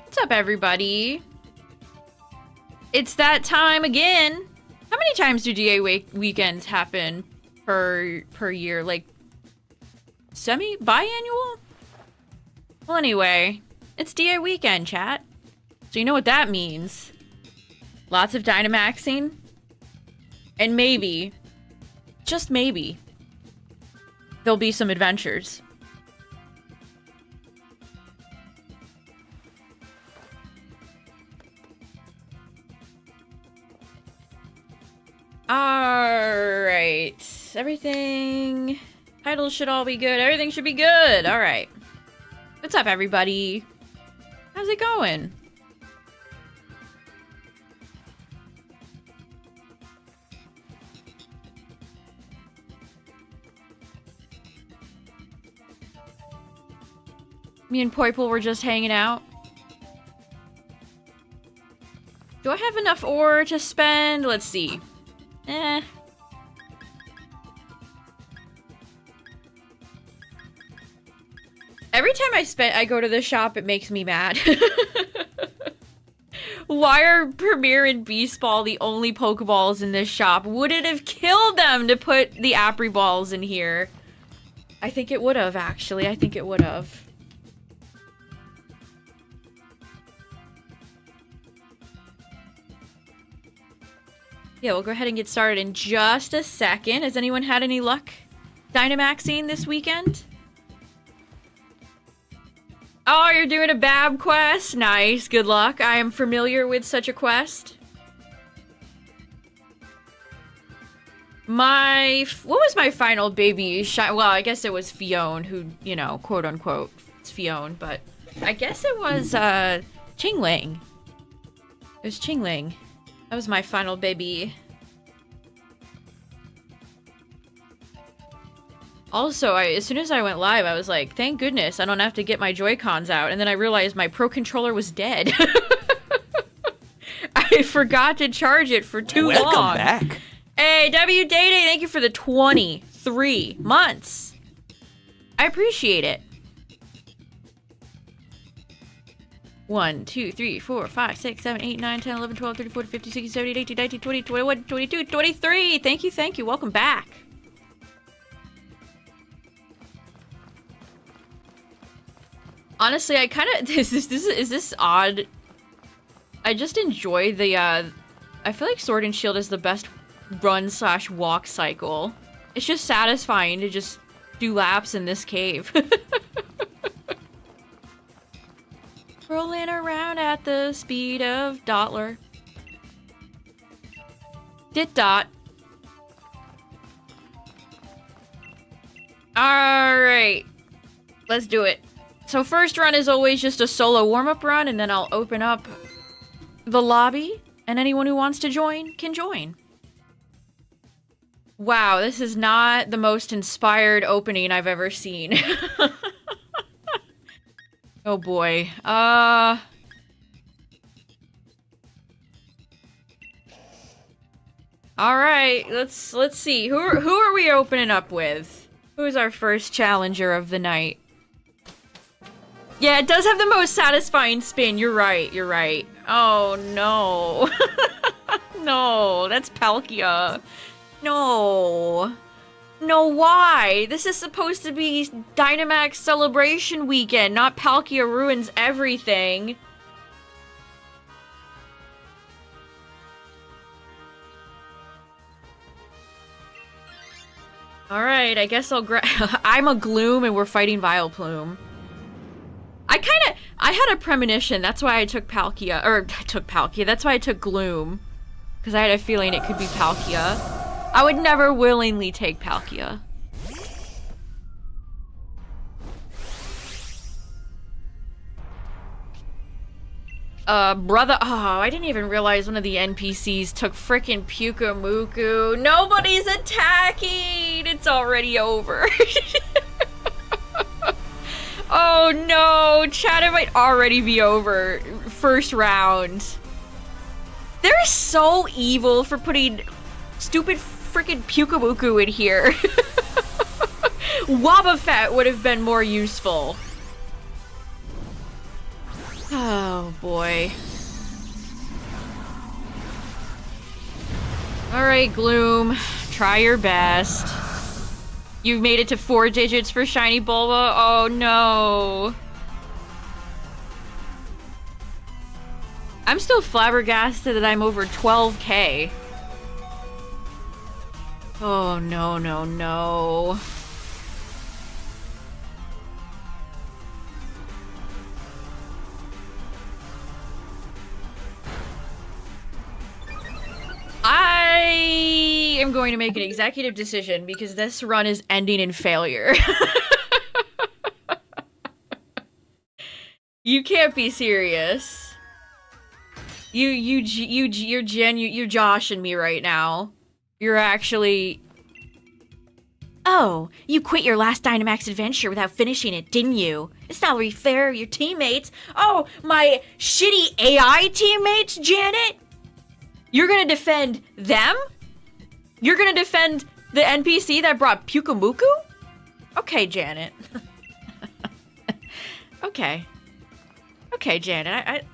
What's up, everybody? It's that time again. How many times do DA weekends happen per year? Like, biannual? Well, anyway, it's DA weekend, chat. So you know what that means. Lots of Dynamaxing. And maybe, just maybe, there'll be some adventures. Alright. Everything... Titles should all be good. Everything should be good. Alright. What's up, everybody? How's it going? Me and Poiple were just hanging out. Do I have enough ore to spend? Let's see. Every time I go to the shop, it makes me mad. Why are Premier and Beast Ball the only Pokeballs in this shop? Would it have killed them to put the Apri Balls in here? I think it would have, actually. I think it would have. Yeah, we'll go ahead and get started in just a second. Has anyone had any luck Dynamaxing this weekend? Oh, you're doing a Bab quest? Nice, good luck. I am familiar with such a quest. What was my final baby well, I guess it was Fione, who, you know, quote unquote, it's Fione, but I guess it was, Chingling. It was Chingling. That was my final baby. Also, as soon as I went live, I was like, thank goodness I don't have to get my Joy-Cons out. And then I realized my Pro Controller was dead. I forgot to charge it for too long. Welcome back. Hey, W Day Day, thank you for the 23 months. I appreciate it. 1, 2, 3, 4, 5, 6, 7, 8, 9, 10, 11, 12, 13, 14, 15, 16, 17, 18, 19, 20, 21, 22, 23. Thank you, thank you. Welcome back. Honestly, I kind of... Is this odd? I just enjoy the, I feel like Sword and Shield is the best run/walk cycle. It's just satisfying to just do laps in this cave. Rolling around at the speed of Dotler. Dit dot. Alright. Let's do it. So first run is always just a solo warm-up run, and then I'll open up the lobby, and anyone who wants to join can join. Wow, this is not the most inspired opening I've ever seen. Oh boy. Alright, let's see. Who are we opening up with? Who's our first challenger of the night? Yeah, it does have the most satisfying spin. You're right, you're right. Oh no. No, that's Palkia. No. No, why? This is supposed to be Dynamax Celebration Weekend, not Palkia ruins everything. Alright, I guess I'll I'm a Gloom and we're fighting Vileplume. I had a premonition, that's why I took Palkia, that's why I took Gloom. Because I had a feeling it could be Palkia. I would never willingly take Palkia. Brother, oh, I didn't even realize one of the NPCs took frickin' Pyukumuku. Nobody's attacking! It's already over. Oh no, chat, it might already be over. First round. They're so evil for putting stupid frickin' Pyukumuku in here. Wobbuffet would have been more useful. Oh, boy. Alright, Gloom. Try your best. You've made it to 4 digits for Shiny Bulba? Oh, no. I'm still flabbergasted that I'm over 12K. Oh, no, no, no. I am going to make an executive decision because this run is ending in failure. You can't be serious. You're joshing me right now. You're actually... Oh, you quit your last Dynamax adventure without finishing it, didn't you? It's not really fair, your teammates. Oh, my shitty AI teammates, Janet? You're gonna defend them? You're gonna defend the NPC that brought Pyukumuku? Okay, Janet. Okay. Okay, Janet,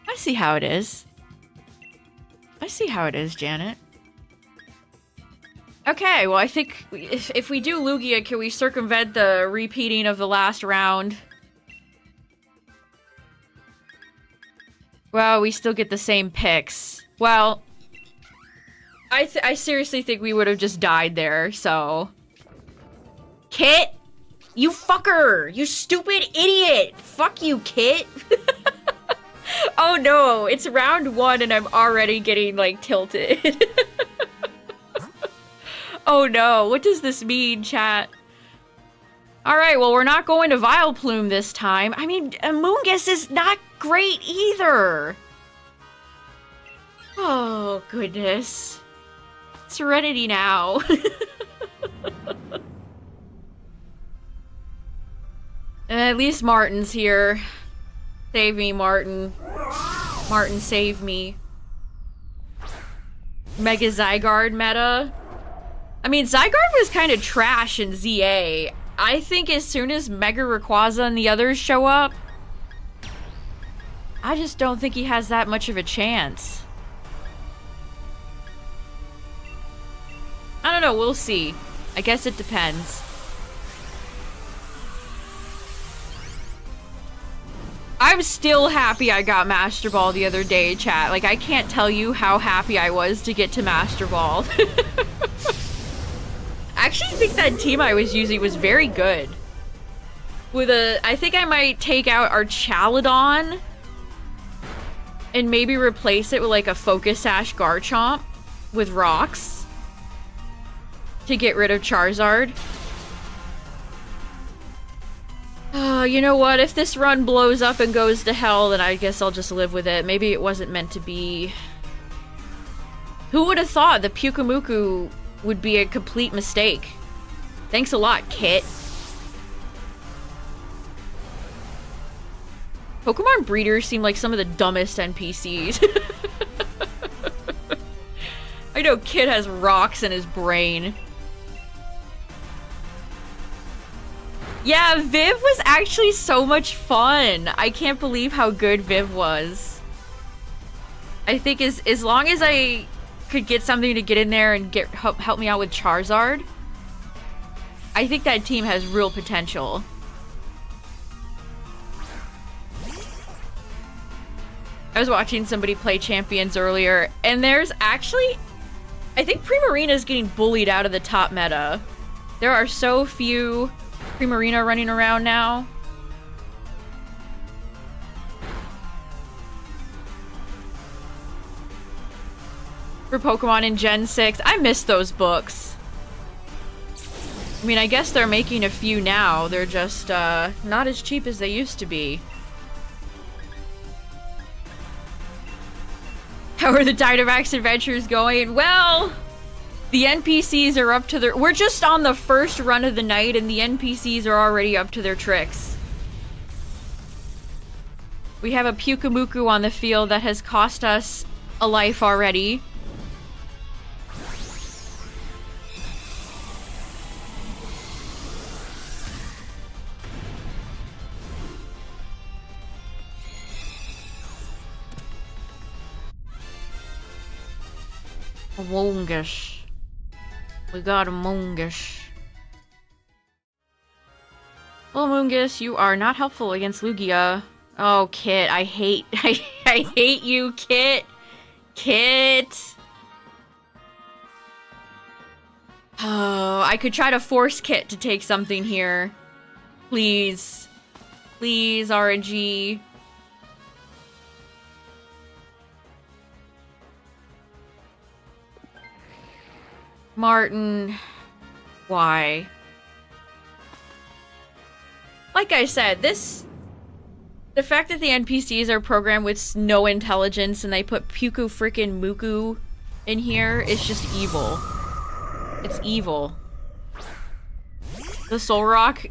I see how it is. I see how it is, Janet. Okay, well, I think if we do Lugia, can we circumvent the repeating of the last round? Well, we still get the same picks. Well, I seriously think we would have just died there, so... Kit! You fucker! You stupid idiot! Fuck you, Kit! Oh no, it's round 1 and I'm already getting, like, tilted. Oh no, what does this mean, chat? Alright, well, we're not going to Vileplume this time. I mean, Amoonguss is not great either. Oh, goodness. Serenity now. At least Martin's here. Save me, Martin. Martin, save me. Mega Zygarde meta. I mean, Zygarde was kind of trash in ZA. I think as soon as Mega Rayquaza and the others show up, I just don't think he has that much of a chance. I don't know, we'll see. I guess it depends. I'm still happy I got Master Ball the other day, chat. Like, I can't tell you how happy I was to get to Master Ball. I actually think that team I was using was very good. I think I might take out our Chaladon and maybe replace it with like a Focus Sash Garchomp with rocks to get rid of Charizard. You know what? If this run blows up and goes to hell, then I guess I'll just live with it. Maybe it wasn't meant to be. Who would have thought that Pyukumuku would be a complete mistake? Thanks a lot, Kit. Pokemon breeders seem like some of the dumbest NPCs. I know Kit has rocks in his brain. Yeah, Viv was actually so much fun. I can't believe how good Viv was. I think as long as I could get something to get in there and help me out with Charizard, I think that team has real potential. I was watching somebody play Champions earlier, and there's actually... I think Primarina is getting bullied out of the top meta. There are so few Primarina running around now. For Pokemon in Gen 6, I miss those books. I mean, I guess they're making a few now. They're just not as cheap as they used to be. How are the Dynamax adventures going? Well, the NPCs are up to their... We're just on the first run of the night and the NPCs are already up to their tricks. We have a Pyukumuku on the field that has cost us a life already. Among Us. We got Among Us. Well, Among Us, you are not helpful against Lugia. Oh, Kit, I hate you, Kit. Kit. Oh, I could try to force Kit to take something here. Please. Please, RNG. Martin. Why? Like I said, the fact that the NPCs are programmed with no intelligence and they put Puku frickin' Muku in here is just evil. It's evil. The Soul Rock.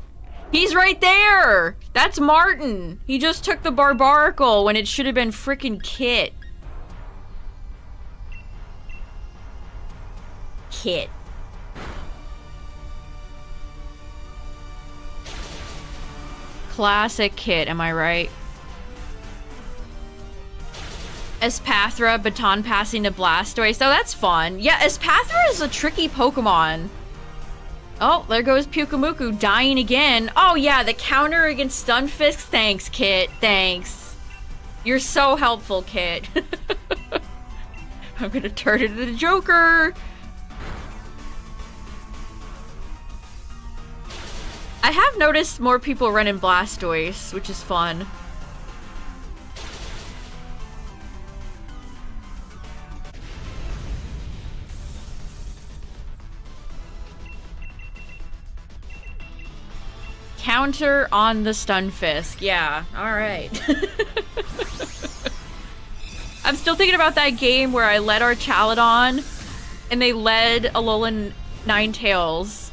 He's right there! That's Martin! He just took the Barbaracle when it should have been frickin' Kit. Kit. Classic Kit, am I right? Espathra, baton passing to Blastoise. So that's fun. Yeah, Espathra is a tricky Pokemon. Oh, there goes Pyukumuku dying again. Oh yeah, the counter against Stunfisk. Thanks, Kit. Thanks. You're so helpful, Kit. I'm gonna turn into the Joker. I have noticed more people running Blastoise, which is fun. Counter on the Stunfisk. Yeah, alright. I'm still thinking about that game where I led our Chaladon and they led Alolan Ninetales.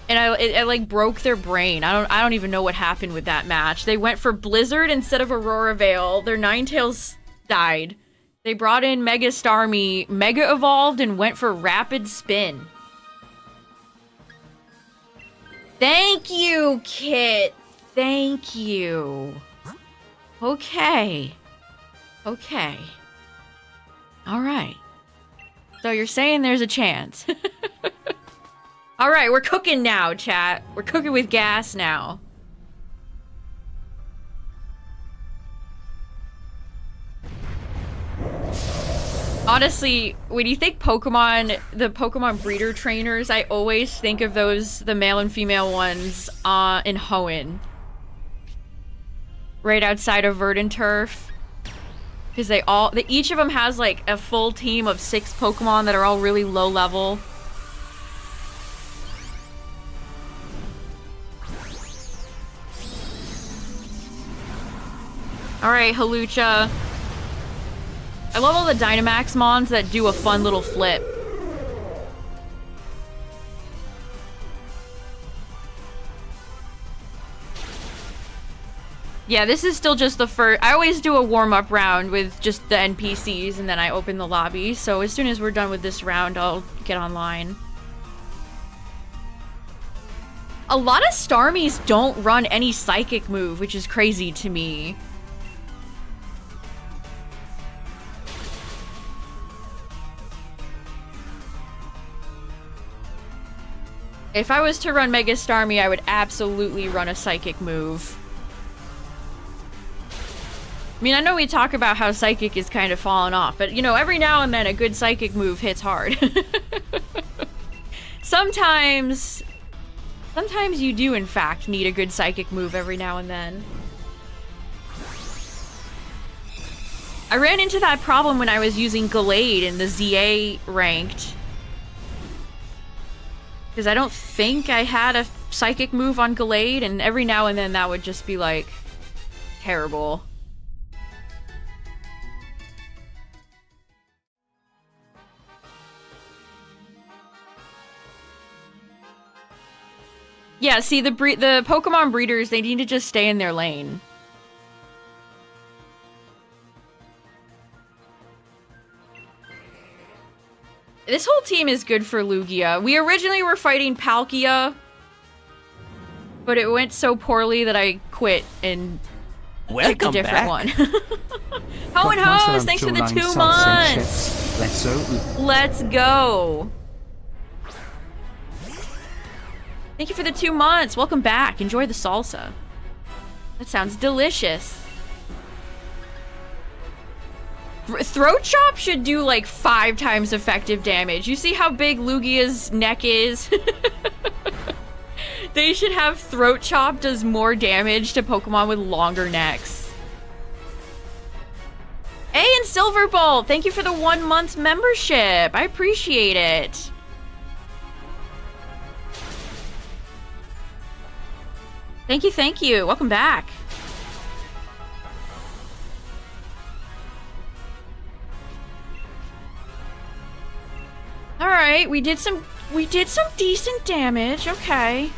And it like broke their brain. I don't even know what happened with that match. They went for Blizzard instead of Aurora Veil. Their Ninetales died. They brought in Mega Starmie, Mega Evolved, and went for Rapid Spin. Thank you, Kit. Thank you. Okay. Okay. Alright. So you're saying there's a chance. Alright, we're cooking now, chat. We're cooking with gas now. Honestly, when you think Pokemon, the Pokemon breeder trainers, I always think of those, the male and female ones, in Hoenn. Right outside of Verdant Turf. Because each of them has like a full team of 6 Pokemon that are all really low level. Alright, Hawlucha. I love all the Dynamax mons that do a fun little flip. Yeah, this is still just the first... I always do a warm-up round with just the NPCs and then I open the lobby. So as soon as we're done with this round, I'll get online. A lot of Starmies don't run any Psychic move, which is crazy to me. If I was to run Mega Starmie, I would absolutely run a Psychic move. I mean, I know we talk about how Psychic is kind of falling off, but, you know, every now and then a good Psychic move hits hard. Sometimes you do, in fact, need a good Psychic move every now and then. I ran into that problem when I was using Gallade in the ZA ranked. Because I don't think I had a Psychic move on Gallade, and every now and then that would just be, like, terrible. Yeah, see, the Pokemon breeders, they need to just stay in their lane. This whole team is good for Lugia. We originally were fighting Palkia, but it went so poorly that I quit and Picked a different one. Ho and Hose, thanks for the 2 months. Let's go. Thank you for the 2 months. Welcome back. Enjoy the salsa. That sounds delicious. Throat chop should do like 5 times effective damage. You see how big Lugia's neck is? They should have throat chop does more damage to Pokemon with longer necks. Hey, and Silverbolt, thank you for the 1 month membership. I appreciate it. Thank you, thank you. Welcome back. All right, we did some decent damage. Okay.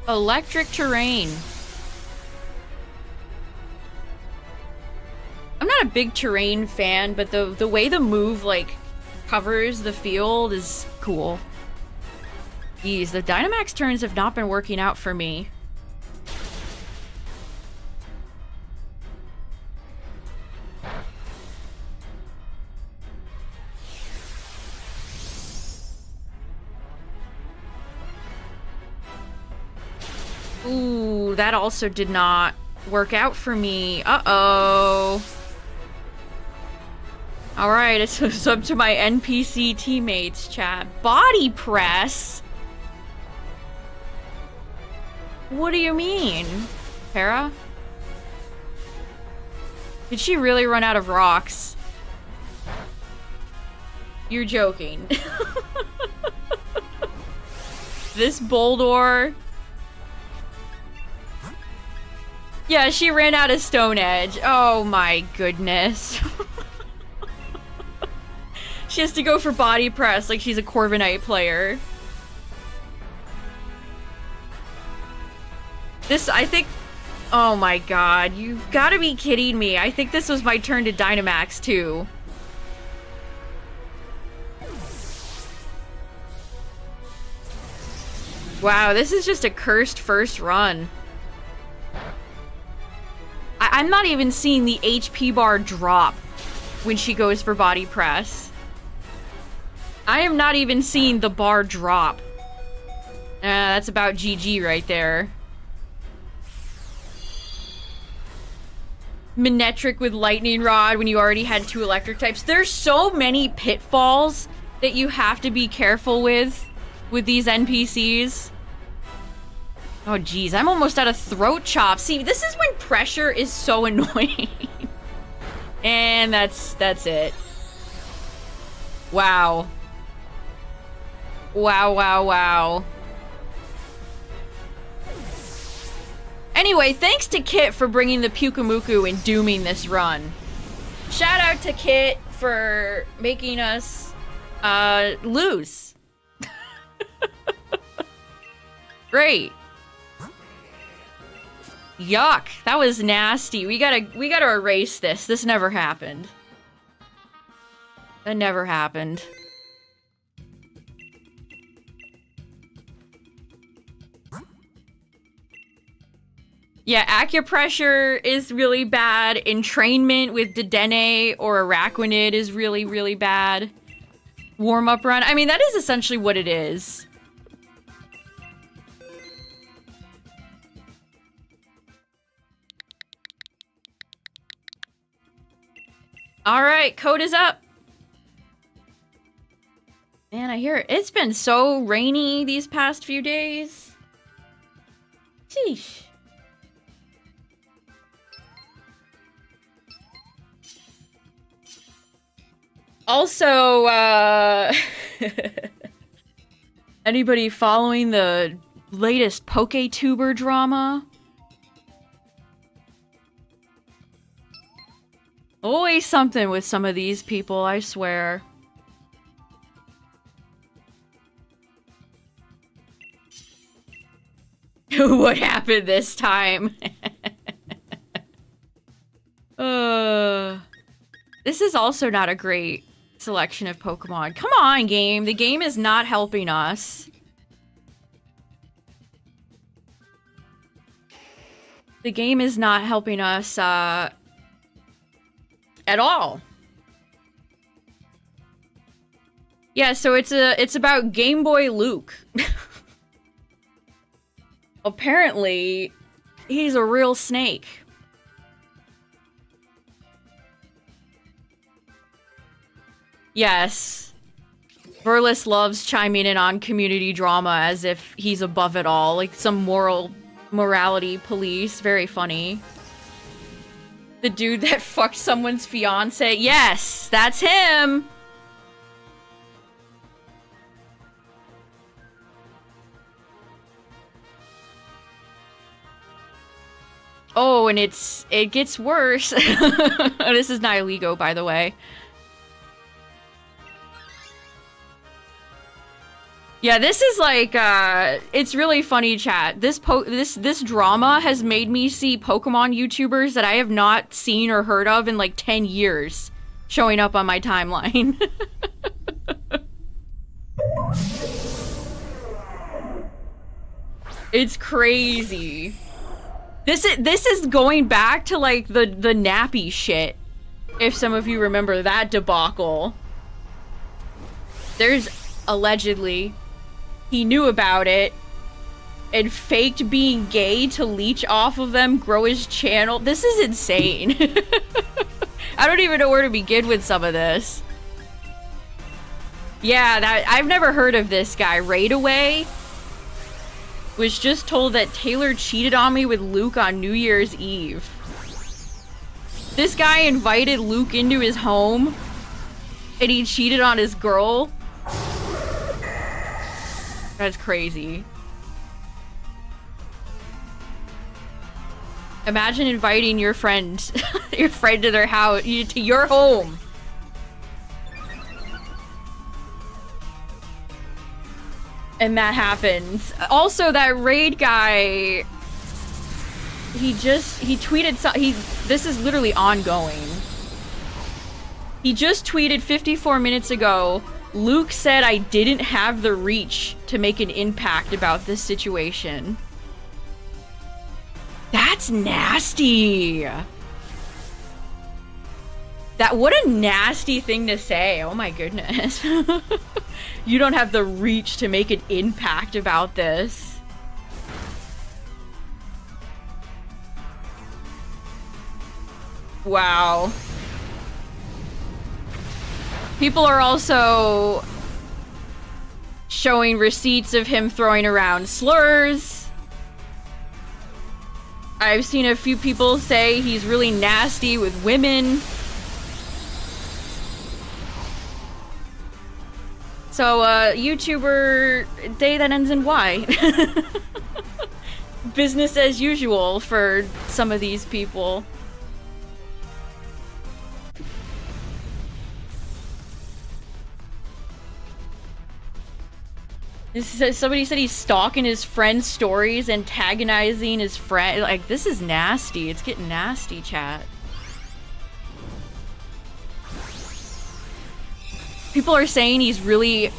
Electric terrain. I'm not a big terrain fan, but the way the move like covers the field is cool. Geez, the Dynamax turns have not been working out for me. Ooh, that also did not work out for me. Uh-oh. Alright, it's up to my NPC teammates, chat. Body press? What do you mean? Para? Did she really run out of rocks? You're joking. This Boldor... Yeah, she ran out of Stone Edge. Oh my goodness. She has to go for body press like she's a Corviknight player. This, I think... Oh my god, you've got to be kidding me. I think this was my turn to Dynamax too. Wow, this is just a cursed first run. I'm not even seeing the HP bar drop when she goes for body press. I am not even seeing the bar drop. That's about GG right there. Manectric with Lightning Rod when you already had 2 electric types. There's so many pitfalls that you have to be careful with these NPCs. Oh geez, I'm almost out of throat chop. See, this is when pressure is so annoying. And that's it. Wow. Wow, wow, wow. Anyway, thanks to Kit for bringing the Pyukumuku and dooming this run. Shout out to Kit for making us lose. Great. Yuck, that was nasty. We gotta erase this. This never happened. That never happened. Yeah, acupressure is really bad. Entrainment with Dedenne or Araquanid is really, really bad. Warm-up run. I mean, that is essentially what it is. Alright, code is up. Man, I hear it's been so rainy these past few days. Sheesh. Also, anybody following the latest PokeTuber drama? Always something with some of these people, I swear. What happened this time? This is also not a great selection of Pokemon. Come on, game. The game is not helping us. The game is not helping us, at all. Yeah, so it's about Game Boy Luke. Apparently, he's a real snake. Yes. Verlis loves chiming in on community drama as if he's above it all, like some morality police. Very funny. The dude that fucked someone's fiance. Yes, that's him. Oh, and it gets worse. This is Nihilego, by the way. Yeah, this is like, it's really funny, chat. This drama has made me see Pokemon YouTubers that I have not seen or heard of in like 10 years showing up on my timeline. It's crazy. This is going back to like the nappy shit. If some of you remember that debacle. There's allegedly he knew about it and faked being gay to leech off of them, grow his channel. This is insane. I don't even know where to begin with some of this. Yeah, I've never heard of this guy. Raid Away was just told that Taylor cheated on me with Luke on New Year's Eve. This guy invited Luke into his home and he cheated on his girl. That's crazy. Imagine inviting your friend to their house, to your home. And that happens. Also, that raid guy, he tweeted this is literally ongoing. He just tweeted 54 minutes ago, Luke said I didn't have the reach to make an impact about this situation. That's nasty. What a nasty thing to say. Oh my goodness. You don't have the reach to make an impact about this. Wow. People are also showing receipts of him throwing around slurs. I've seen a few people say he's really nasty with women. So, YouTuber day that ends in Y. Business as usual for some of these people. Somebody said he's stalking his friend's stories, antagonizing his friend. Like, this is nasty. It's getting nasty, chat. People are saying he's really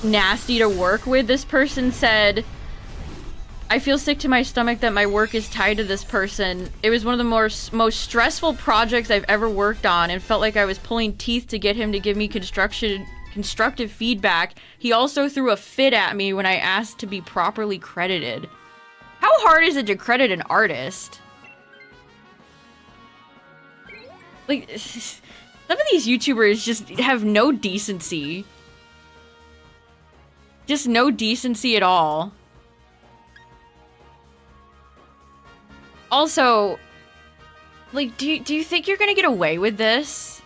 nasty to work with. This person said, I feel sick to my stomach that my work is tied to this person. It was one of the most stressful projects I've ever worked on and felt like I was pulling teeth to get him to give me constructive feedback. He also threw a fit at me when I asked to be properly credited. How hard is it to credit an artist? Like, some of these YouTubers just have no decency. Just no decency at all. Also, like, do you think you're gonna get away with this?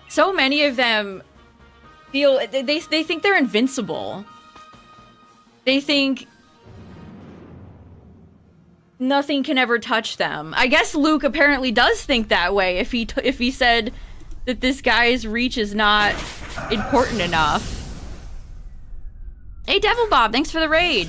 So many of them feel they think they're invincible. They think nothing can ever touch them. I guess Luke apparently does think that way if he said that this guy's reach is not important enough. Hey Devil Bob, thanks for the raid.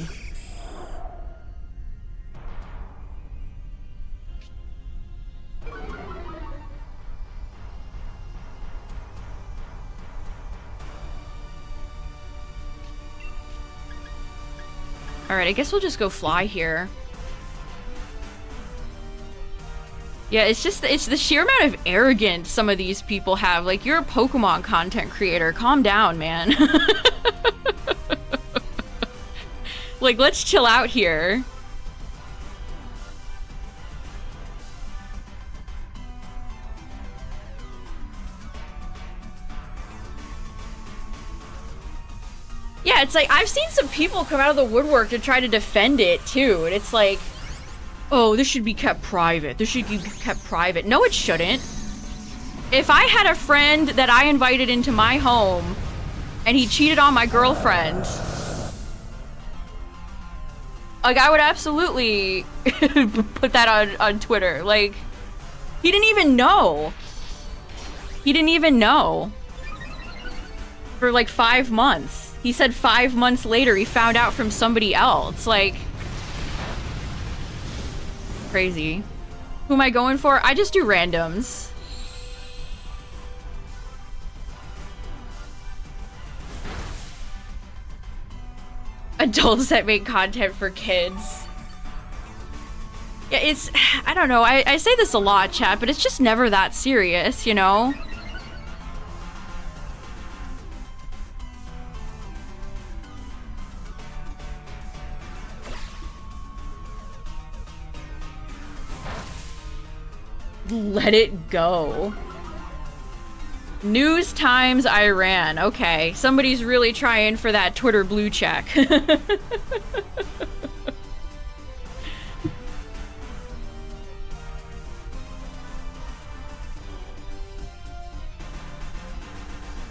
Alright, I guess we'll just go fly here. Yeah, it's the sheer amount of arrogance some of these people have. Like, you're a Pokemon content creator. Calm down, man. Like, let's chill out here. Yeah, it's like, I've seen some people come out of the woodwork to try to defend it, too. And it's like, oh, this should be kept private. This should be kept private. No, it shouldn't. If I had a friend that I invited into my home, and he cheated on my girlfriend, like, I would absolutely put that on Twitter. Like, he didn't even know. He didn't even know. For, like, 5 months. He said 5 months later he found out from somebody else. Like, crazy. Who am I going for? I just do randoms. Adults that make content for kids. Yeah, it's... I don't know. I say this a lot, chat, but it's just never that serious, you know? Let it go. News Times Iran. Okay, somebody's really trying for that Twitter blue check.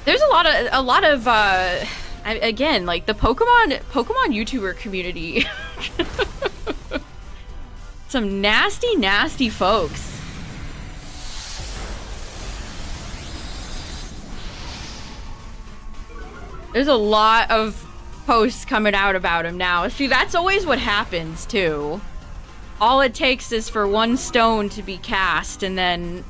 There's a lot of again, like the Pokemon YouTuber community. Some nasty folks. There's a lot of posts coming out about him now. See, that's always what happens, too. All it takes is for one stone to be cast, and then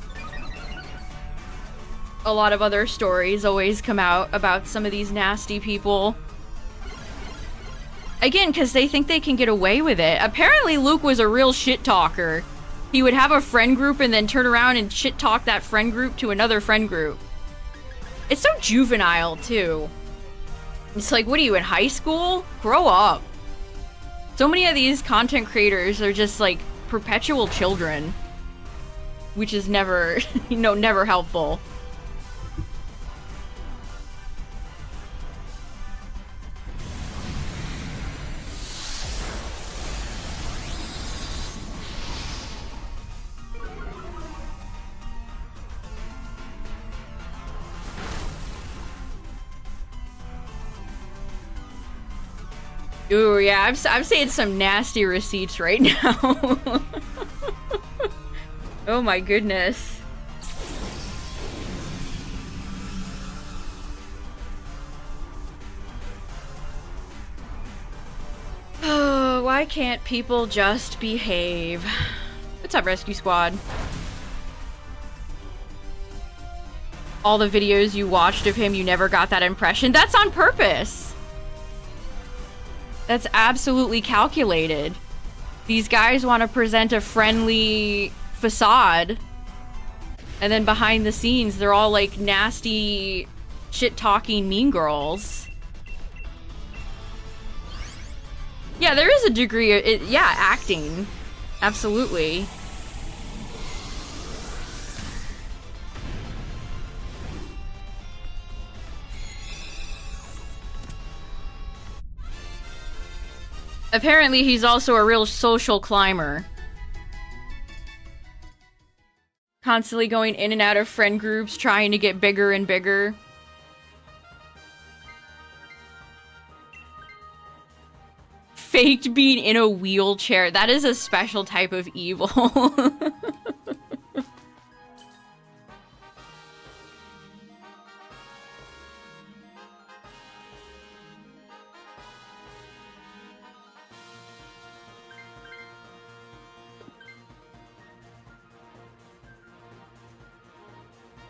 a lot of other stories always come out about some of these nasty people. Again, because they think they can get away with it. Apparently, Luke was a real shit talker. He would have a friend group and then turn around and shit talk that friend group to another friend group. It's so juvenile, too. It's like, what are you, in high school? Grow up. So many of these content creators are just like perpetual children, which is never, you know, never helpful. Ooh, yeah, I'm seeing some nasty receipts right now. Oh my goodness. Oh, why can't people just behave? What's up, Rescue Squad? All the videos you watched of him, you never got that impression. That's on purpose. That's absolutely calculated. These guys want to present a friendly facade, and then behind the scenes, they're all like nasty, shit-talking mean girls. Yeah, there is a degree of it, yeah, acting. Absolutely. Apparently, he's also a real social climber. Constantly going in and out of friend groups, trying to get bigger and bigger. Faked being in a wheelchair. That is a special type of evil.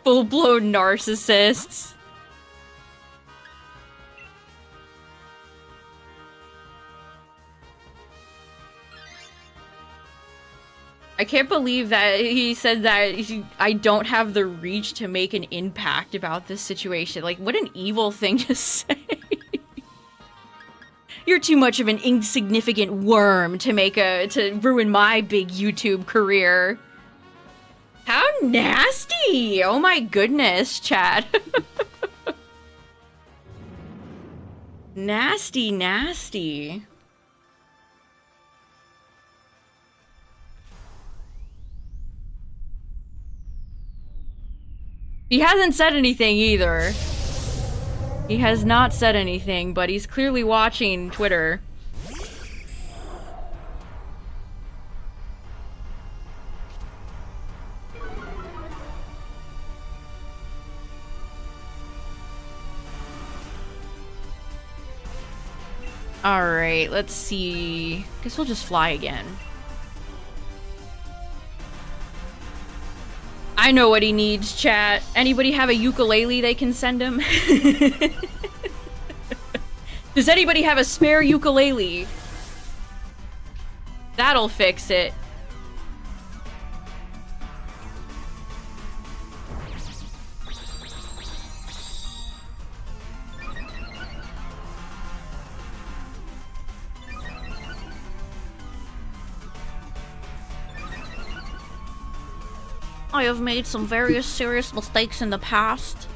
Full-blown narcissists. I can't believe that he said that I don't have the reach to make an impact about this situation. Like, what an evil thing to say. You're too much of an insignificant worm to ruin my big YouTube career. How nasty! Oh my goodness, chat. Nasty, nasty. He hasn't said anything either. He has not said anything, but he's clearly watching Twitter. Alright, let's see. Guess we'll just fly again. I know what he needs, chat. Anybody have a ukulele they can send him? Does anybody have a spare ukulele? That'll fix it. I have made some very serious mistakes in the past.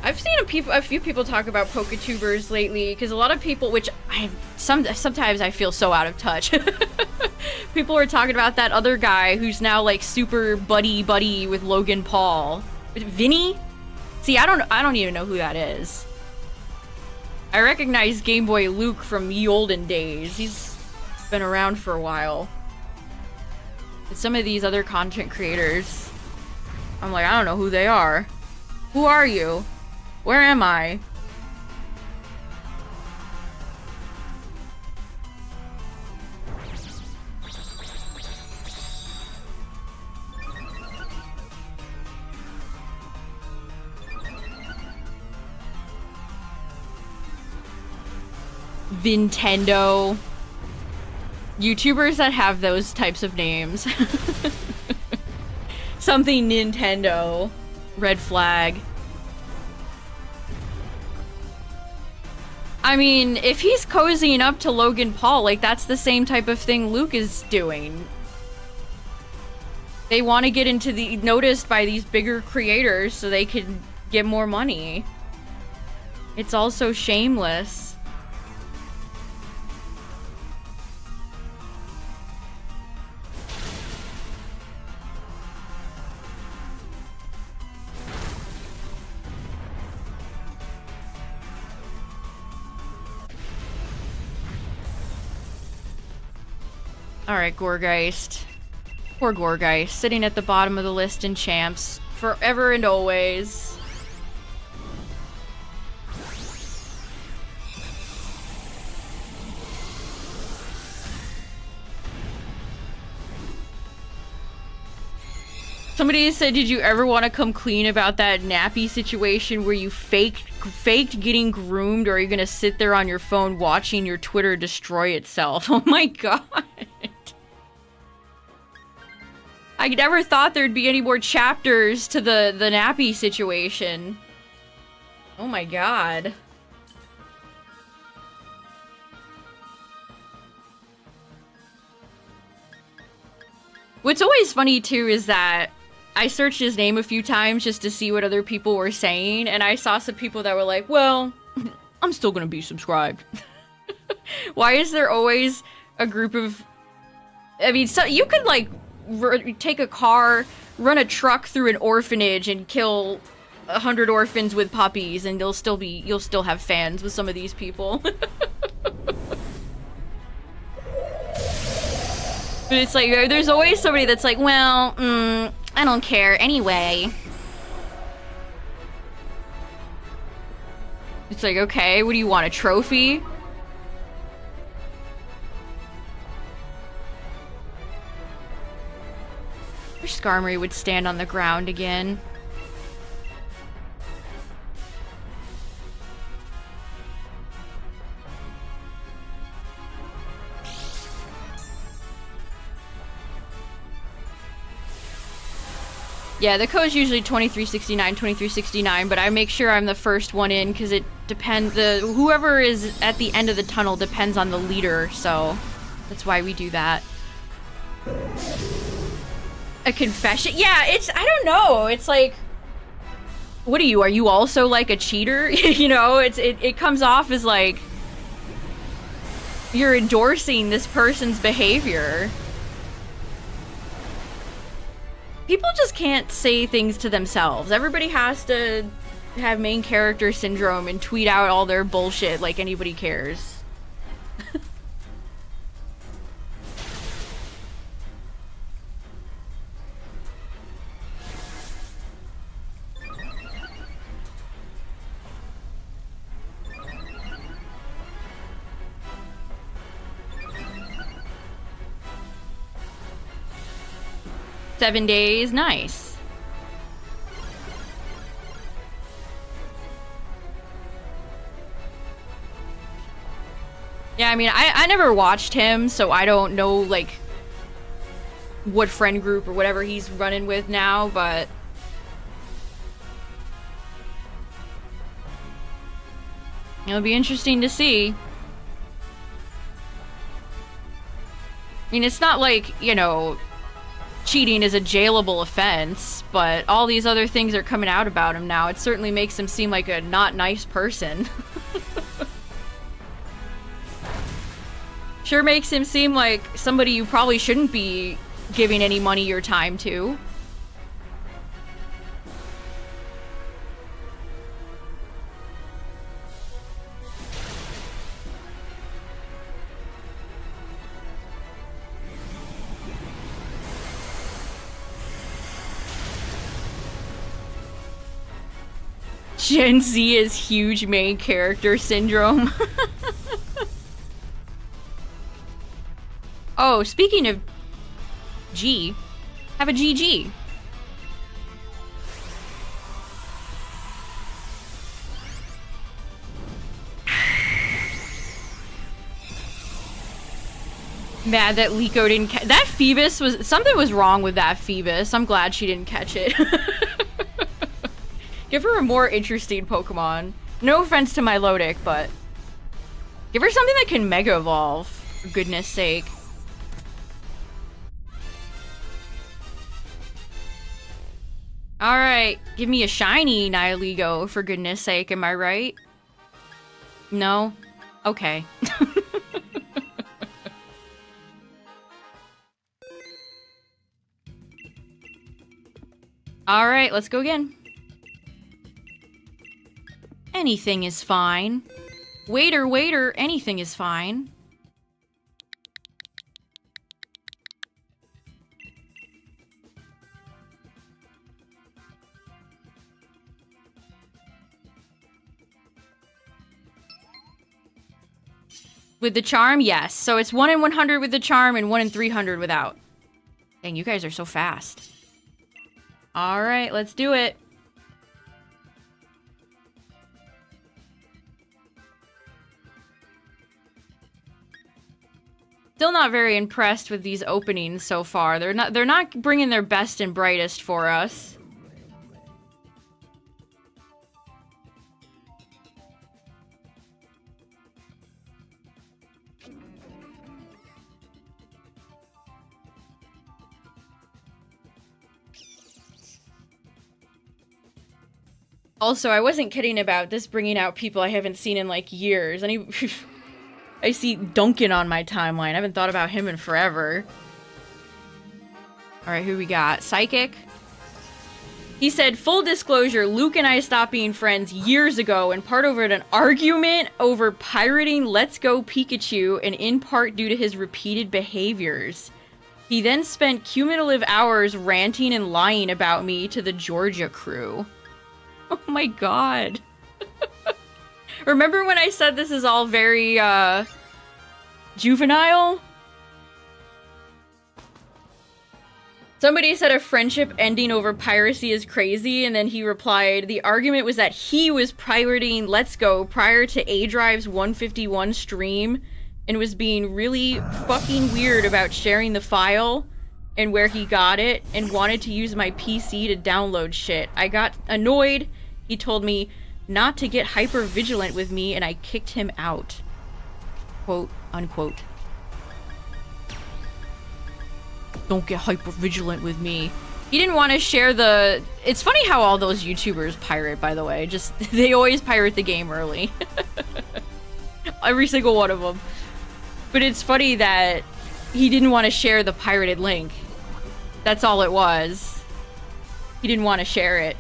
I've seen a few people talk about PokeTubers lately, because a lot of people, which sometimes I feel so out of touch. People were talking about that other guy who's now like super buddy with Logan Paul. Vinny? See, I don't even know who that is. I recognize Game Boy Luke from ye olden days. He's been around for a while. But some of these other content creators, I'm like, I don't know who they are. Who are you? Where am I? Nintendo. YouTubers that have those types of names. Something Nintendo. Red flag. I mean, if he's cozying up to Logan Paul, like, that's the same type of thing Luke is doing. They want to get noticed by these bigger creators so they can get more money. It's also shameless. Alright, Gorgeist. Poor Gorgeist, sitting at the bottom of the list in champs. Forever and always. Somebody said, did you ever want to come clean about that nappy situation where you faked getting groomed, or are you gonna sit there on your phone watching your Twitter destroy itself? Oh my god. I never thought there'd be any more chapters to the nappy situation. Oh my god. What's always funny too is that I searched his name a few times just to see what other people were saying, and I saw some people that were like, well, I'm still gonna be subscribed. Why is there always a group of... I mean, so you could like take a car, run a truck through an orphanage and kill 100 orphans with puppies, and you'll still have fans with some of these people. But it's like, there's always somebody that's like, well, I don't care anyway. It's like, okay, what do you want, a trophy? I wish Skarmory would stand on the ground again. Yeah, the code's usually 2369, 2369, but I make sure I'm the first one in because it depends. Whoever is at the end of the tunnel depends on the leader, so that's why we do that. A confession? Yeah, I don't know. It's like, what are you? Are you also like a cheater? You know, it comes off as like you're endorsing this person's behavior. People just can't say things to themselves. Everybody has to have main character syndrome and tweet out all their bullshit like anybody cares. Seven days, nice. Yeah, I mean, I never watched him, so I don't know, like, what friend group or whatever he's running with now, but... it'll be interesting to see. I mean, it's not like, you know... cheating is a jailable offense, but all these other things are coming out about him now. It certainly makes him seem like a not nice person. Sure makes him seem like somebody you probably shouldn't be giving any money or time to. Gen Z is huge main character syndrome. Oh, speaking of G, have a GG. Mad that Liko didn't catch that. Phoebus was something was wrong with that Phoebus. I'm glad she didn't catch it. Give her a more interesting Pokemon. No offense to Milotic, but give her something that can Mega Evolve, for goodness sake. Alright, give me a shiny Nihilego, for goodness sake, am I right? No? Okay. Alright, let's go again. Anything is fine. Waiter, waiter, anything is fine. With the charm, yes. So it's 1 in 100 with the charm and 1 in 300 without. Dang, you guys are so fast. Alright, let's do it. Still not very impressed with these openings so far. They're not bringing their best and brightest for us. Also, I wasn't kidding about this bringing out people I haven't seen in like years. I see Duncan on my timeline. I haven't thought about him in forever. Alright, who we got? Psychic? He said, full disclosure, Luke and I stopped being friends years ago, in part over an argument over pirating Let's Go Pikachu, and in part due to his repeated behaviors. He then spent cumulative hours ranting and lying about me to the Georgia crew. Oh my god. Remember when I said this is all very, juvenile? Somebody said a friendship ending over piracy is crazy, and then he replied, the argument was that he was pirating Let's Go prior to A-Drive's 151 stream, and was being really fucking weird about sharing the file. and where he got it and wanted to use my PC to download shit. I got annoyed. He told me not to get hyper vigilant with me and I kicked him out. Quote unquote. Don't get hyper vigilant with me. He didn't want to share the... It's funny how all those YouTubers pirate, by the way. Just, they always pirate the game early. Every single one of them. But it's funny that he didn't want to share the pirated link. That's all it was. He didn't want to share it.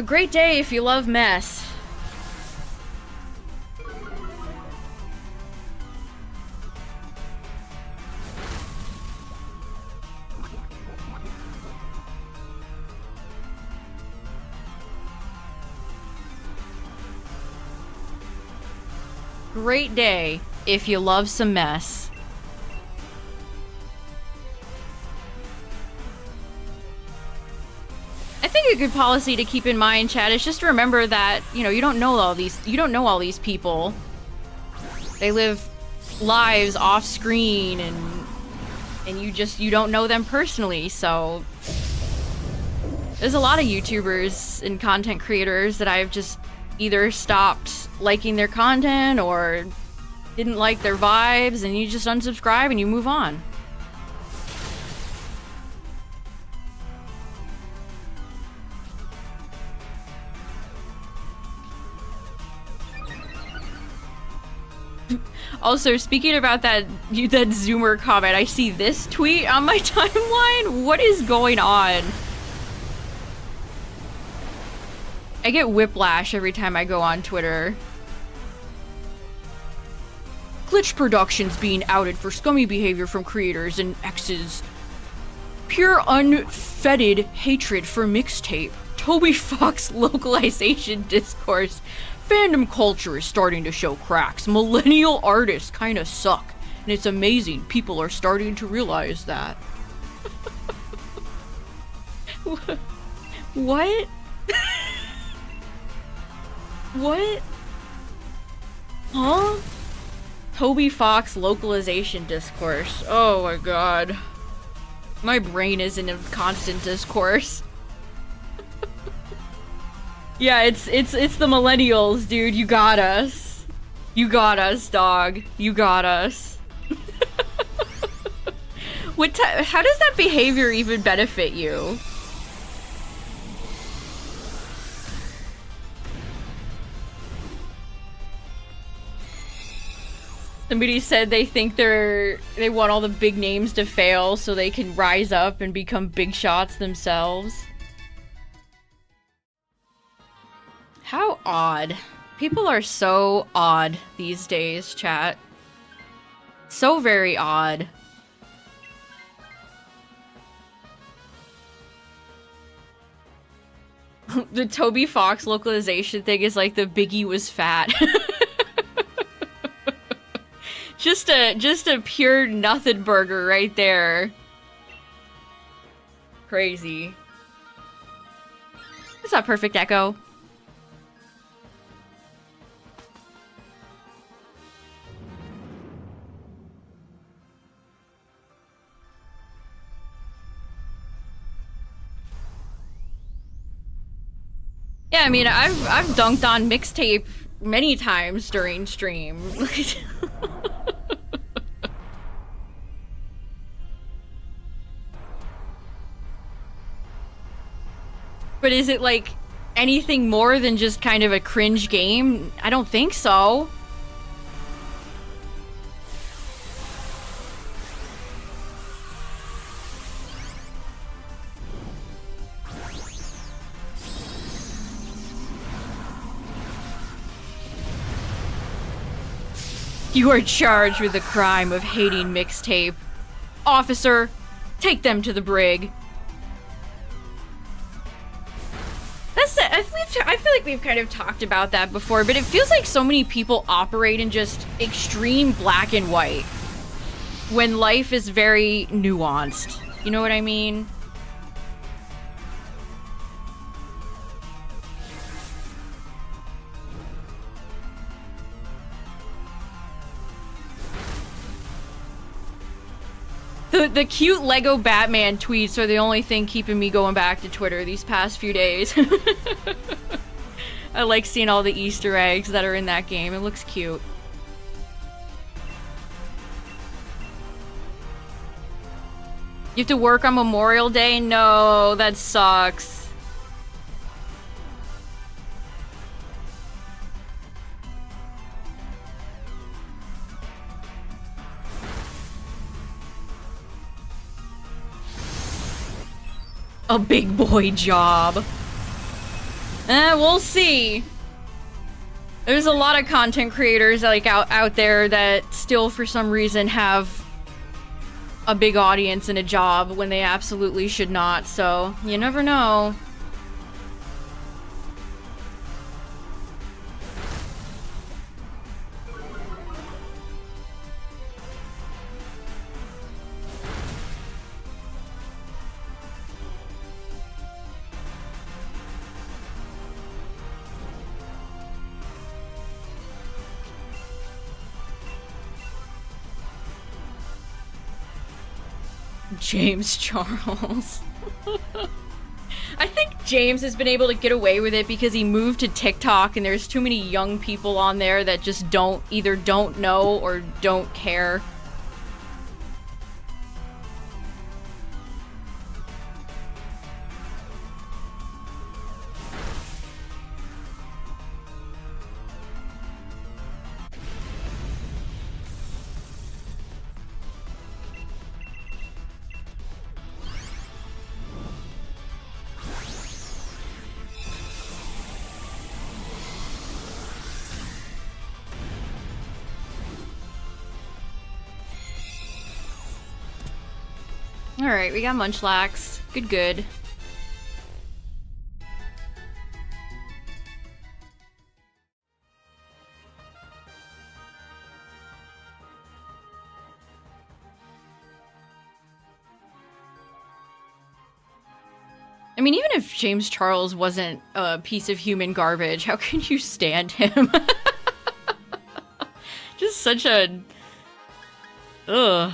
Great day if you love mess. Great day if you love some mess. I think a good policy to keep in mind, chat, is just remember that, you know, you don't know all these people. They live lives off screen and you don't know them personally, so there's a lot of YouTubers and content creators that I've just either stopped liking their content or didn't like their vibes, and you just unsubscribe and you move on. Also, speaking about that Zoomer comment, I see this tweet on my timeline. What is going on? I get whiplash every time I go on Twitter. Glitch Productions being outed for scummy behavior from creators and exes. Pure unfettered hatred for mixtape. Toby Fox localization discourse. Fandom culture is starting to show cracks. Millennial artists kinda suck. And it's amazing people are starting to realize that. What? What? Huh? Toby Fox localization discourse. Oh my god. My brain is in a constant discourse. Yeah, it's the millennials, dude. You got us. You got us, dog. You got us. How does that behavior even benefit you? Somebody said they think they want all the big names to fail so they can rise up and become big shots themselves. How odd. People are so odd these days, chat. So very odd. The Toby Fox localization thing is like the Biggie was fat. Just a pure nothing burger right there. Crazy. What's up, Perfect Echo? Yeah, I mean, I've dunked on mixtape many times during stream. But is it like anything more than just kind of a cringe game? I don't think so. You are charged with the crime of hating mixtape. Officer, take them to the brig. I feel like we've kind of talked about that before, but it feels like so many people operate in just extreme black and white when life is very nuanced. You know what I mean? The cute Lego Batman tweets are the only thing keeping me going back to Twitter these past few days. I like seeing all the Easter eggs that are in that game. It looks cute. You have to work on Memorial Day? No, that sucks. A big boy job. We'll see. There's a lot of content creators like out there that still for some reason have a big audience and a job when they absolutely should not, so you never know. James Charles. I think James has been able to get away with it because he moved to TikTok and there's too many young people on there that just either don't know or don't care. Alright, we got Munchlax. Good. I mean, even if James Charles wasn't a piece of human garbage, how can you stand him? Just such a... Ugh.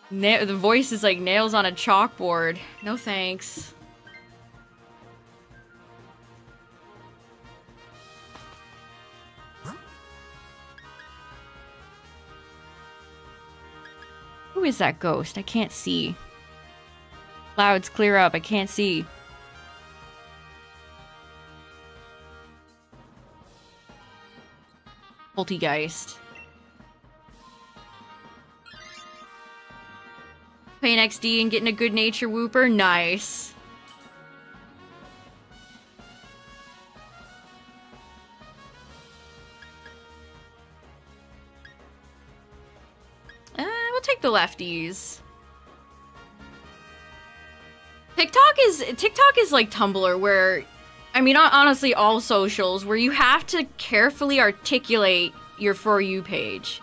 The voice is like nails on a chalkboard. No thanks. Who is that ghost? I can't see. Clouds clear up. I can't see. Poltergeist. Playing XD and getting a good nature whooper? Nice. We'll take the lefties. TikTok is like Tumblr where, I mean, honestly, all socials where you have to carefully articulate your For You page.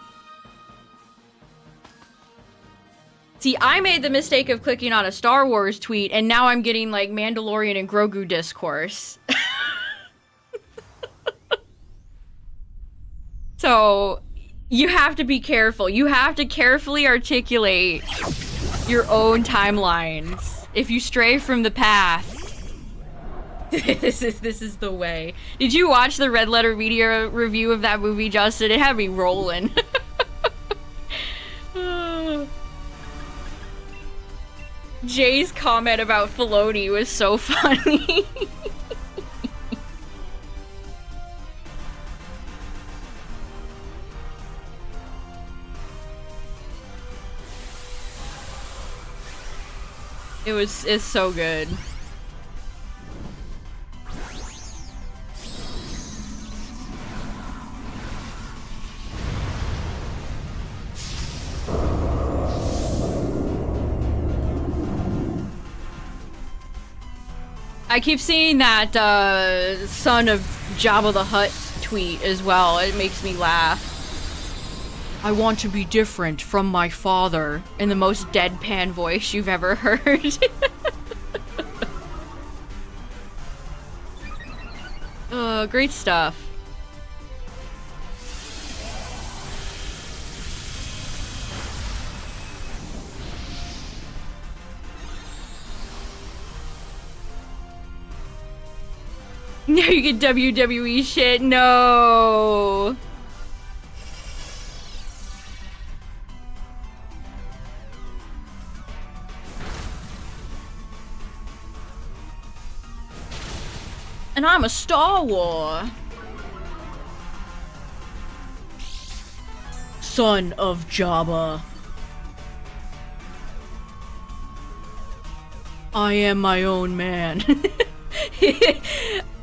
See, I made the mistake of clicking on a Star Wars tweet, and now I'm getting, like, Mandalorian and Grogu discourse. So, you have to be careful. You have to carefully articulate your own timelines. If you stray from the path, this is the way. Did you watch the Red Letter Media review of that movie, Justin? It had me rolling. Jay's comment about Filoni was so funny. It's so good. I keep seeing that son of Jabba the Hutt tweet as well. It makes me laugh. I want to be different from my father in the most deadpan voice you've ever heard. Great stuff. Now you get WWE shit. No. And I'm a Star Wars. Son of Jabba. I am my own man.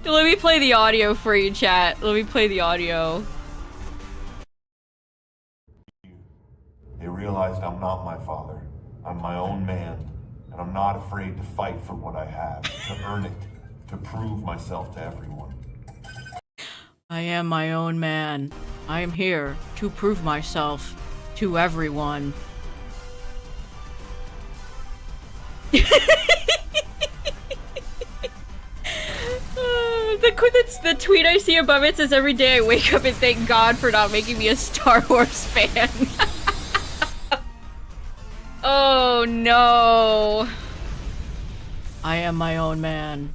Let me play the audio for you, chat. Let me play the audio. They realized I'm not my father. I'm my own man. And I'm not afraid to fight for what I have, to earn it, to prove myself to everyone. I am my own man. I am here to prove myself to everyone. The tweet I see above it says, every day I wake up and thank God for not making me a Star Wars fan. Oh no. I am my own man.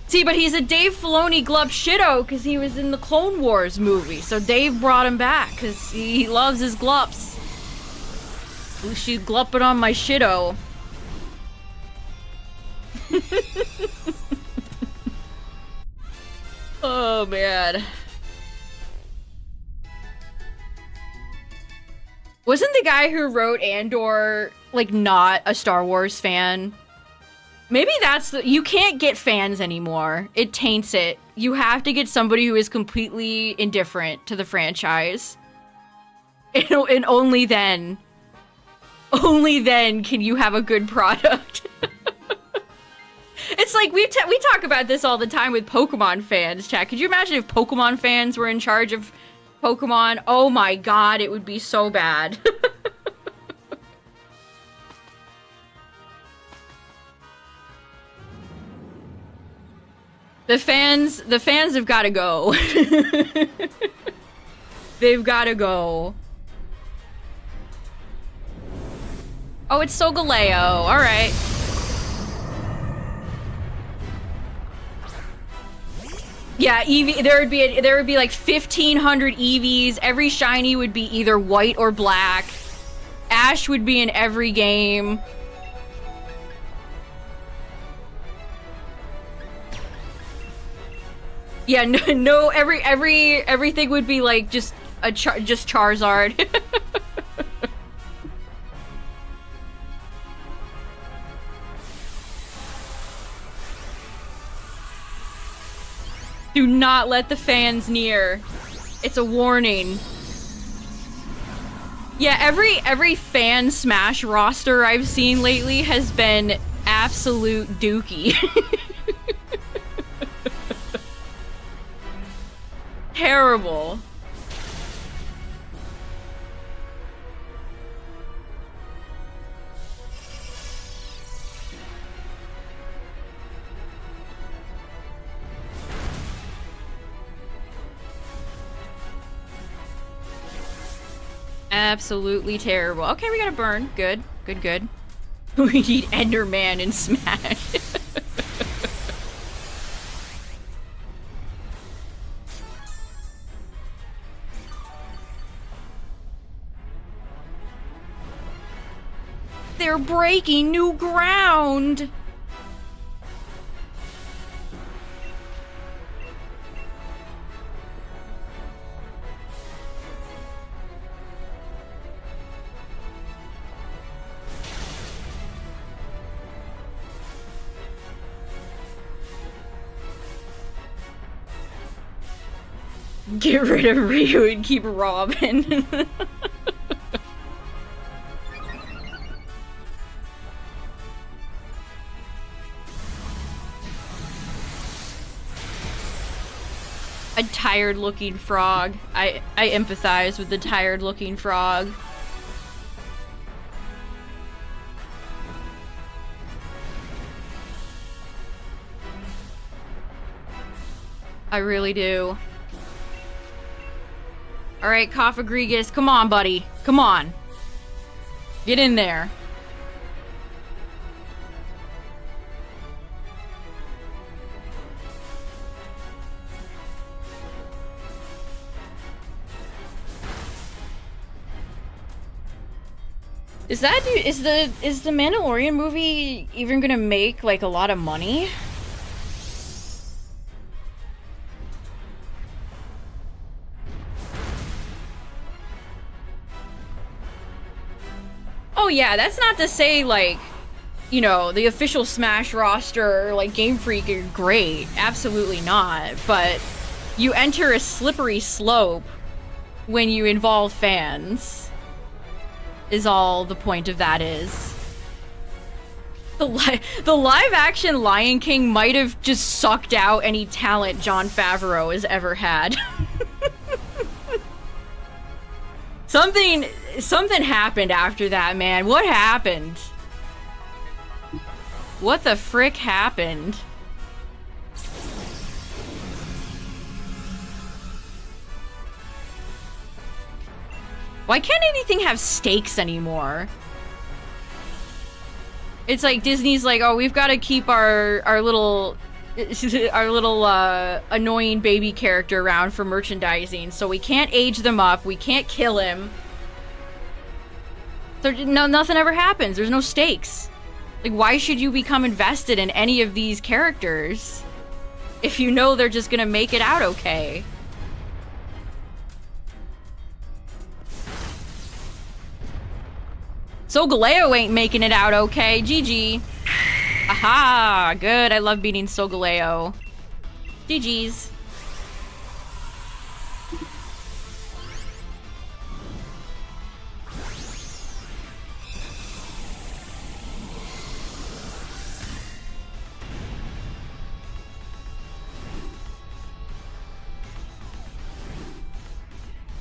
See, but he's a Dave Filoni glub shitto because he was in the Clone Wars movie. So Dave brought him back because he loves his glups. She's glupping on my shitto. Oh man. Wasn't the guy who wrote Andor like not a Star Wars fan? Maybe that's the— you can't get fans anymore. It taints it. You have to get somebody who is completely indifferent to the franchise. And only then can you have a good product. It's like we talk about this all the time with Pokemon fans, chat. Could you imagine if Pokemon fans were in charge of Pokemon? Oh my god, it would be so bad. The fans have got to go. They've got to go. Oh, it's Solgaleo. All right. Yeah, Eevee. There would be like 1,500 Eevees. Every shiny would be either white or black. Ash would be in every game. Yeah, no, everything would be like just Charizard. Do not let the fans near. It's a warning. Yeah, every fan Smash roster I've seen lately has been absolute dookie. Terrible. Absolutely terrible. Okay, we got a burn. Good, good, good. We need Enderman in Smash. They're breaking new ground! Get rid of Ryu and keep Robin. A tired-looking frog. I empathize with the tired-looking frog. I really do. Alright, Kofagrigus, come on, buddy. Come on. Get in there. Is the Mandalorian movie even gonna make like a lot of money? Oh yeah, that's not to say like, you know, the official Smash roster, like Game Freak, are great. Absolutely not. But you enter a slippery slope when you involve fans. Is all the point of that is. The live action Lion King might have just sucked out any talent Jon Favreau has ever had. Something happened after that, man. What happened? What the frick happened? Why can't anything have stakes anymore? It's like Disney's like, oh, we've got to keep our little annoying baby character around for merchandising, so we can't age them up, we can't kill him. So nothing ever happens. There's no stakes. Like, why should you become invested in any of these characters if you know they're just gonna make it out okay? So Galeo ain't making it out okay. GG. Aha! Good. I love beating Solgaleo. GG's.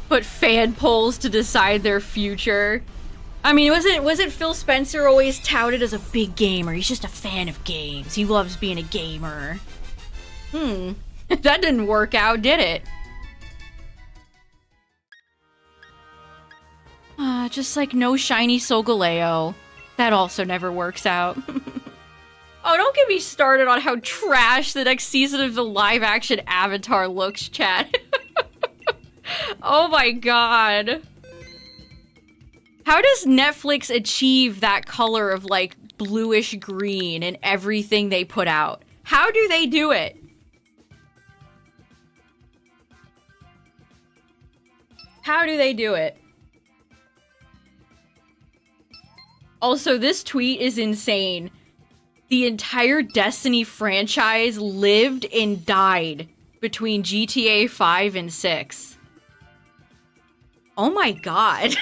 Put fan polls to decide their future. I mean, wasn't Phil Spencer always touted as a big gamer? He's just a fan of games. He loves being a gamer. That didn't work out, did it? Just like no shiny Solgaleo. That also never works out. Oh, don't get me started on how trash the next season of the live-action Avatar looks, chat. Oh my god. How does Netflix achieve that color of, like, bluish green in everything they put out? How do they do it? How do they do it? Also, this tweet is insane. The entire Destiny franchise lived and died between GTA 5 and 6. Oh my god.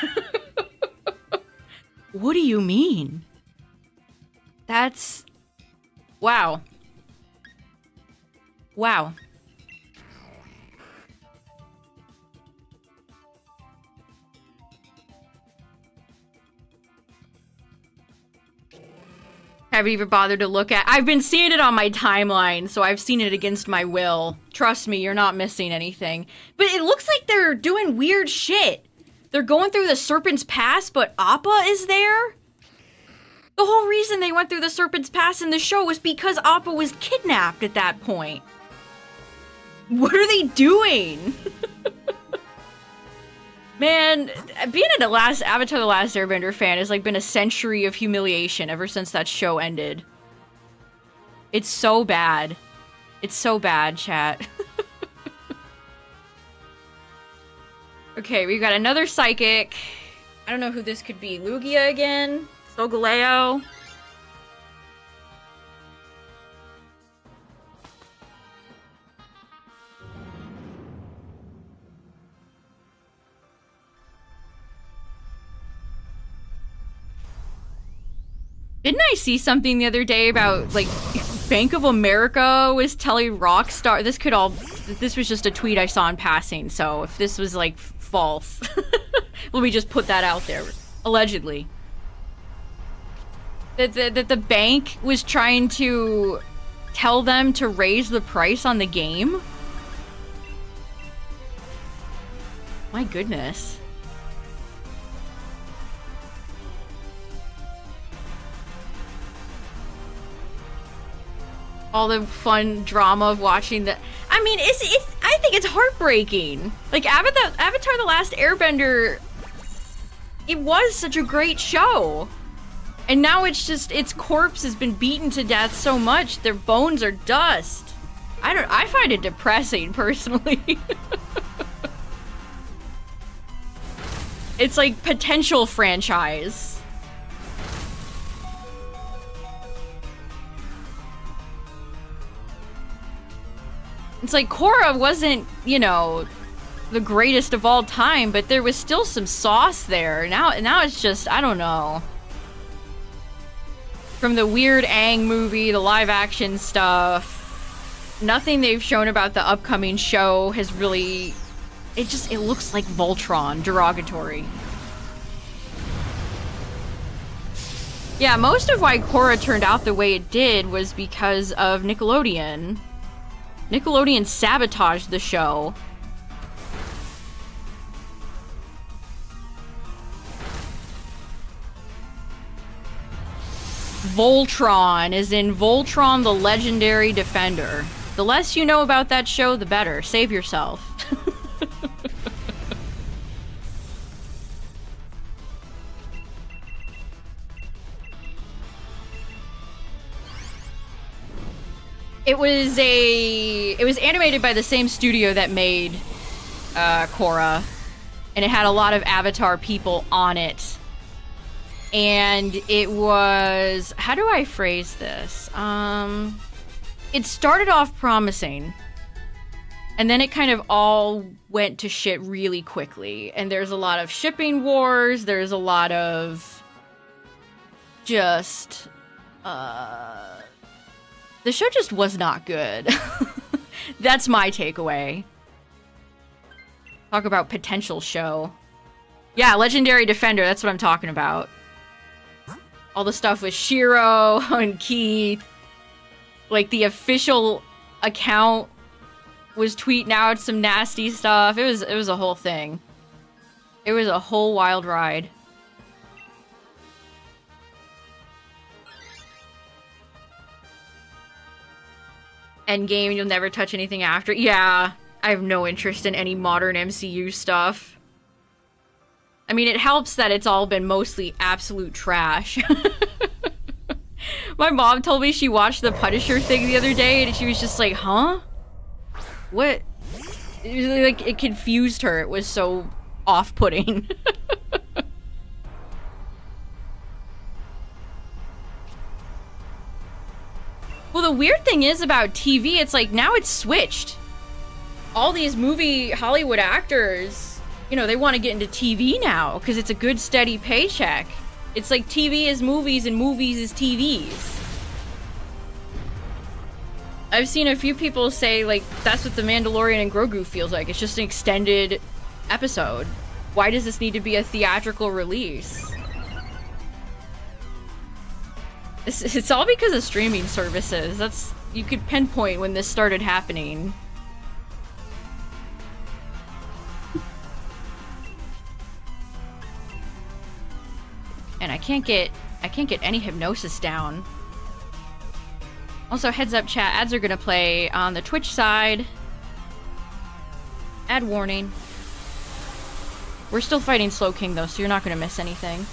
What do you mean? That's... Wow. Wow. Haven't even bothered to look at... I've been seeing it on my timeline, so I've seen it against my will. Trust me, you're not missing anything. But it looks like they're doing weird shit. They're going through the Serpent's Pass, but Appa is there? The whole reason they went through the Serpent's Pass in the show was because Appa was kidnapped at that point. What are they doing? Man, being a Avatar The Last Airbender fan has like been a century of humiliation ever since that show ended. It's so bad. It's so bad, chat. Okay, we've got another Psychic. I don't know who this could be. Lugia again? Solgaleo? Didn't I see something the other day about, like, Bank of America was telling Rockstar... This was just a tweet I saw in passing, so if this was, like, false. Let me just put that out there. Allegedly. That the bank was trying to tell them to raise the price on the game? My goodness. All the fun drama of watching the... I mean, I think it's heartbreaking. Like, Avatar The Last Airbender It was such a great show. And now it's just, its corpse has been beaten to death so much, their bones are dust. I find it depressing, personally. It's like potential franchise. It's like Korra wasn't, you know, the greatest of all time, but there was still some sauce there. Now it's just, I don't know. From the weird Aang movie, the live action stuff, nothing they've shown about the upcoming show has really... It looks like Voltron, derogatory. Yeah, most of why Korra turned out the way it did was because of Nickelodeon. Nickelodeon sabotaged the show. Voltron, is in Voltron the Legendary Defender. The less you know about that show, the better. Save yourself. It was animated by the same studio that made Korra, and it had a lot of Avatar people on it. And it was, how do I phrase this? It started off promising, and then it kind of all went to shit really quickly. And there's a lot of shipping wars, there's a lot of just, the show just was not good. That's my takeaway. Talk about potential show. Yeah, Legendary Defender, that's what I'm talking about. All the stuff with Shiro and Keith. Like, the official account was tweeting out some nasty stuff. It was a whole thing. It was a whole wild ride. Endgame, you'll never touch anything after. Yeah, I have no interest in any modern MCU stuff. I mean, it helps that it's all been mostly absolute trash. My mom told me she watched the Punisher thing the other day, and she was just like, huh? What? It was like, it confused her. It was so off-putting. Well, the weird thing is about TV, it's like, now it's switched. All these movie Hollywood actors, you know, they want to get into TV now, because it's a good, steady paycheck. It's like TV is movies, and movies is TVs. I've seen a few people say, like, that's what The Mandalorian and Grogu feels like. It's just an extended episode. Why does this need to be a theatrical release? It's all because of streaming services. That's, you could pinpoint when this started happening. And I can't get any hypnosis down. Also, heads up chat, ads are gonna play on the Twitch side. Ad warning. We're still fighting Slow King though, so you're not gonna miss anything.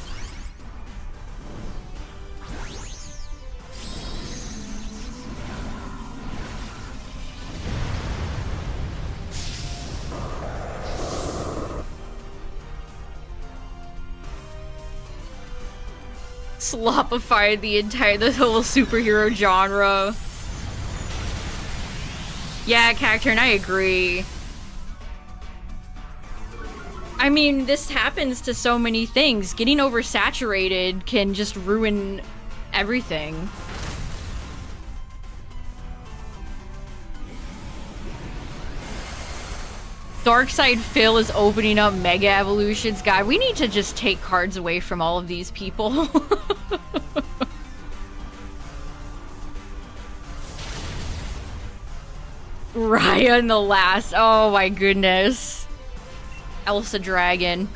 Slopified the whole superhero genre. Yeah, Cacturn, I agree. I mean, this happens to so many things. Getting oversaturated can just ruin everything. Darkside Phil is opening up Mega Evolutions. God, we need to just take cards away from all of these people. Raya in the last. Oh my goodness. Elsa Dragon.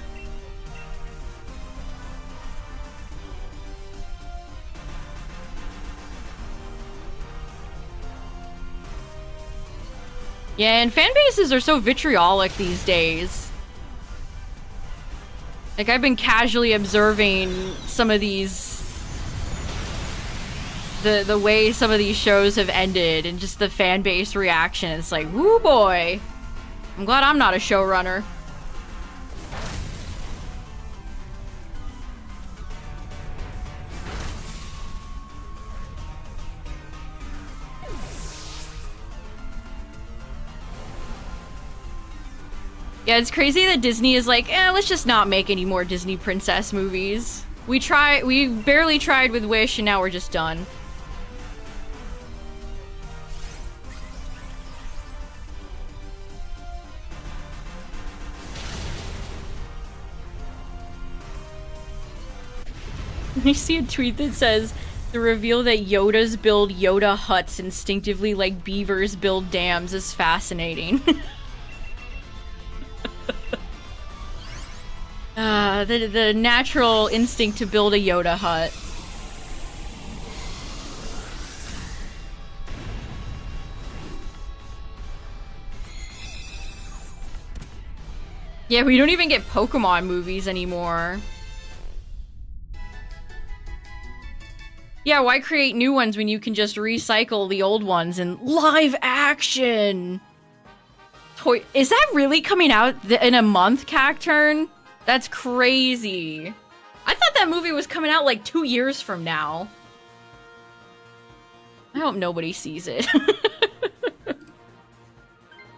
Yeah, and fan bases are so vitriolic these days. Like, I've been casually observing some of these... The way some of these shows have ended and just the fan base reaction. It's like, woo boy. I'm glad I'm not a showrunner. Yeah, it's crazy that Disney is like, let's just not make any more Disney princess movies. We barely tried with Wish and now we're just done. I see a tweet that says, the reveal that Yodas build Yoda huts instinctively like beavers build dams is fascinating. The natural instinct to build a Yoda hut. Yeah, we don't even get Pokemon movies anymore. Yeah, why create new ones when you can just recycle the old ones in live action? Is that really coming out in a month, Cacturn? That's crazy. I thought that movie was coming out like 2 years from now. I hope nobody sees it.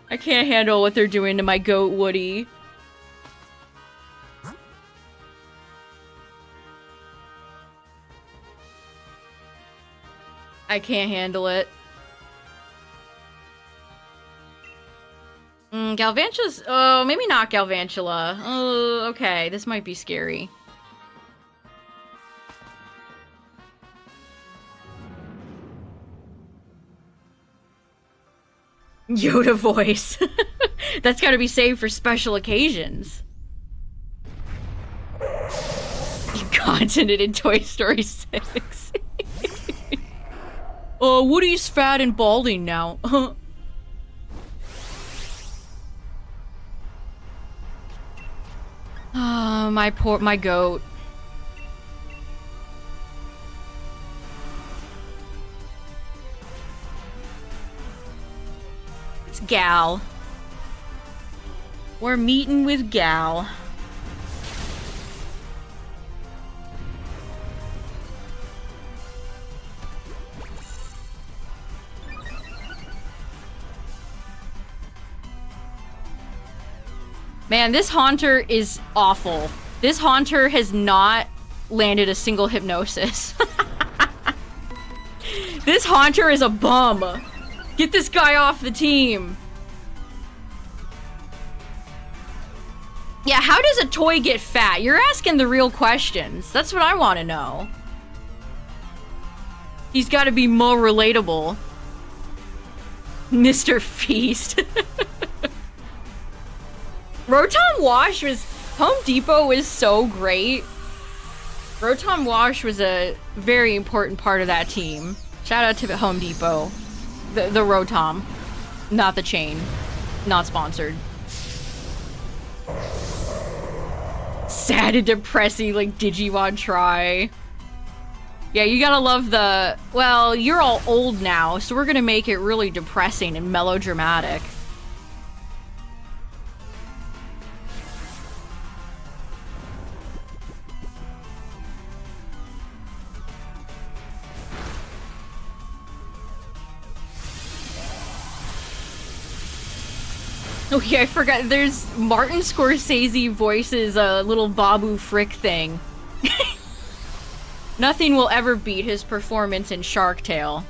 I can't handle what they're doing to my goat Woody. I can't handle it. Galvantula's... Oh, maybe not Galvantula. Oh, okay. This might be scary. Yoda voice. That's gotta be saved for special occasions. Continent in Toy Story 6. Oh, Woody's fat and balding now. My goat. It's Gal. We're meeting with Gal. Man, this Haunter is awful. This Haunter has not landed a single hypnosis. This Haunter is a bum. Get this guy off the team. Yeah, how does a toy get fat? You're asking the real questions. That's what I want to know. He's got to be more relatable. Mr. Feast. Rotom Wash was... Home Depot was so great. Rotom Wash was a very important part of that team. Shout out to Home Depot. The Rotom. Not the chain. Not sponsored. Sad and depressing, like Digimon Try. Yeah, you gotta love the... Well, you're all old now, so we're gonna make it really depressing and melodramatic. Oh yeah, I forgot. There's Martin Scorsese voices a little Babu Frick thing. Nothing will ever beat his performance in Shark Tale.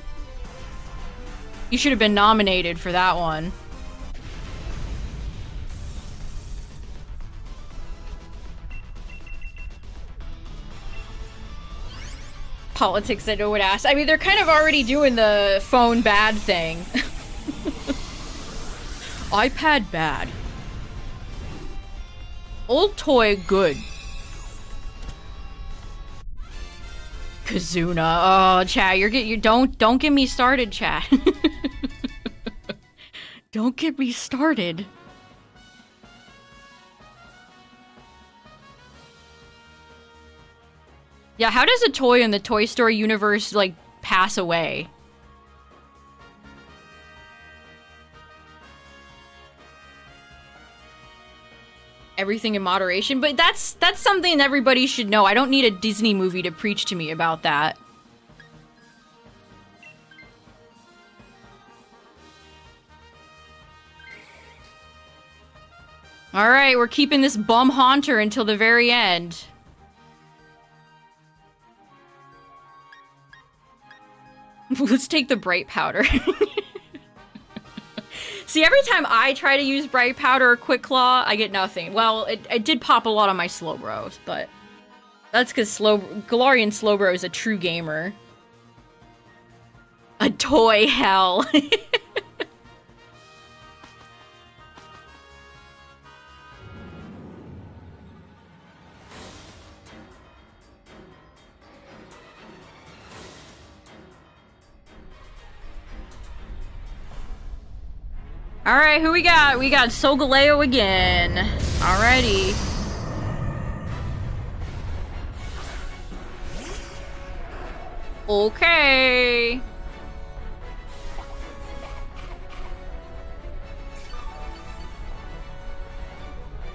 You should have been nominated for that one. Politics that no one asked. I mean, they're kind of already doing the phone bad thing. iPad bad. Old toy good. Kazuna. Oh, chat, you don't get me started, chat. Don't get me started. Yeah, how does a toy in the Toy Story universe, like, pass away? Everything in moderation, but that's something everybody should know. I don't need a Disney movie to preach to me about that. Alright, we're keeping this bum haunter until the very end. Let's take the bright powder. See, every time I try to use bright powder or quick claw, I get nothing. Well, it did pop a lot on my Slowbros, but that's because Galarian Slowbro is a true gamer. A toy hell. Alright, who we got? We got Solgaleo again. Alrighty. Okay.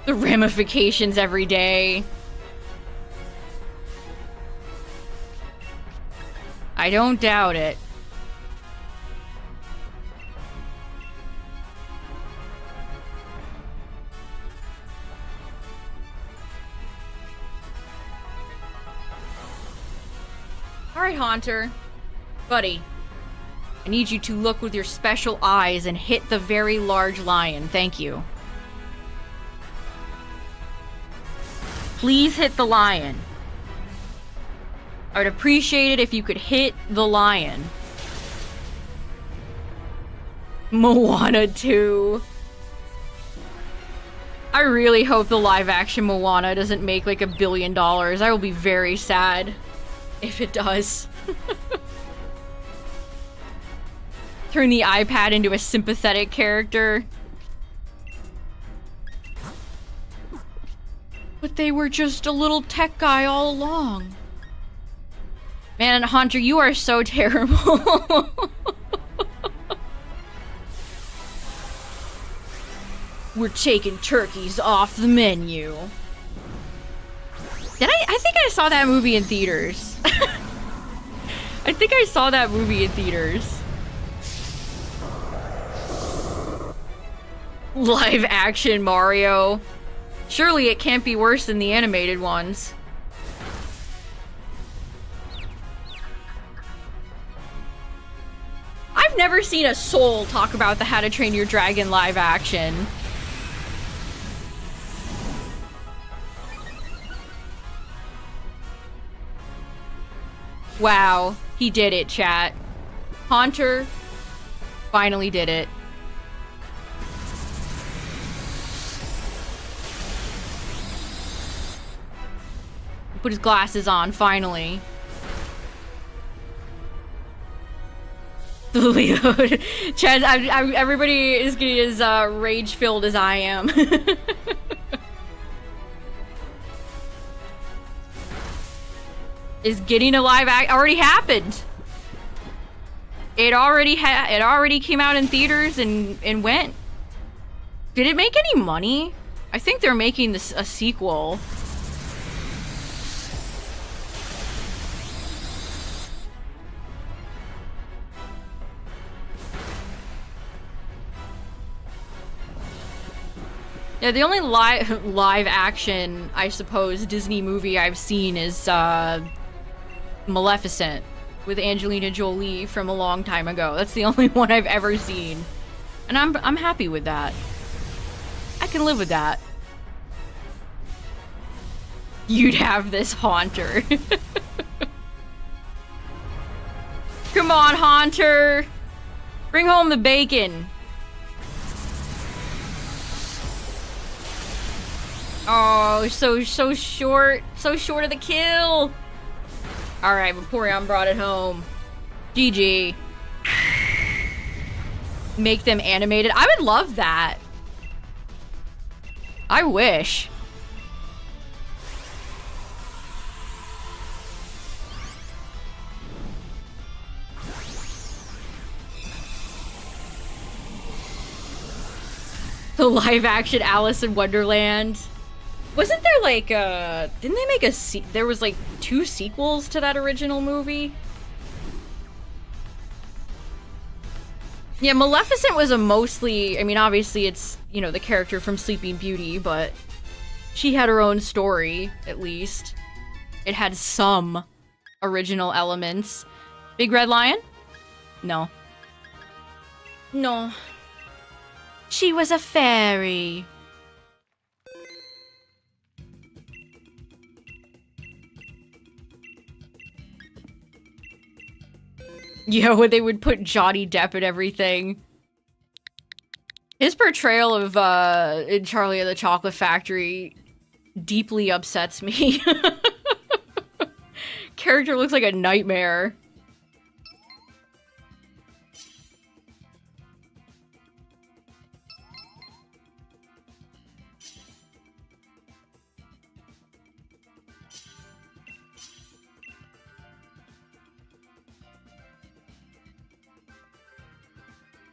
The ramifications every day. I don't doubt it. Alright, Haunter. Buddy. I need you to look with your special eyes and hit the very large lion. Thank you. Please hit the lion. I would appreciate it if you could hit the lion. Moana 2. I really hope the live-action Moana doesn't make like $1 billion. I will be very sad if it does. Turn the iPad into a sympathetic character. But they were just a little tech guy all along. Man, Haunter, you are so terrible. We're taking turkeys off the menu. I think I saw that movie in theaters. I think I saw that movie in theaters. Live action Mario. Surely it can't be worse than the animated ones. I've never seen a soul talk about the How to Train Your Dragon live action. Wow, he did it, chat. Haunter finally did it. Put his glasses on, finally. Chad, everybody is getting as rage-filled as I am. Is getting a live act already happened? It already came out in theaters and went. Did it make any money? I think they're making this a sequel. Yeah, the only live action, I suppose, Disney movie I've seen is Maleficent with Angelina Jolie from a long time ago. That's the only one I've ever seen. And I'm happy with that. I can live with that. You'd have this Haunter. Come on, Haunter. Bring home the bacon. Oh, so short. So short of the kill. Alright, Vaporeon brought it home. GG. Make them animated. I would love that. I wish. The live-action Alice in Wonderland. Wasn't there like didn't they make there was like 2 sequels to that original movie? Yeah, Maleficent was a mostly, I mean, obviously it's, you know, the character from Sleeping Beauty, but she had her own story, at least. It had some original elements. Big Red Lion? No. No. She was a fairy. Yeah, when they would put Johnny Depp and everything. His portrayal of, in Charlie and the Chocolate Factory deeply upsets me. Character looks like a nightmare.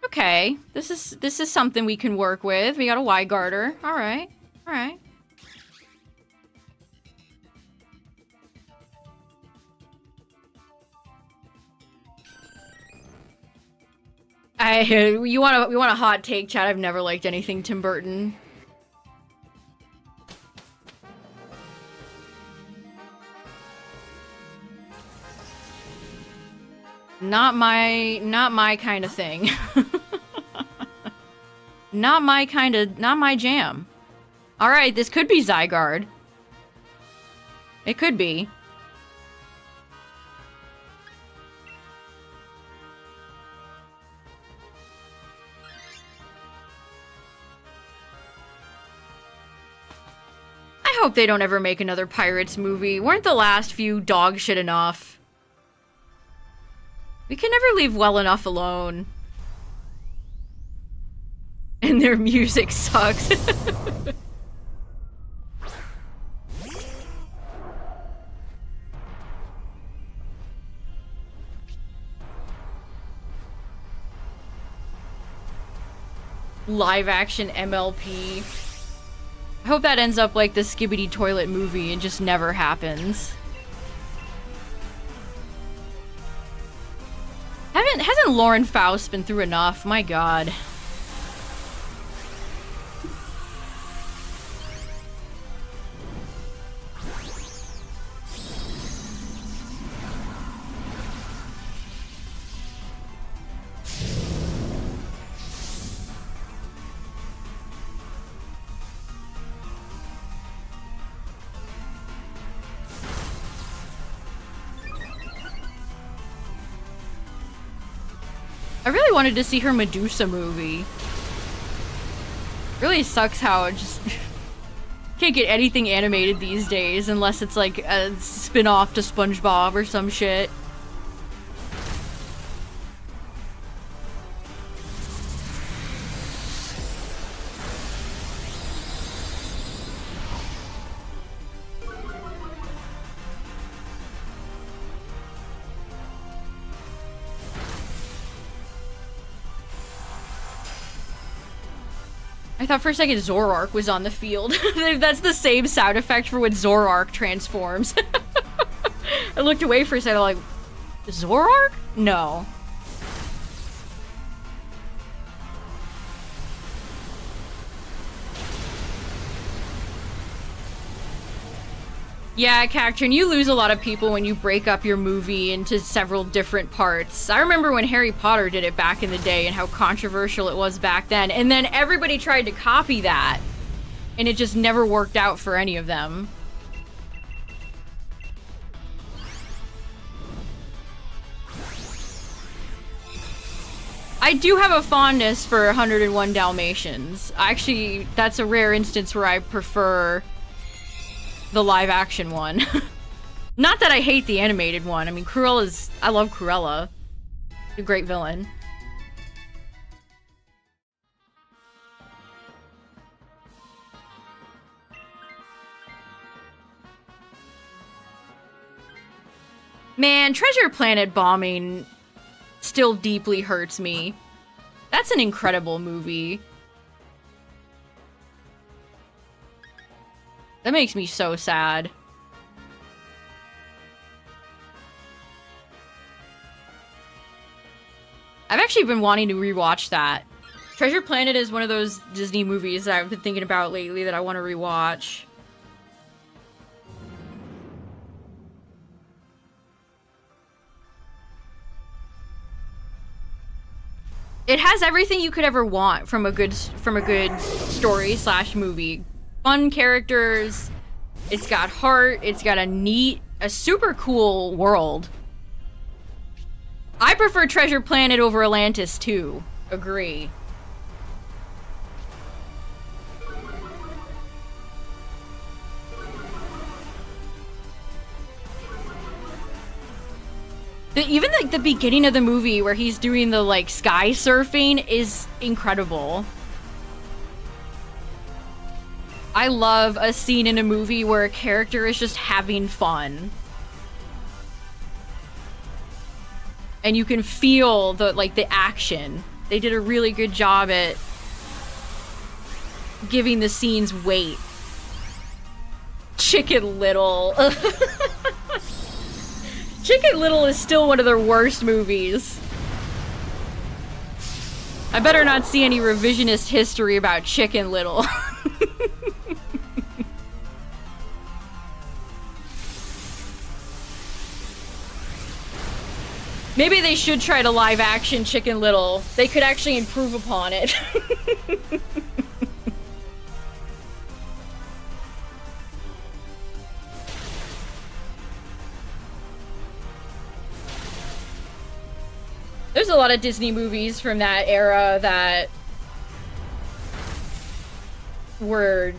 Okay, this is something we can work with. We got a Y garter. All right, all right. You want a hot take, chat? I've never liked anything Tim Burton. Not my kind of thing. Not my jam. All right, this could be Zygarde. It could be. I hope they don't ever make another Pirates movie. Weren't the last few dog shit enough? We can never leave well enough alone. And their music sucks. Live action MLP. I hope that ends up like the Skibidi Toilet movie and just never happens. Hasn't Lauren Faust been through enough? My god. I really wanted to see her Medusa movie. Really sucks how it just can't get anything animated these days unless it's like a spin-off to SpongeBob or some shit. I thought for a second Zoroark was on the field. That's the same sound effect for when Zoroark transforms. I looked away for a second, like, Zoroark? No. Yeah, Cacturn, you lose a lot of people when you break up your movie into several different parts. I remember when Harry Potter did it back in the day and how controversial it was back then. And then everybody tried to copy that. And it just never worked out for any of them. I do have a fondness for 101 Dalmatians. Actually, that's a rare instance where I prefer the live action one. Not that I hate the animated one. I mean, Cruella's... I love Cruella. A great villain. Man, Treasure Planet bombing still deeply hurts me. That's an incredible movie. That makes me so sad. I've actually been wanting to rewatch that. Treasure Planet is one of those Disney movies that I've been thinking about lately that I want to rewatch. It has everything you could ever want from a good story / movie. Fun characters. It's got heart. It's got a super cool world. I prefer Treasure Planet over Atlantis too. Agree. Even like the beginning of the movie where he's doing the like sky surfing is incredible. I love a scene in a movie where a character is just having fun. And you can feel the action. They did a really good job at giving the scenes weight. Chicken Little. Chicken Little is still one of their worst movies. I better not see any revisionist history about Chicken Little. Maybe they should try to live action Chicken Little. They could actually improve upon it. There's a lot of Disney movies from that era that were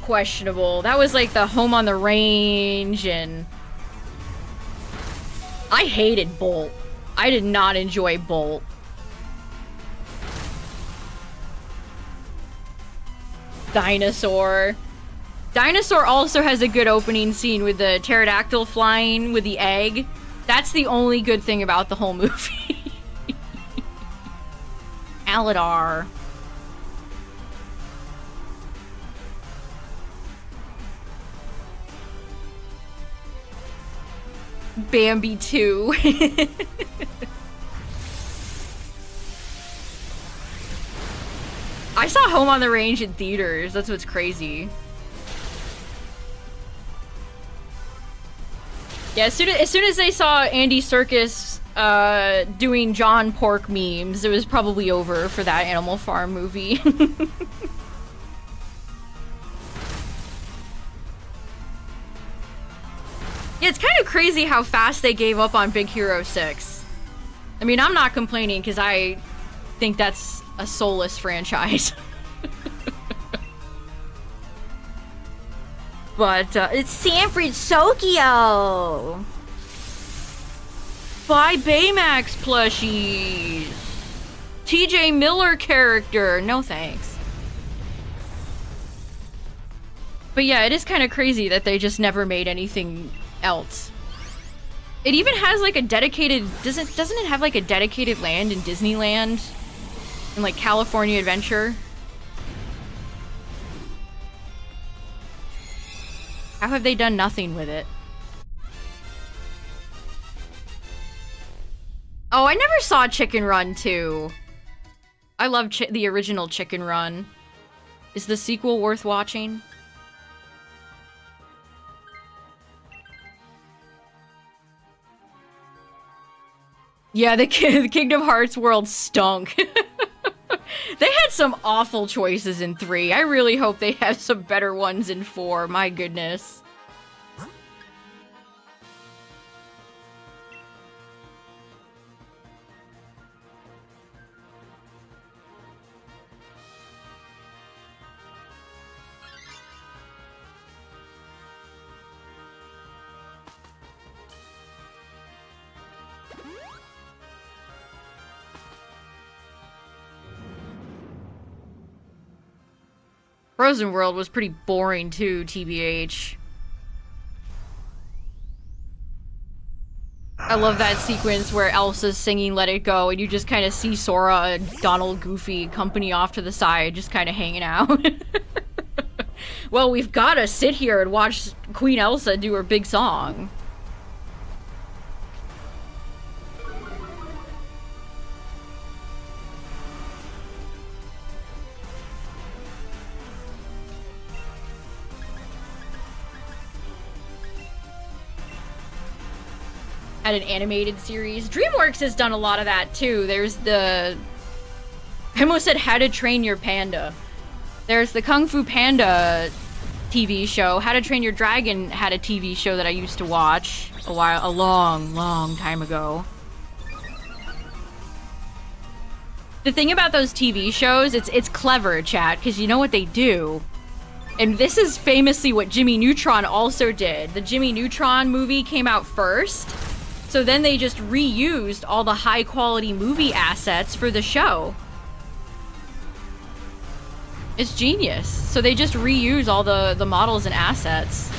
questionable. That was like the Home on the Range, and I hated Bolt. I did not enjoy Bolt. Dinosaur. Dinosaur also has a good opening scene with the pterodactyl flying with the egg. That's the only good thing about the whole movie. Aladar. Bambi 2. I saw Home on the Range in theaters. That's what's crazy. Yeah, as soon as they saw Andy Serkis doing John Pork memes, it was probably over for that Animal Farm movie. Yeah, it's kind of crazy how fast they gave up on Big Hero 6. I mean, I'm not complaining because I think that's a soulless franchise. But it's Sanford Sokio. Buy Baymax plushies. TJ Miller character. No thanks. But yeah, it is kind of crazy that they just never made anything else. It even has like a dedicated, doesn't it have like a dedicated land in Disneyland? In like California Adventure? How have they done nothing with it? Oh, I never saw Chicken Run 2. I love the original Chicken Run. Is the sequel worth watching? Yeah, the Kingdom Hearts world stunk. They had some awful choices in 3. I really hope they have some better ones in 4. My goodness. Frozen World was pretty boring too, TBH. I love that sequence where Elsa's singing Let It Go and you just kind of see Sora and Donald, Goofy, company off to the side, just kind of hanging out. Well, we've gotta sit here and watch Queen Elsa do her big song. At an animated series. DreamWorks has done a lot of that too. There's the... I almost said How to Train Your Panda. There's the Kung Fu Panda TV show. How to Train Your Dragon had a TV show that I used to watch a long time ago. The thing about those TV shows, it's clever, chat, because you know what they do. And this is famously what Jimmy Neutron also did. The Jimmy Neutron movie came out first. So then they just reused all the high quality movie assets for the show. It's genius. So they just reuse all the models and assets.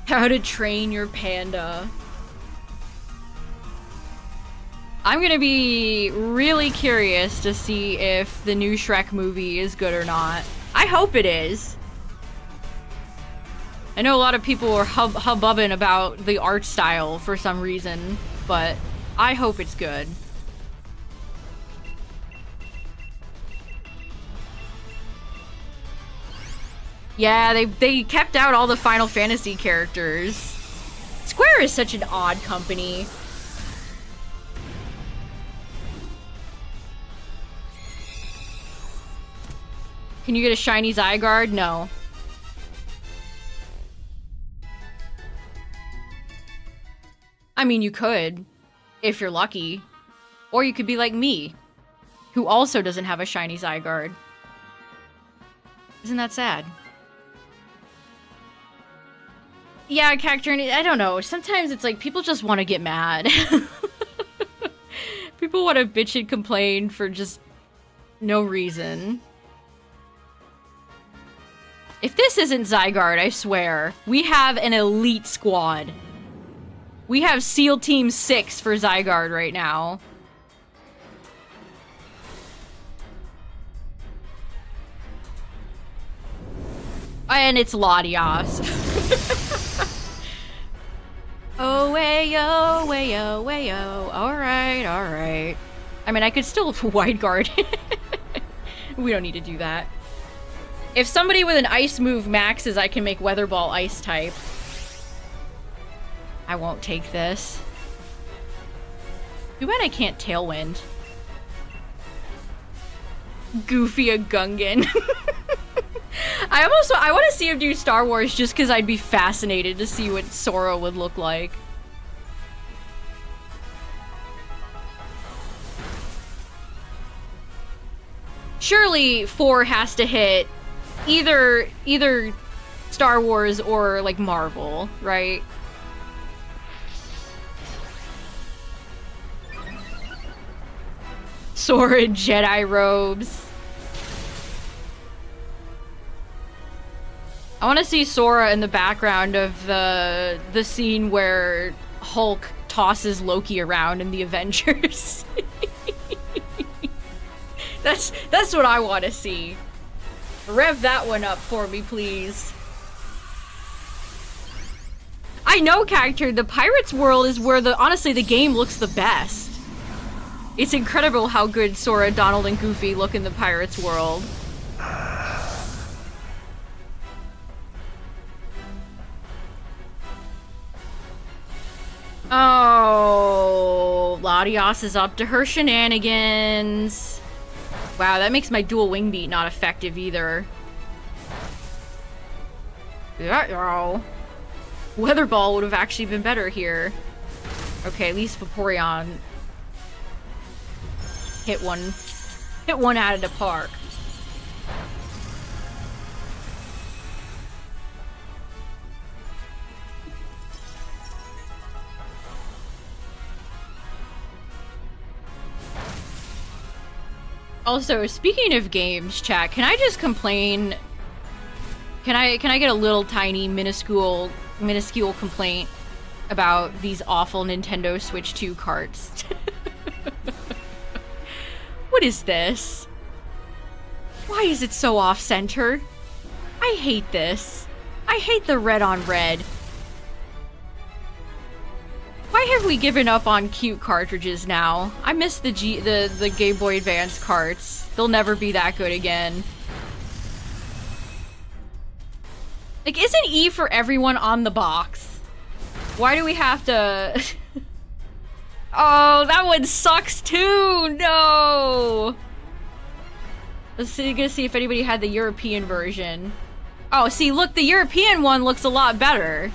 How to Train Your Panda. I'm gonna be really curious to see if the new Shrek movie is good or not. I hope it is. I know a lot of people are hubbubbing about the art style for some reason, but I hope it's good. Yeah, they kept out all the Final Fantasy characters. Square is such an odd company. Can you get a shiny Zygarde? No. I mean, you could, if you're lucky. Or you could be like me, who also doesn't have a shiny Zygarde. Isn't that sad? Yeah, character, I don't know. Sometimes it's like people just want to get mad. People want to bitch and complain for just no reason. If this isn't Zygarde, I swear, we have an elite squad. We have SEAL Team 6 for Zygarde right now. And it's Latias. Oh, wayo, wayo, wayo. Alright, alright. I mean, I could still wide guard. We don't need to do that. If somebody with an ice move maxes, I can make Weather Ball ice type. I won't take this. Too bad I can't Tailwind. Goofy a Gungan. I want to see him do Star Wars just because I'd be fascinated to see what Sora would look like. Surely 4 has to hit either Star Wars or like Marvel, right? Sora in Jedi robes. I want to see Sora in the background of the scene where Hulk tosses Loki around in the Avengers. That's what I want to see. Rev that one up for me, please. I know, character. The Pirates world is where honestly the game looks the best. It's incredible how good Sora, Donald, and Goofy look in the Pirates world. Oh, Latias is up to her shenanigans. Wow, that makes my dual wing beat not effective either. Yeah, Weather Ball would have actually been better here. Okay, at least Vaporeon hit one out of the park. Also, speaking of games, chat, can I just complain? Can I get a little tiny minuscule complaint about these awful Nintendo Switch 2 carts? What is this? Why is it so off-center? I hate this. I hate the red on red. Why have we given up on cute cartridges now? I miss the Game Boy Advance carts. They'll never be that good again. Like, isn't E for everyone on the box? Why do we have to... Oh, that one sucks too! No! Let's see, gonna see if anybody had the European version. Oh, see, look, the European one looks a lot better.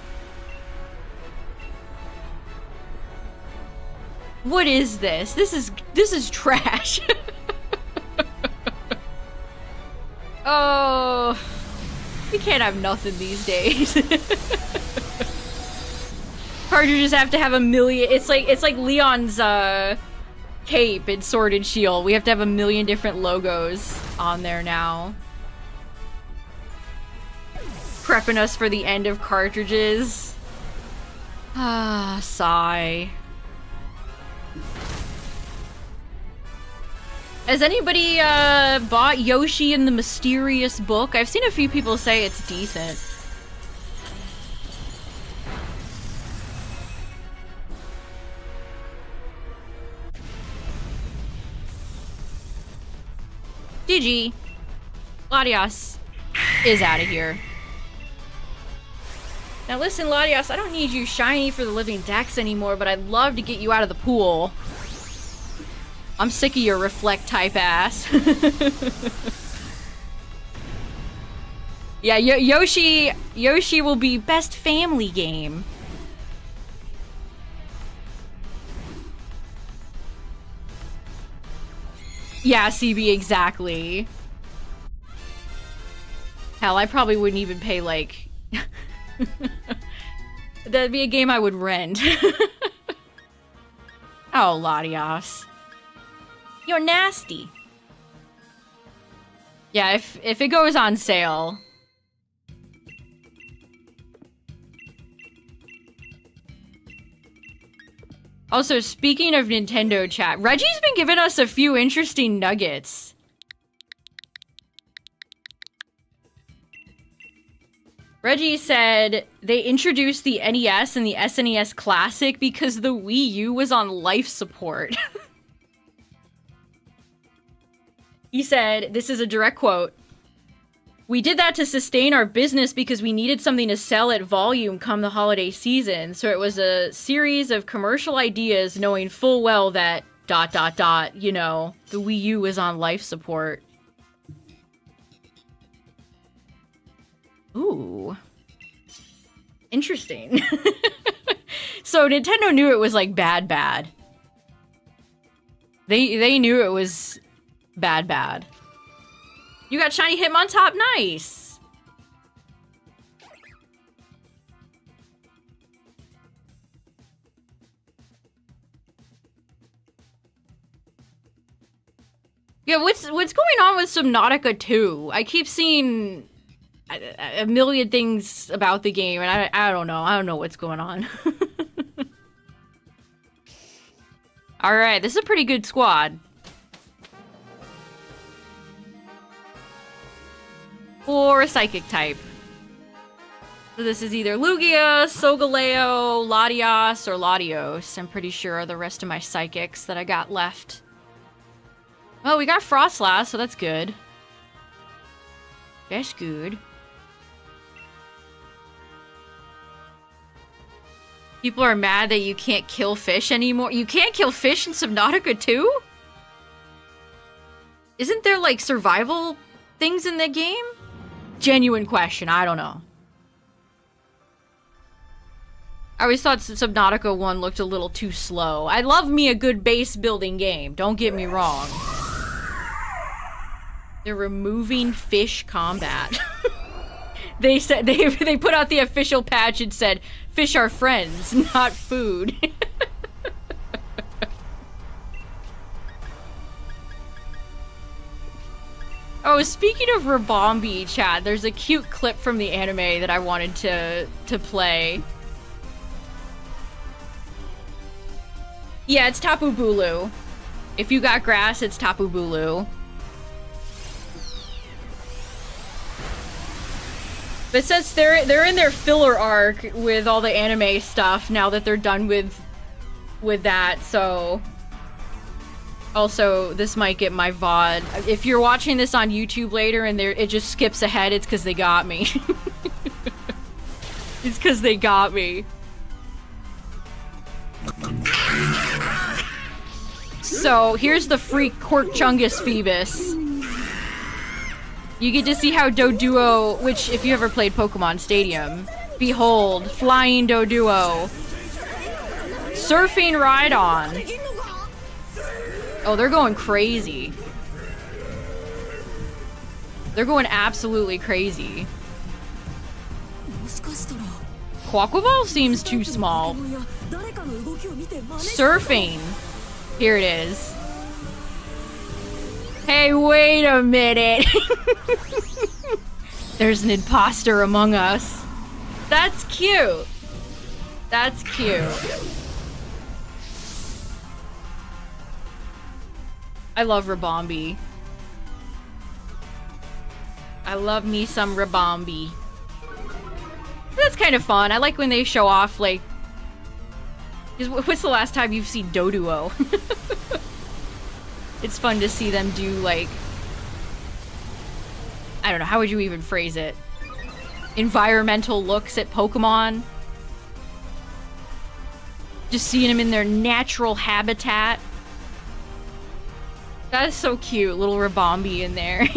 What is this? This is trash. Oh, we can't have nothing these days. Cartridges have to have a million. It's like Leon's cape in Sword and Shield. We have to have a million different logos on there now. Prepping us for the end of cartridges. Ah, sigh. Has anybody bought Yoshi and the Mysterious Book? I've seen a few people say it's decent. GG. Latias is out of here. Now listen, Latias, I don't need you shiny for the living dex anymore, but I'd love to get you out of the pool. I'm sick of your reflect type ass. Yeah, Yoshi will be best family game. Yeah, CB, exactly. Hell, I probably wouldn't even pay, like... That'd be a game I would rent. Oh, Latias. You're nasty. Yeah, if it goes on sale... Also, speaking of Nintendo chat, Reggie's been giving us a few interesting nuggets. Reggie said they introduced the NES and the SNES Classic because the Wii U was on life support. He said, this is a direct quote, "We did that to sustain our business because we needed something to sell at volume come the holiday season. So it was a series of commercial ideas knowing full well that ... you know, the Wii U was on life support." Ooh. Interesting. So Nintendo knew it was like bad. They knew it was bad. You got shiny Hitmontop, nice! Yeah, what's going on with Subnautica 2? I keep seeing a million things about the game, and I don't know. I don't know what's going on. Alright, this is a pretty good squad. Or a psychic type. So this is either Lugia, Solgaleo, Latias, or Latios. I'm pretty sure are the rest of my psychics that I got left. Oh, we got Frostlass, so that's good. That's good. People are mad that you can't kill fish anymore. You can't kill fish in Subnautica 2? Isn't there, like, survival things in the game? Genuine question, I don't know. I always thought Subnautica 1 looked a little too slow. I love me a good base building game, don't get me wrong. They're removing fish combat. They said they put out the official patch and said, "Fish are friends, not food." Oh, speaking of Rabombi, chat, there's a cute clip from the anime that I wanted to play. Yeah, it's Tapu Bulu. If you got grass, it's Tapu Bulu. But since they're in their filler arc with all the anime stuff now that they're done with that, so also this might get my VOD. If you're watching this on YouTube later and it just skips ahead, it's because they got me. It's because they got me. So here's the freak Corkchungus Phoebus. You get to see how Doduo, which if you ever played Pokemon Stadium, behold, flying Doduo. Surfing Rhydon. Oh, they're going crazy. They're going absolutely crazy. Quaquaval seems too small. Surfing. Here it is. Hey, wait a minute. There's an imposter among us. That's cute. That's cute. I love Rabombi. I love me some Rabombi. That's kind of fun. I like when they show off, like... What's the last time you've seen Doduo? It's fun to see them do, like... I don't know, how would you even phrase it? Environmental looks at Pokemon. Just seeing them in their natural habitat. That is so cute, little Rabombi in there.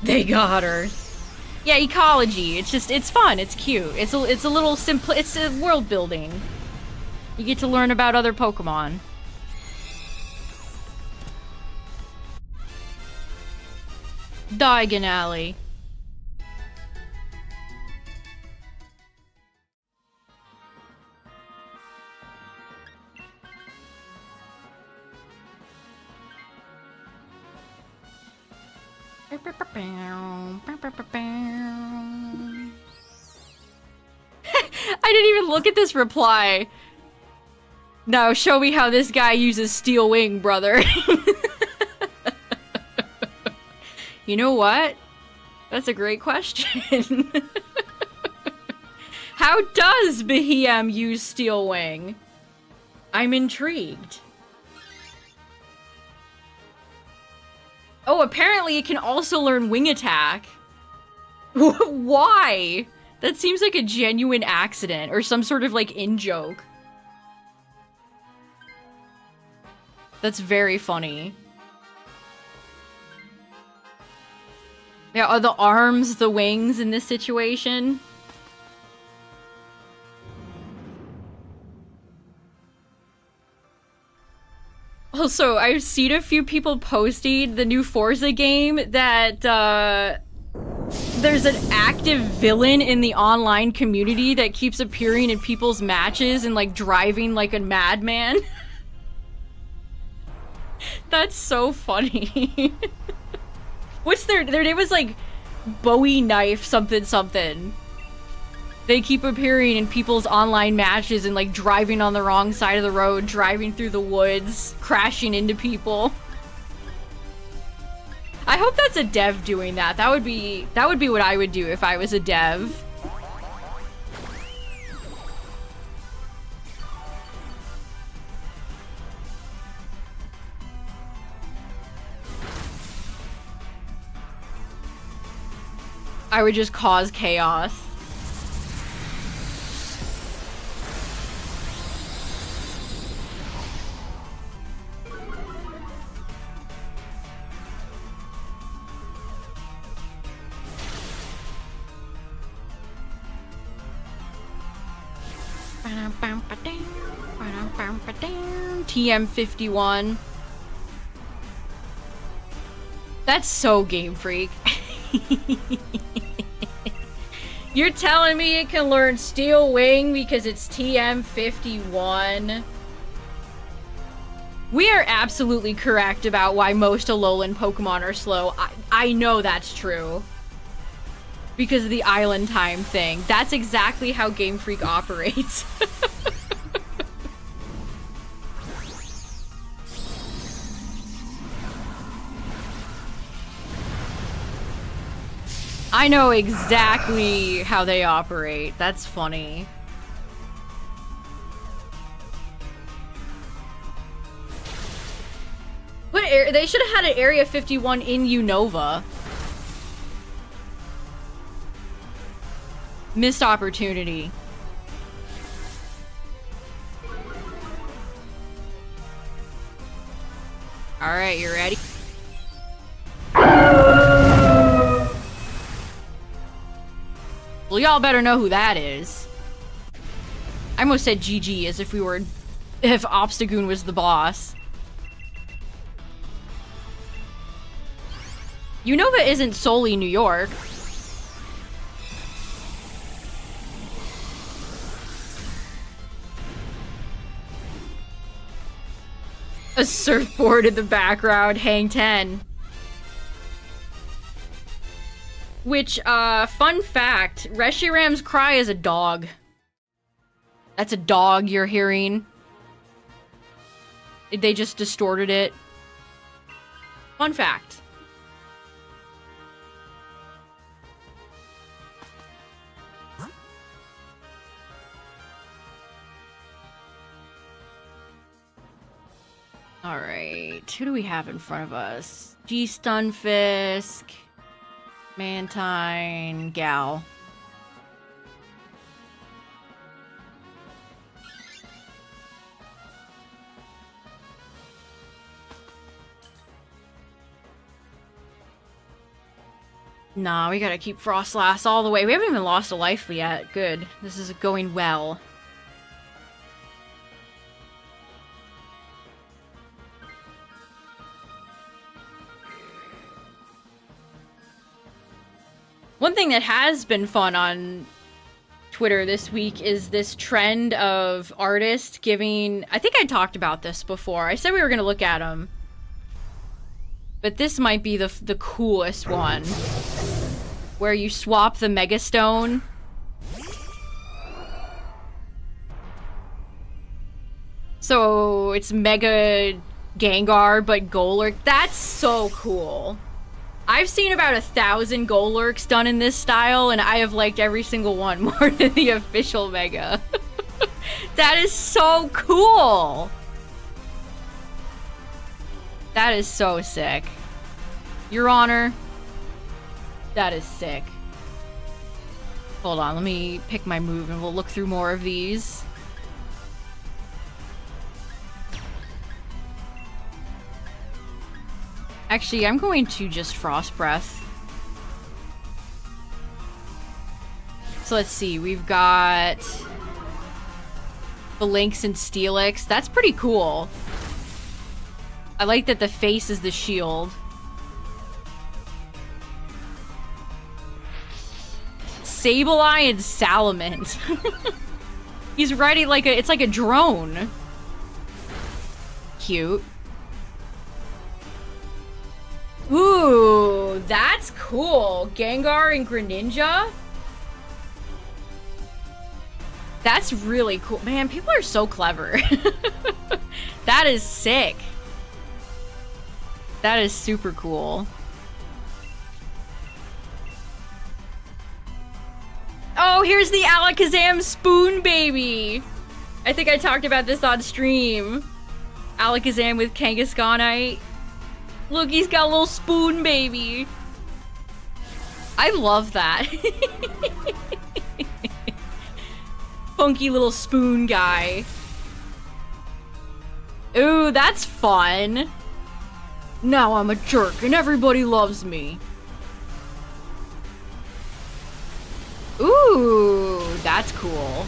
They got her. Yeah, ecology. It's just, it's fun. It's cute. It's a little simple. It's a world building. You get to learn about other Pokemon. Diagon Alley. I didn't even look at this reply. No, show me how this guy uses Steel Wing, brother. You know what? That's a great question. How does Behem use Steel Wing? I'm intrigued. Oh, apparently it can also learn Wing Attack. Why? That seems like a genuine accident or some sort of like in-joke. That's very funny. Yeah, are the arms the wings in this situation? Also, I've seen a few people posting the new Forza game that, there's an active villain in the online community that keeps appearing in people's matches and, like, driving like a madman. That's so funny. What's their name was, like, Bowie Knife something something. They keep appearing in people's online matches and, like, driving on the wrong side of the road, driving through the woods, crashing into people. I hope that's a dev doing that. That would be what I would do if I was a dev. I would just cause chaos. TM51. That's so Game Freak. You're telling me it can learn Steel Wing because it's TM51? We are absolutely correct about why most Alolan Pokemon are slow. I know that's true. Because of the island time thing. That's exactly how Game Freak operates. I know exactly how they operate. That's funny. What they should have had an Area 51 in Unova. Missed opportunity. Alright, you ready? Well, y'all better know who that is. I almost said GG as if if Obstagoon was the boss. Unova isn't solely New York. A surfboard in the background, hang 10. Which, fun fact, Reshiram's cry is a dog. That's a dog you're hearing. They just distorted it. Fun fact. Alright, who do we have in front of us? G-Stunfisk, Mantine, Gal. Nah, we gotta keep Frostlass all the way. We haven't even lost a life yet. Good. This is going well. One thing that has been fun on Twitter this week is this trend of artists giving... I think I talked about this before. I said we were going to look at them. But this might be the coolest one. Where you swap the Mega Stone. So it's Mega Gengar, but Golurk. That's so cool. I've seen about 1,000 Golurks done in this style, and I have liked every single one more than the official Mega. That is so cool! That is so sick. Your Honor, that is sick. Hold on, let me pick my move and we'll look through more of these. Actually, I'm going to just Frost Breath. So let's see, we've got the Lynx and Steelix. That's pretty cool. I like that the face is the shield. Sableye and Salamence. He's riding like it's like a drone. Cute. Ooh, that's cool. Gengar and Greninja? That's really cool. Man, people are so clever. That is sick. That is super cool. Oh, here's the Alakazam Spoon Baby. I think I talked about this on stream. Alakazam with Kangaskhanite. Look, he's got a little spoon baby. I love that. Funky little spoon guy. Ooh, that's fun. Now I'm a jerk and everybody loves me. Ooh, that's cool.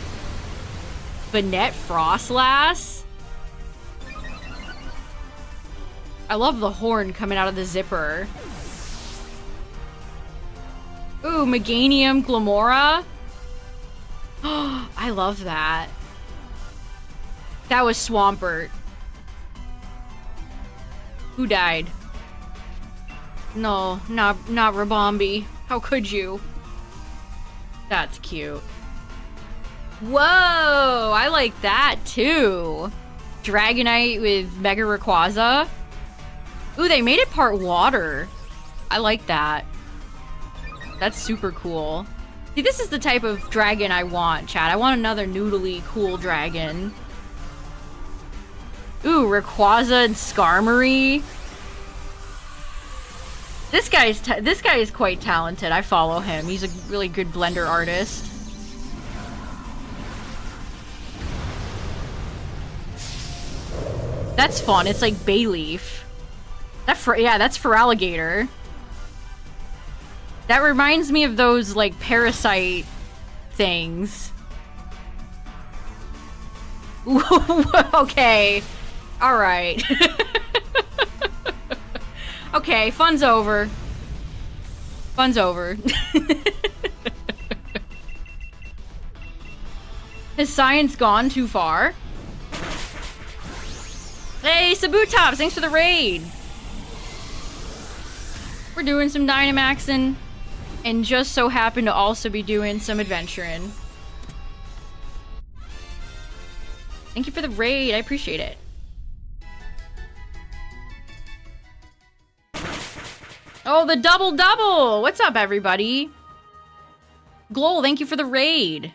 Banette Frostlass. I love the horn coming out of the zipper. Ooh, Meganium Glamora. I love that. That was Swampert. Who died? No, not Rabombi. How could you? That's cute. Whoa! I like that too. Dragonite with Mega Rayquaza. Ooh, they made it part water. I like that. That's super cool. See, this is the type of dragon I want, chat. I want another noodly cool dragon. Ooh, Rayquaza and Skarmory. This guy is quite talented. I follow him. He's a really good blender artist. That's fun. It's like Bayleaf. Yeah, that's for alligator. That reminds me of those like parasite things. Okay. All right. Okay, fun's over. Fun's over. Has science gone too far? Hey, Sabutops, thanks for the raid. We're doing some Dynamaxing, and just so happen to also be doing some adventuring. Thank you for the raid, I appreciate it. Oh, the double! What's up, everybody? Glol, thank you for the raid.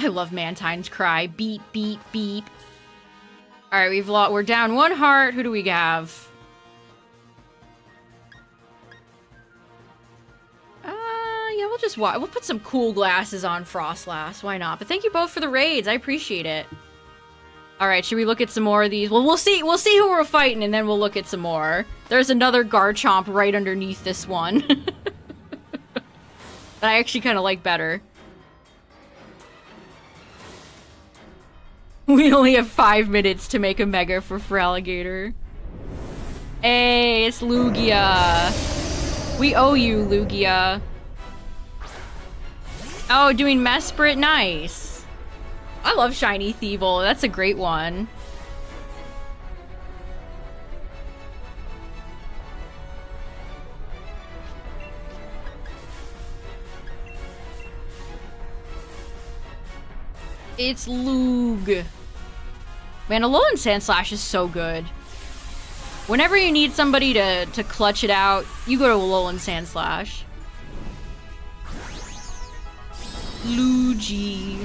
I love Mantine's cry. Beep, beep, beep. Alright, we're down one heart. Who do we have? Yeah, we'll put some cool glasses on Frostlass. Why not? But thank you both for the raids. I appreciate it. Alright, should we look at some more of these? Well, we'll see who we're fighting, and then we'll look at some more. There's another Garchomp right underneath this one. That I actually kind of like better. We only have 5 minutes to make a Mega for Feraligatr. Hey, it's Lugia. We owe you, Lugia. Oh, doing Mesprit, nice. I love Shiny Thievul, that's a great one. It's Lug. Man, Alolan Sandslash is so good. Whenever you need somebody to clutch it out, you go to Alolan Sandslash. Luigi.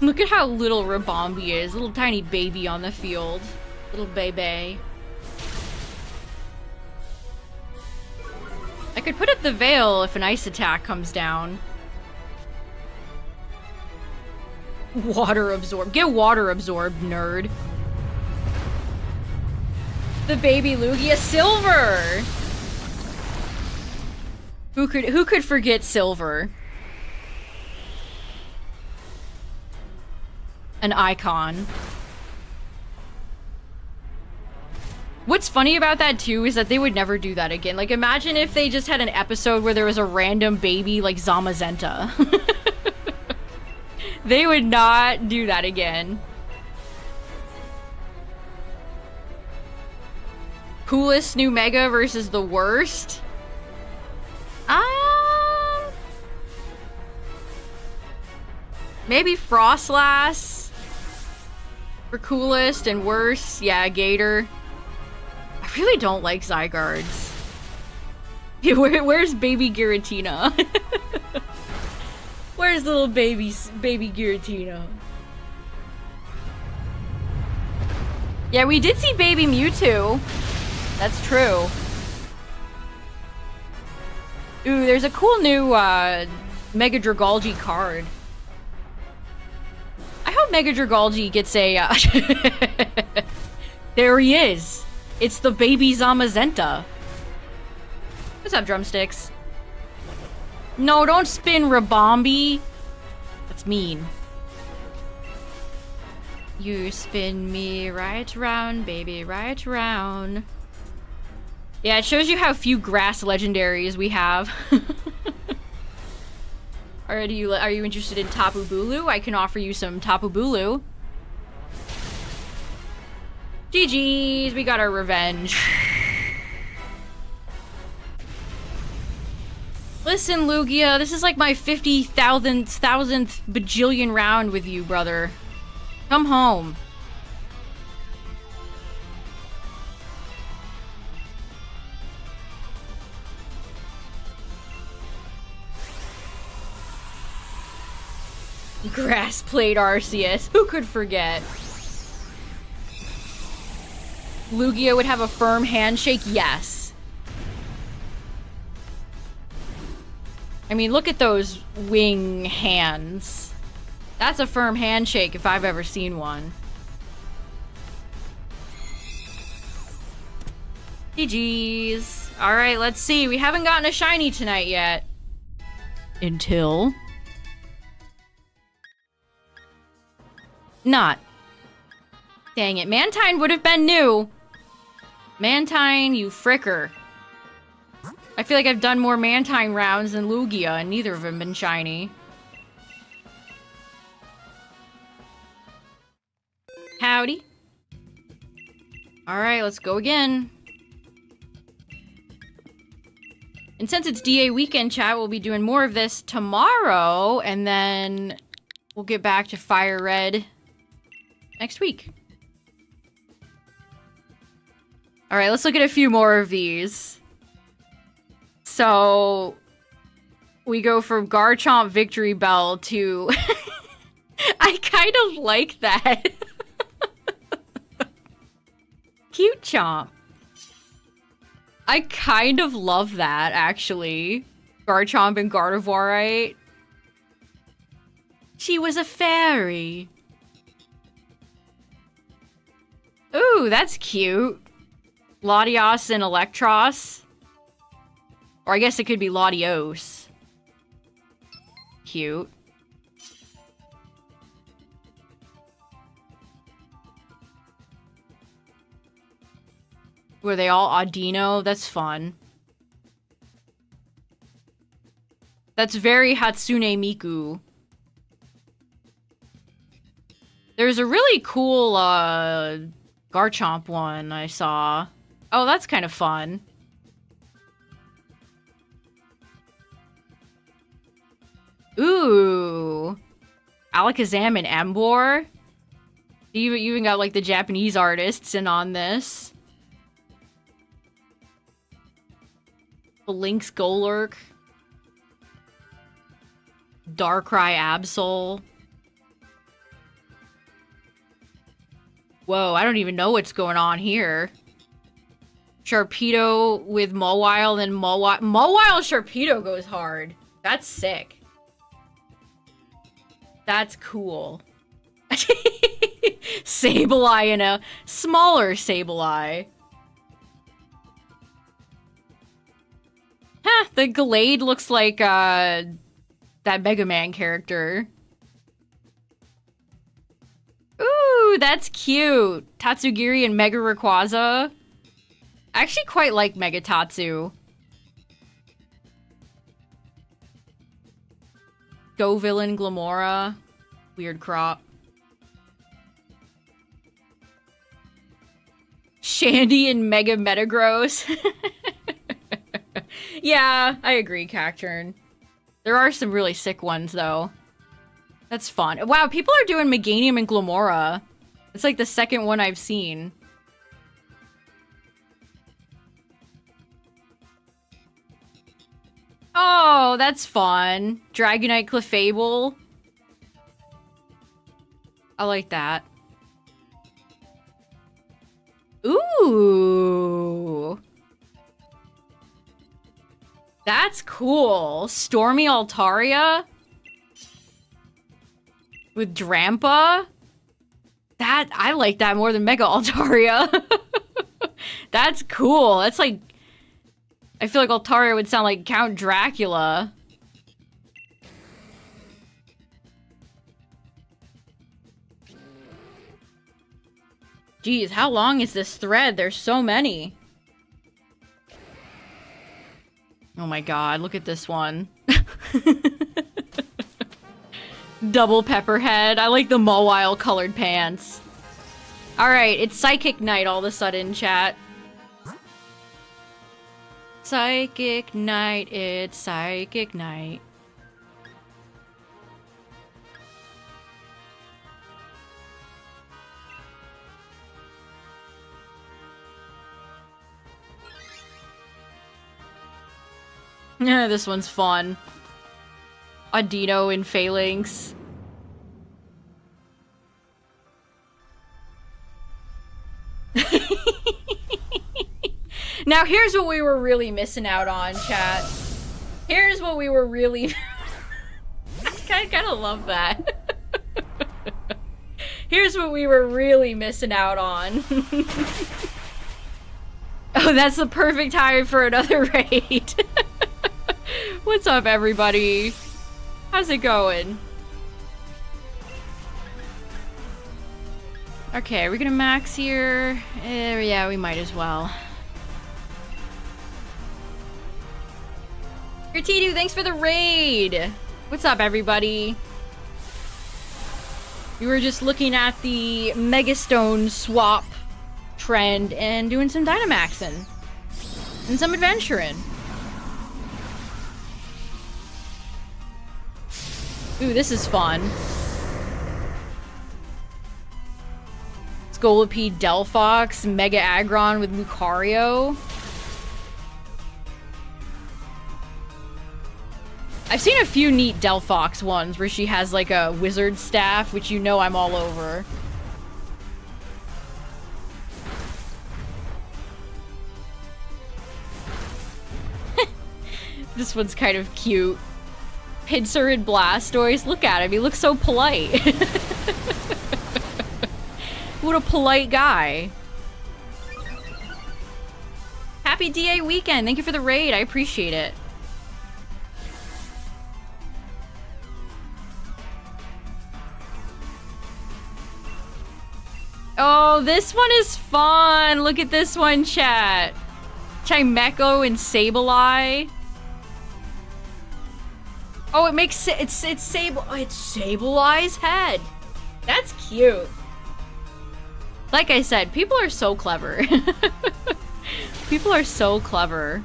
Look at how little Rabombi is. Little tiny baby on the field. Little baby. I could put up the veil if an ice attack comes down. Water absorb. Get water absorbed, nerd. The baby Lugia. Silver! Who could forget Silver? An icon. What's funny about that too is that they would never do that again. Like, imagine if they just had an episode where there was a random baby like Zamazenta. They would not do that again. Coolest new Mega versus the worst? Maybe Frostlass for coolest, and worst, yeah, Gator. I really don't like Zygardes. Where's baby Giratina? Where's little baby Giratina? Yeah, we did see baby Mewtwo. That's true. Ooh, there's a cool new Mega Dragalge card. I hope Mega Dragalge gets a... There he is. It's the baby Zamazenta. What's up, drumsticks? No, don't spin, Rabombi. That's mean. You spin me right round, baby, right round. Yeah, it shows you how few grass legendaries we have. Are you interested in Tapu Bulu? I can offer you some Tapu Bulu. GG's, we got our revenge. Listen, Lugia, this is like my 50,000th bajillion round with you, brother. Come home. Grass played Arceus. Who could forget? Lugia would have a firm handshake? Yes. I mean, look at those wing hands. That's a firm handshake if I've ever seen one. GG's. Alright, let's see. We haven't gotten a shiny tonight yet. Until... not. Dang it. Mantine would have been new. Mantine, you fricker. I feel like I've done more Mantine rounds than Lugia, and neither of them been shiny. Howdy. Alright, let's go again. And since it's DA weekend, chat, we'll be doing more of this tomorrow, and then we'll get back to Fire Red next week. Alright, let's look at a few more of these. So, we go from Garchomp Victory Bell to... I kind of like that. Cute Chomp. I kind of love that, actually. Garchomp and Gardevoirite. She was a fairy. Ooh, that's cute. Latios and Electros. Or I guess it could be Latios. Cute. Were they all Audino? That's fun. That's very Hatsune Miku. There's a really cool, Garchomp one I saw. Oh, that's kind of fun. Ooh. Alakazam and Emboar. You even got, like, the Japanese artists in on this. The Lynx Golurk. Darkrai Absol. Whoa, I don't even know what's going on here. Sharpedo with Mawile, and Mawile Sharpedo goes hard. That's sick. That's cool. Sableye and a smaller Sableye. Huh, the Gallade looks like, that Mega Man character. Ooh, that's cute. Tatsugiri and Mega Rayquaza. I actually quite like Megatatsu. Go Villain Glamora. Weird crop. Shandy and Mega Metagross. Yeah, I agree, Cacturn. There are some really sick ones, though. That's fun. Wow, people are doing Meganium and Glamora. It's like the second one I've seen. Oh, that's fun. Dragonite Clefable. I like that. Ooh. That's cool. Stormy Altaria? With Drampa? I like that more than Mega Altaria. That's cool. That's like... I feel like Altaria would sound like Count Dracula. Jeez, how long is this thread? There's so many. Oh my god, look at this one. Double Pepperhead. I like the Mawile colored pants. Alright, it's Psychic Night all of a sudden, chat. Psychic Night, it's Psychic Night. Yeah, this one's fun. Audino and Phalanx. Now here's what we were really missing out on, chat. Here's what we were really... I kinda love that. Here's what we were really missing out on. Oh, that's the perfect time for another raid. What's up, everybody? How's it going? Okay, are we gonna max here? Yeah, we might as well. Tidu, thanks for the raid! What's up, everybody? We were just looking at the Megastone swap trend and doing some Dynamaxing. And some adventuring. Ooh, this is fun. Scolipede Delphox, Mega Aggron with Lucario. I've seen a few neat Delphox ones where she has like a wizard staff, which you know I'm all over. This one's kind of cute. Pinsir and Blastoise. Look at him. He looks so polite. What a polite guy. Happy DA weekend. Thank you for the raid. I appreciate it. Oh, this one is fun. Look at this one, chat. Chimecho and Sableye. Oh, it makes it's Sableye's head. That's cute. Like I said, people are so clever. People are so clever.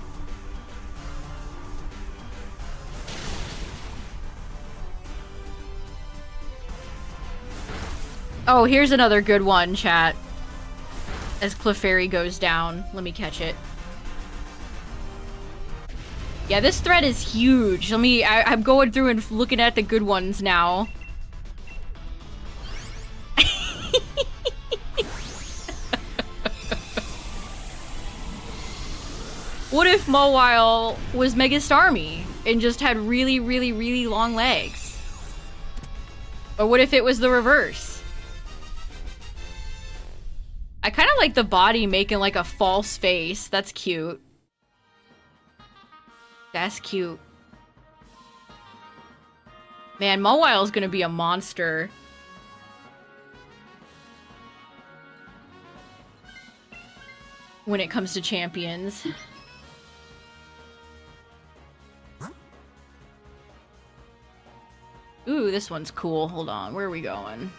Oh, here's another good one, chat. As Clefairy goes down. Let me catch it. Yeah, this thread is huge. I'm going through and looking at the good ones now. What if Mawile was Mega Starmie and just had really, really, really long legs? Or what if it was the reverse? I kind of like the body making like a false face. That's cute. That's cute. Man, Mawile's gonna be a monster. When it comes to champions. Ooh, this one's cool. Hold on, where are we going?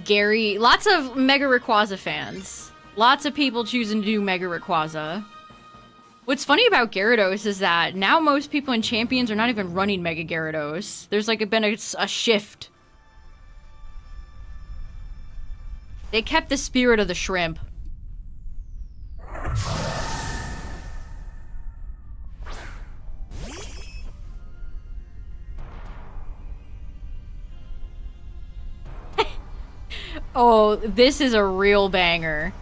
Gary, lots of Mega Rayquaza fans. Lots of people choosing to do Mega Rayquaza. What's funny about Gyarados is that now most people in Champions are not even running Mega Gyarados. There's like been a shift. They kept the spirit of the shrimp. Oh, this is a real banger.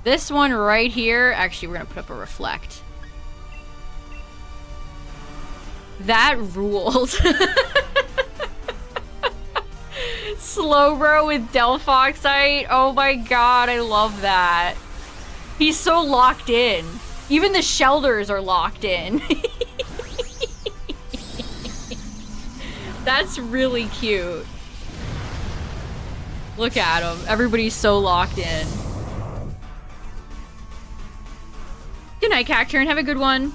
This one right here, actually we're gonna put up a reflect. That rules. Slowbro with Delphoxite. Oh my god, I love that. He's so locked in. Even the Shelders are locked in. That's really cute. Look at him. Everybody's so locked in. Good night, Cacturn. Have a good one.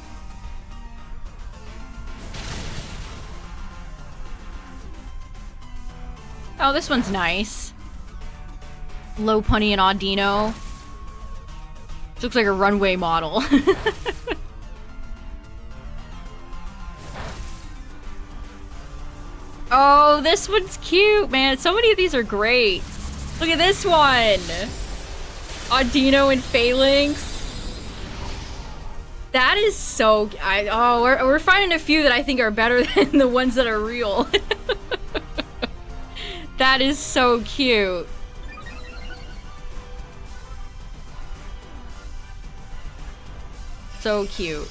Oh, this one's nice. Low Punny and Audino. This looks like a runway model. Oh, this one's cute, man. So many of these are great. Look at this one. Audino and Phalanx. That is so... we're finding a few that I think are better than the ones that are real. That is so cute. So cute.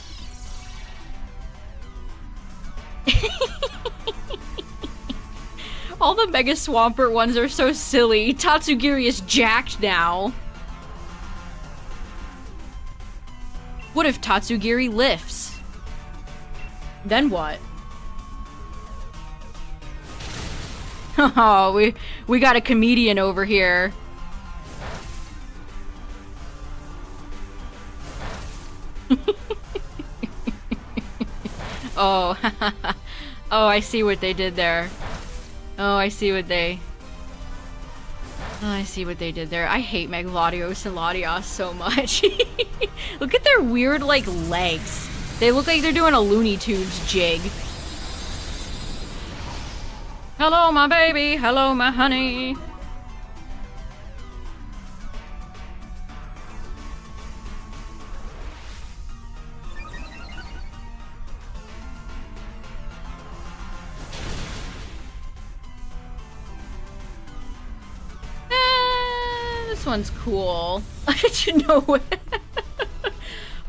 All the Mega Swampert ones are so silly. Tatsugiri is jacked now. What if Tatsugiri lifts? Then what? Oh, we got a comedian over here. Oh, oh, I see what they did there. Oh, I see what they... Oh, I see what they did there. I hate Megalodios and Latios so much. Look at their weird, like, legs. They look like they're doing a Looney Tunes jig. Hello, my baby. Hello, my honey. This one's cool. You know what?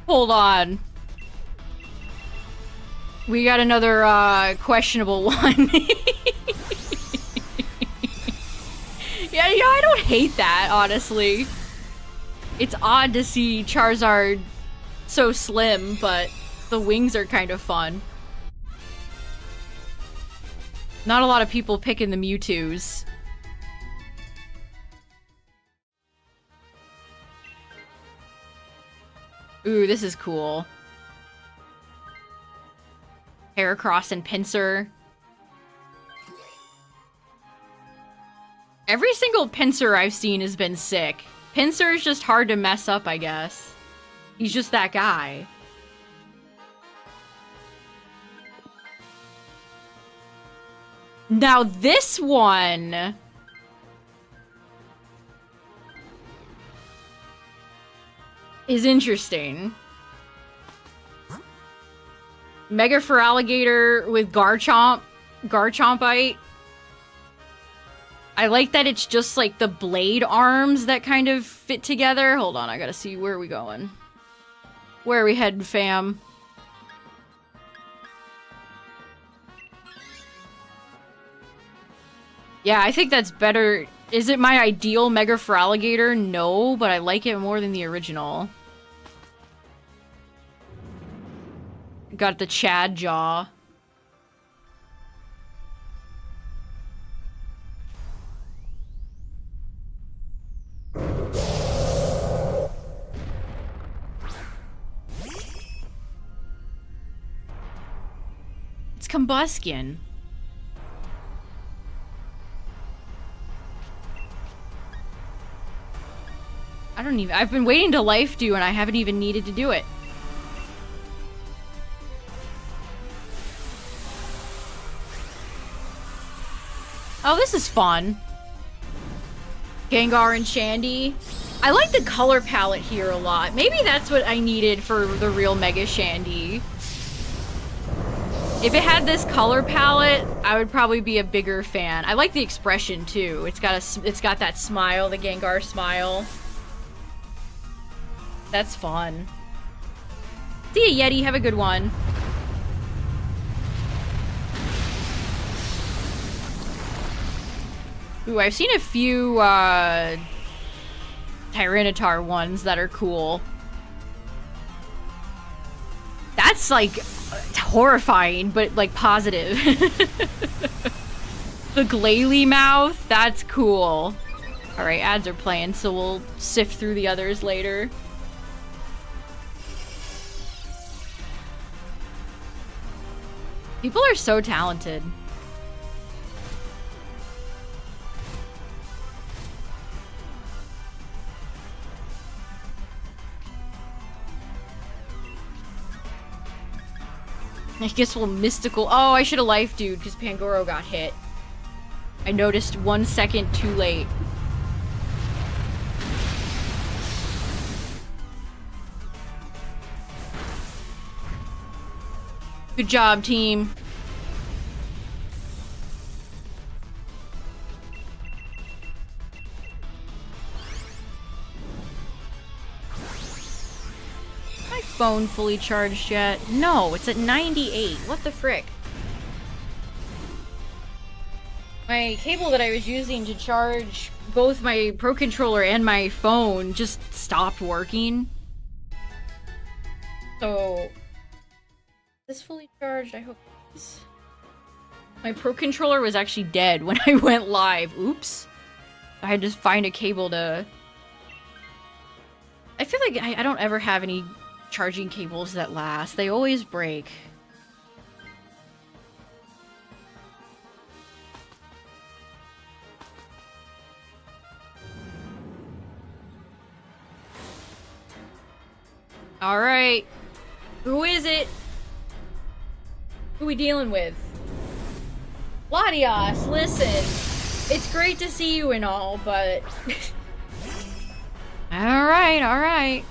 Hold on. We got another questionable one. Yeah, you know, I don't hate that, honestly. It's odd to see Charizard so slim, but the wings are kind of fun. Not a lot of people picking the Mewtwo's. Ooh, this is cool. Heracross and Pinsir. Every single Pinsir I've seen has been sick. Pinsir is just hard to mess up, I guess. He's just that guy. Now this one... is interesting. Mega Feraligatr with Garchompite. I like that it's just like the blade arms that kind of fit together. Hold on, I gotta see where are we going. Where are we heading, fam? Yeah, I think that's better. Is it my ideal Mega Feraligatr? No, but I like it more than the original. Got the Chad jaw. It's Combustion. I don't even... I've been waiting to life do and I haven't even needed to do it. Oh, this is fun. Gengar and Shandy. I like the color palette here a lot. Maybe that's what I needed for the real Mega Shandy. If it had this color palette, I would probably be a bigger fan. I like the expression too. It's got that smile, the Gengar smile. That's fun. See ya, Yeti. Have a good one. Ooh, I've seen a few, Tyranitar ones that are cool. That's, like, horrifying, but, like, positive. The Glalie mouth, that's cool. Alright, ads are playing, so we'll sift through the others later. People are so talented. I guess we'll mystical. Oh, I should have life dude because Pangoro got hit. I noticed 1 second too late. Good job, team. My phone fully charged yet? No, it's at 98. What the frick? My cable that I was using to charge both my Pro Controller and my phone just stopped working. So, is this fully charged? I hope it is. My Pro Controller was actually dead when I went live. Oops. I had to find a cable to... I feel like I don't ever have any charging cables that last. They always break. Alright. Who is it? Who we dealing with? Latios, listen. It's great to see you and all, but... Alright, alright.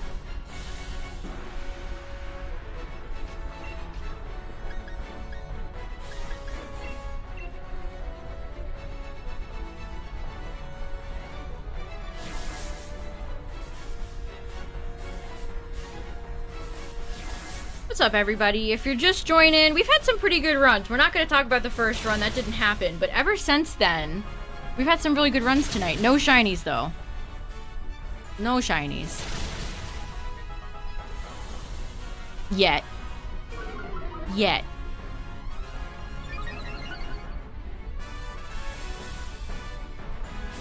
What's up, everybody? If you're just joining, we've had some pretty good runs. We're not going to talk about the first run. That didn't happen. But ever since then, we've had some really good runs tonight. No shinies, though. No shinies. Yet. Yet.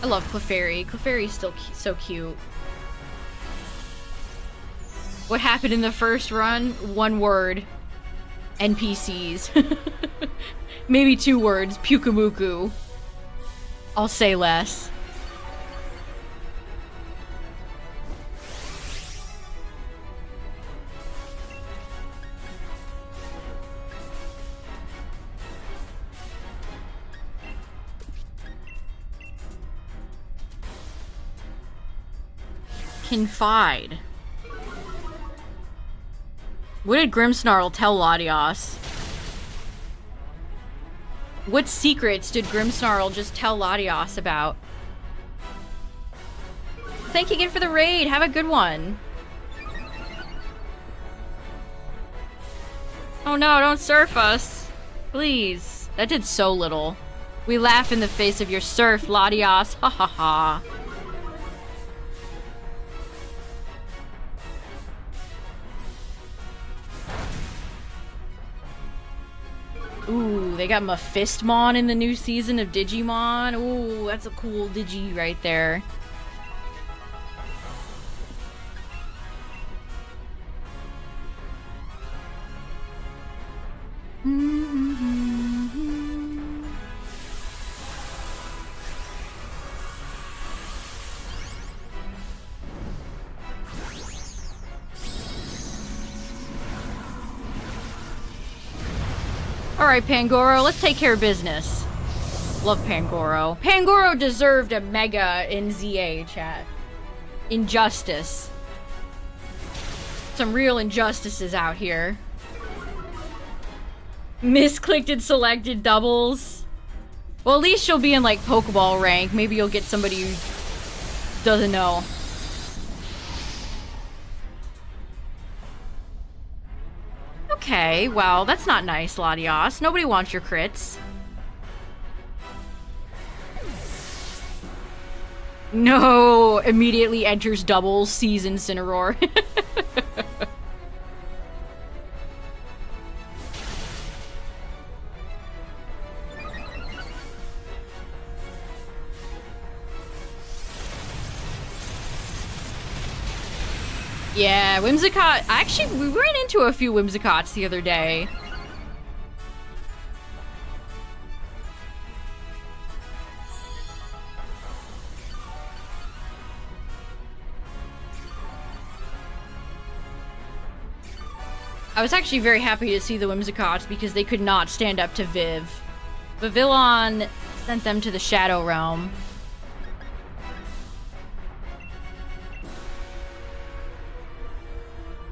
I love Clefairy. Clefairy's still so cute. What happened in the first run? One word. NPCs. Maybe 2 words. Pukamuku. I'll say less. Confide. What did Grimmsnarl tell Latios? What secrets did Grimmsnarl just tell Latios about? Thank you again for the raid. Have a good one. Oh no, don't surf us. Please. That did so little. We laugh in the face of your surf, Latios. Ha ha ha. Ooh, they got Mephistomon in the new season of Digimon. Ooh, that's a cool Digi right there. Alright, Pangoro, let's take care of business. Love Pangoro. Pangoro deserved a mega in ZA, chat. Injustice. Some real injustices out here. Misclicked and selected doubles. Well, at least you'll be in, like, Pokeball rank. Maybe you'll get somebody who doesn't know. Okay, well, that's not nice, Latios. Nobody wants your crits. No! Immediately enters double Seas Incineroar. Yeah, Whimsicott. Actually, we ran into a few Whimsicotts the other day. I was actually very happy to see the Whimsicotts because they could not stand up to Viv. Vivillon sent them to the Shadow Realm.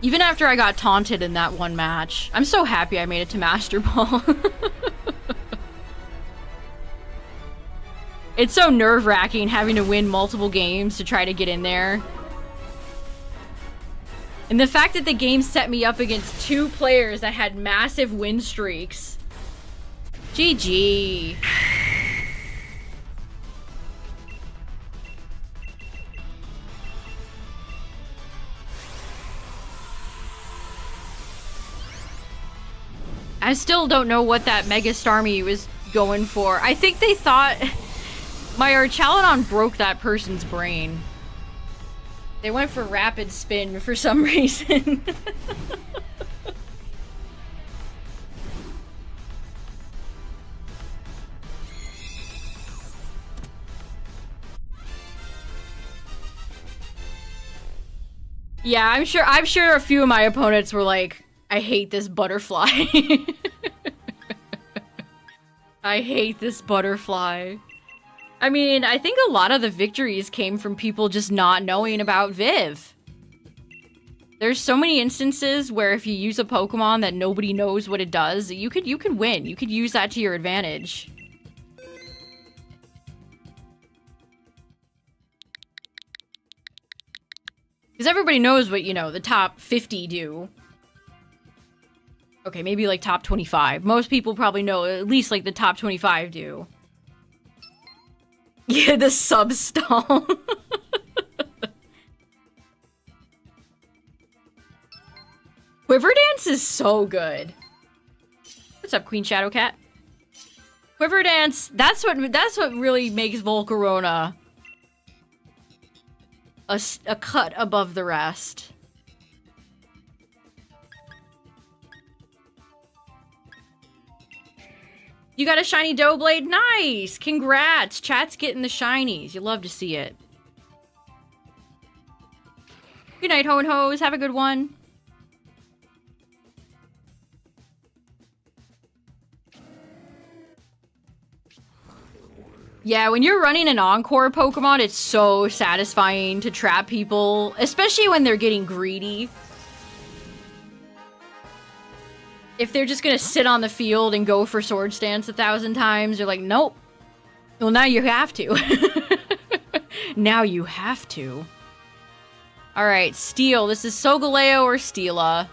Even after I got taunted in that one match. I'm so happy I made it to Master Ball. It's so nerve-wracking having to win multiple games to try to get in there. And the fact that the game set me up against two players that had massive win streaks. GG. I still don't know what that Mega Starmie was going for. I think they thought my Archaludon broke that person's brain. They went for Rapid Spin for some reason. Yeah, I'm sure a few of my opponents were like, I hate this butterfly. I hate this butterfly. I mean, I think a lot of the victories came from people just not knowing about Viv. There's so many instances where if you use a Pokemon that nobody knows what it does, you could win. You could use that to your advantage. Because everybody knows what, you know, the top 50 do. Okay, maybe like top 25. Most people probably know at least like the top 25 do. Yeah, the sub-stall. Quiver Dance is so good. What's up, Queen Shadowcat? Quiver Dance, that's what really makes Volcarona a cut above the rest. You got a shiny Doughblade? Nice! Congrats! Chat's getting the shinies. You love to see it. Good night, Ho and Hoes. Have a good one. Yeah, when you're running an Encore Pokemon, it's so satisfying to trap people, especially when they're getting greedy. If they're just gonna sit on the field and go for Swords Dance 1,000 times, you're like, nope. Well, now you have to. Now you have to. Alright, Steel. This is Solgaleo or Steela.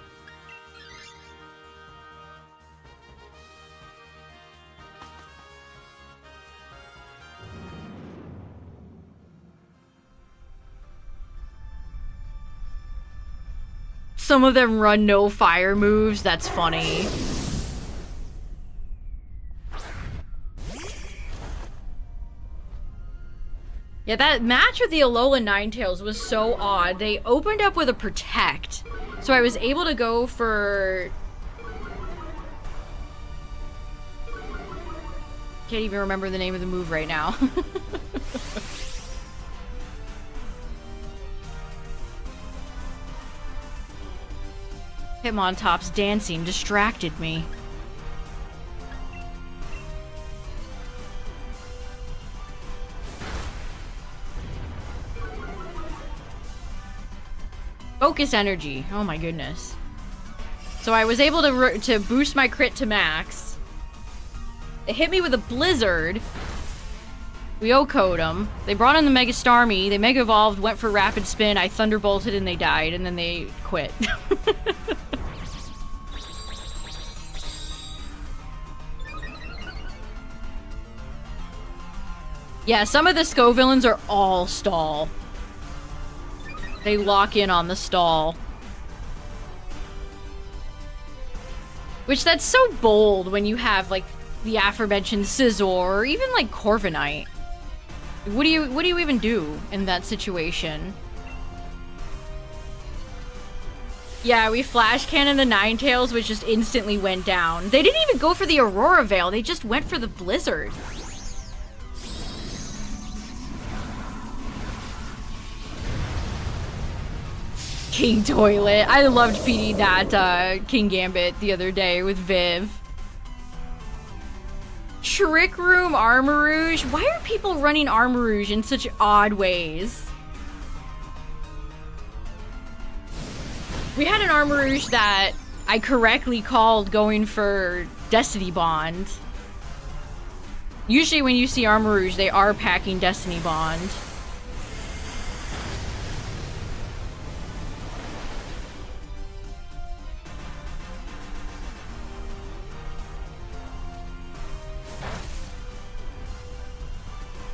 Some of them run no fire moves. That's funny. Yeah, that match with the Alola Ninetales was so odd. They opened up with a Protect. So I was able to go for... Can't even remember the name of the move right now. Hitmontop's dancing distracted me. Focus energy. Oh my goodness. So I was able to boost my crit to max. It hit me with a blizzard. We O-code them. They brought in the Mega Starmie. They Mega Evolved, went for Rapid Spin. I Thunderbolted and they died, and then they quit. Yeah, some of the SCO villains are all stall. They lock in on the stall. Which, that's so bold when you have, like, the aforementioned Scizor, or even, like, Corviknight. What do you even do in that situation? Yeah, we flash cannon the Ninetales, which just instantly went down. They didn't even go for the Aurora Veil, they just went for the Blizzard. King Toilet. I loved feeding that King Gambit the other day with Viv. Trick Room Armarouge? Why are people running Armarouge in such odd ways? We had an Armarouge that I correctly called going for Destiny Bond. Usually when you see Armarouge, they are packing Destiny Bond.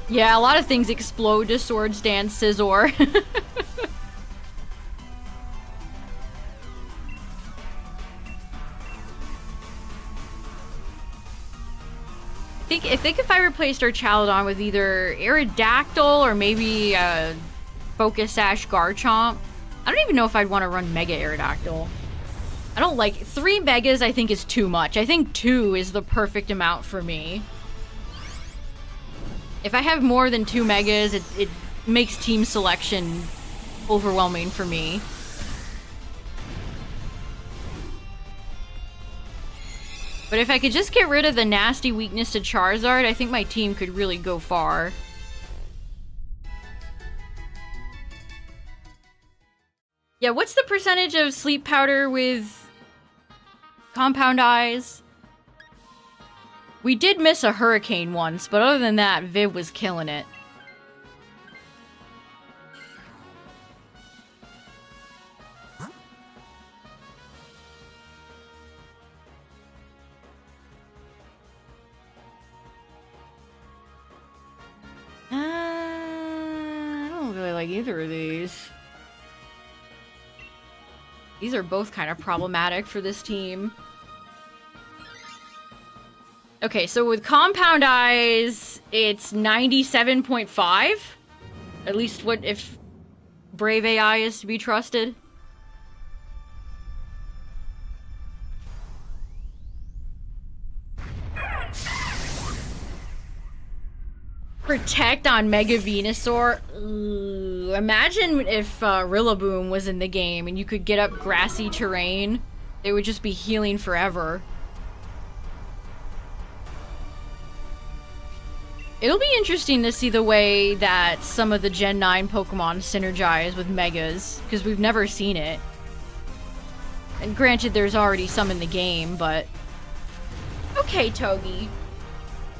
Yeah, a lot of things explode to Swords Dance Scizor. I think if I replaced our Chaladon with either Aerodactyl or maybe Focus Sash Garchomp, I don't even know if I'd want to run Mega Aerodactyl. I don't like 3 Megas. I think is too much. I think 2 is the perfect amount for me. If I have more than 2 Megas, it makes team selection overwhelming for me. But if I could just get rid of the nasty weakness to Charizard, I think my team could really go far. Yeah, what's the percentage of sleep powder with compound eyes? We did miss a hurricane once, but other than that, Viv was killing it. I don't really like either of these. These are both kind of problematic for this team. Okay, so with compound eyes, it's 97.5. At least what if Brave AI is to be trusted. Protect on Mega Venusaur. Ooh, imagine if Rillaboom was in the game and you could get up grassy terrain. They would just be healing forever. It'll be interesting to see the way that some of the Gen 9 Pokemon synergize with Megas, because we've never seen it. And granted, there's already some in the game, but... Okay, Togi.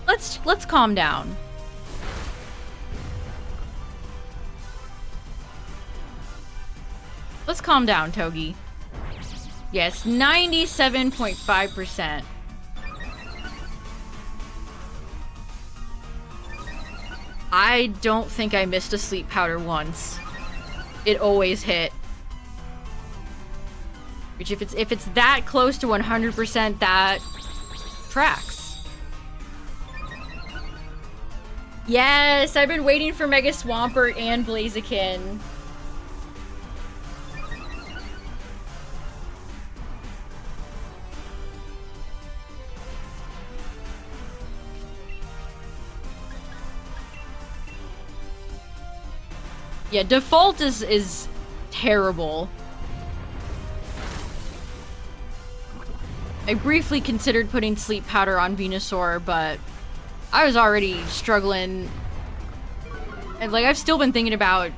Let's calm down. Let's calm down, Togi. Yes, 97.5%. I don't think I missed a sleep powder once. It always hit. Which if it's that close to 100%, that tracks. Yes, I've been waiting for Mega Swampert and Blaziken. Yeah, default is terrible. I briefly considered putting sleep powder on Venusaur, but I was already struggling. And like, I've still been thinking about,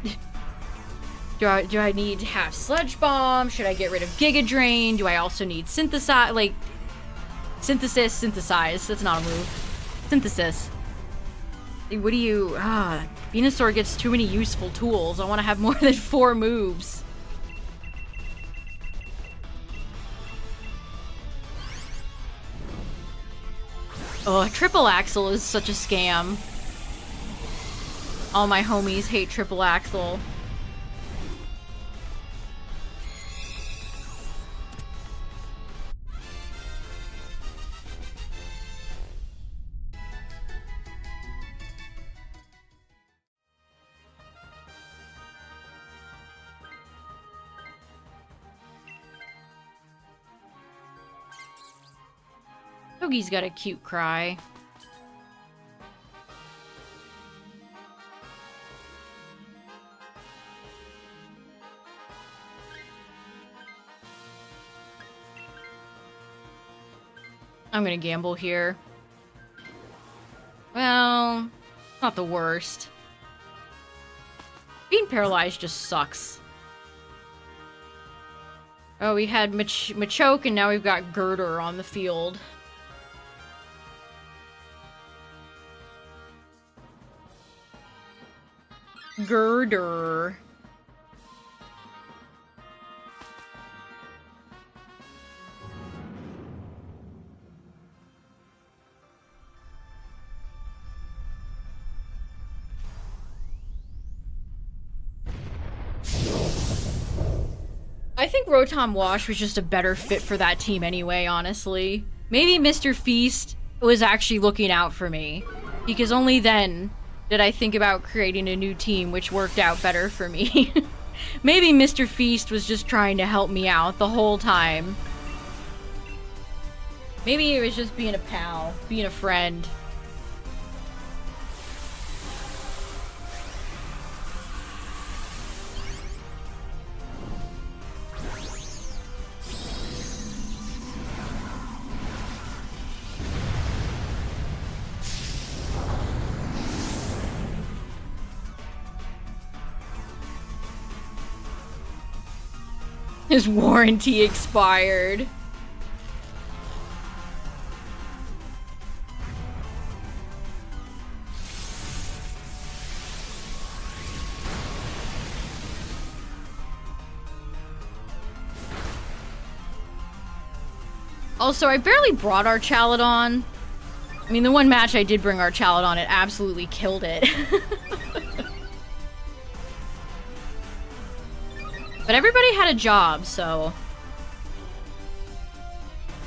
do I need to have Sludge Bomb? Should I get rid of Giga Drain? Do I also need Synthesize? Like, Synthesize. That's not a move. Synthesis. What do you... Venusaur gets too many useful tools. I want to have more than 4 moves. Oh, Triple Axle is such a scam. All my homies hate triple axel. Togi's got a cute cry. I'm gonna gamble here. Well, not the worst. Being paralyzed just sucks. Oh, we had Machoke, and now we've got Girder on the field. Girder. I think Rotom Wash was just a better fit for that team anyway, honestly. Maybe Mr. Feast was actually looking out for me, because only then did I think about creating a new team, which worked out better for me. Maybe Mr. Feast was just trying to help me out the whole time. Maybe it was just being a pal, being a friend. His warranty expired. Also, I barely brought our Chaladon. I mean, the one match I did bring our Chaladon, it absolutely killed it. But everybody had a job, so...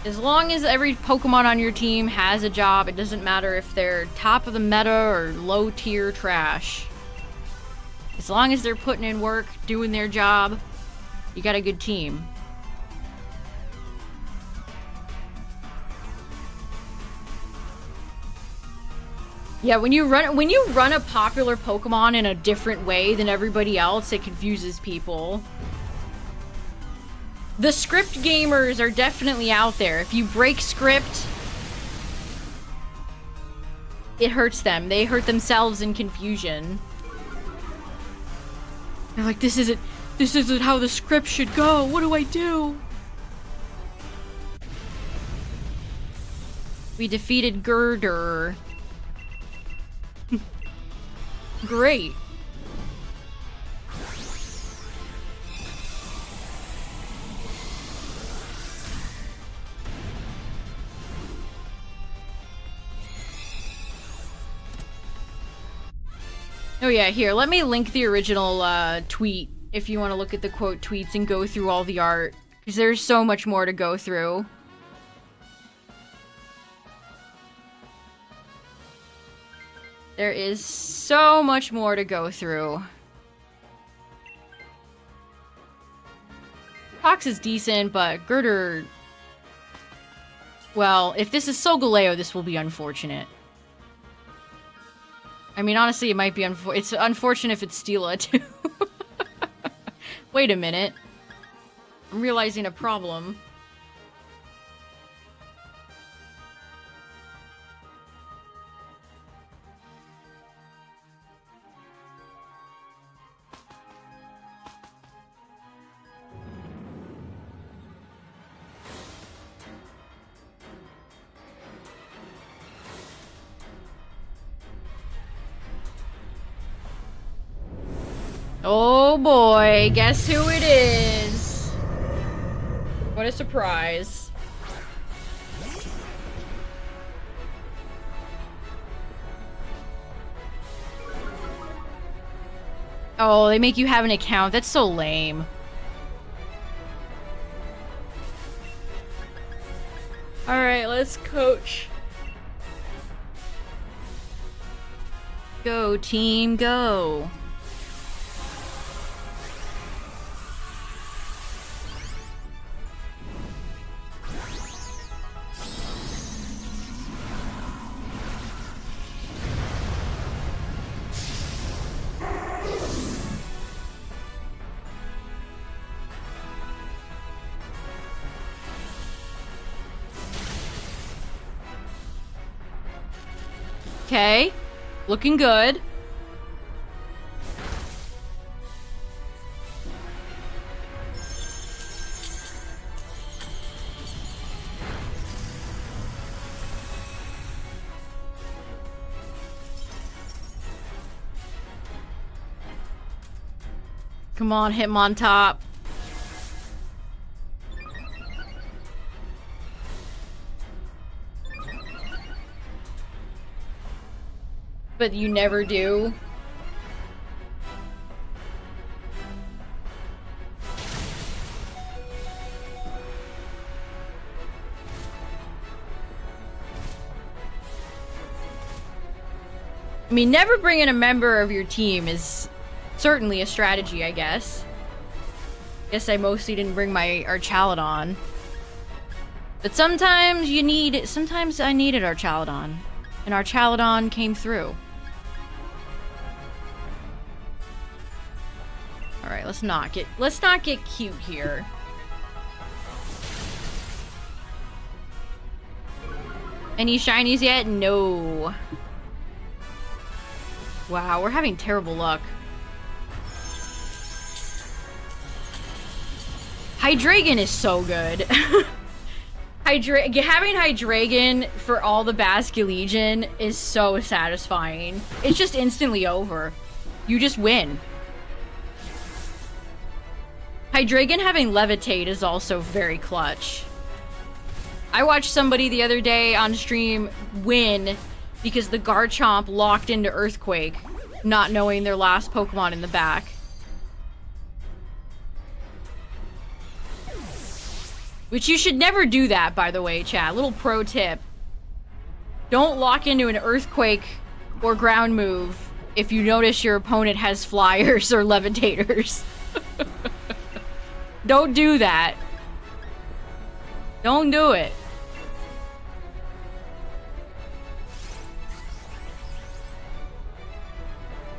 as long as every Pokemon on your team has a job, it doesn't matter if they're top of the meta or low tier trash. As long as they're putting in work, doing their job, you got a good team. Yeah, when you run a popular Pokemon in a different way than everybody else, it confuses people. The script gamers are definitely out there. If you break script, it hurts them. They hurt themselves in confusion. They're like, this isn't how the script should go. What do I do? We defeated Girder. Great. Oh yeah, here, let me link the original tweet if you want to look at the quote tweets and go through all the art, because there's so much more to go through. There is so much more to go through. Fox is decent, but Girder... well, if this is Solgaleo, this will be unfortunate. I mean, honestly, it might be it's unfortunate if it's Steela, too. Wait a minute. I'm realizing a problem. Oh boy, guess who it is? What a surprise. Oh, they make you have an account. That's so lame. Alright, let's coach. Go, team, go. Okay, looking good. Come on, hit him on top. But you never do. I mean, never bringing a member of your team is certainly a strategy, I guess. Guess I mostly didn't bring my Archaladon. But sometimes you need... Sometimes I needed Archaladon. And Archaladon came through. Alright, let's not get cute here. Any shinies yet? No. Wow, we're having terrible luck. Hydreigon is so good. Having Hydreigon for all the Basculegion is so satisfying. It's just instantly over. You just win. Hydreigon having Levitate is also very clutch. I watched somebody the other day on stream win because the Garchomp locked into Earthquake, not knowing their last Pokemon in the back. Which you should never do that, by the way, chat. Little pro tip. Don't lock into an Earthquake or ground move if you notice your opponent has Flyers or Levitators. Don't do that. Don't do it.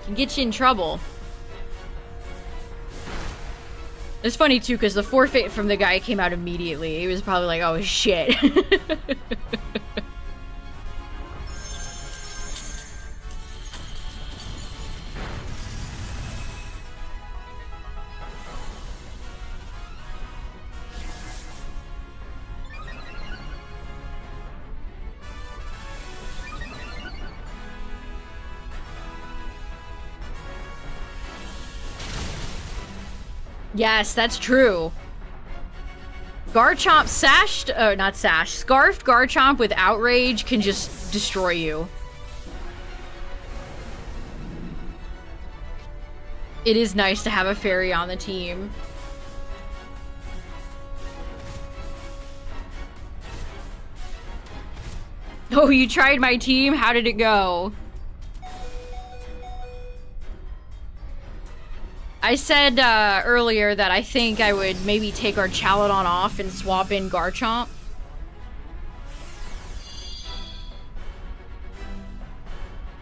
Can get you in trouble. It's funny too, because the forfeit from the guy came out immediately. He was probably like, oh shit. Yes, that's true. Garchomp Scarfed Garchomp with Outrage can just destroy you. It is nice to have a fairy on the team. Oh, you tried my team? How did it go? I said earlier that I think I would maybe take our Chaladon off and swap in Garchomp.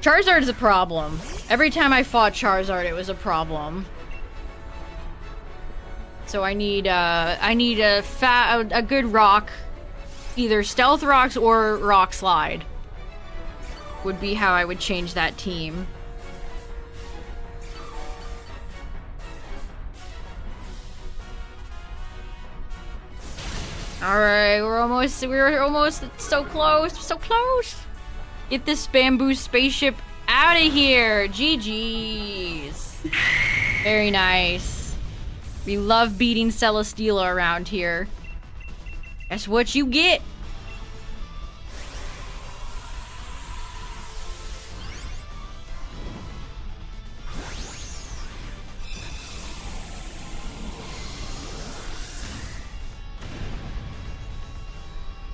Charizard is a problem. Every time I fought Charizard, it was a problem. So I need a good rock, either Stealth Rocks or Rock Slide. Would be how I would change that team. Alright, we're almost so close. Get this bamboo spaceship out of here. GG's. Very nice. We love beating Celesteela around here. That's what you get.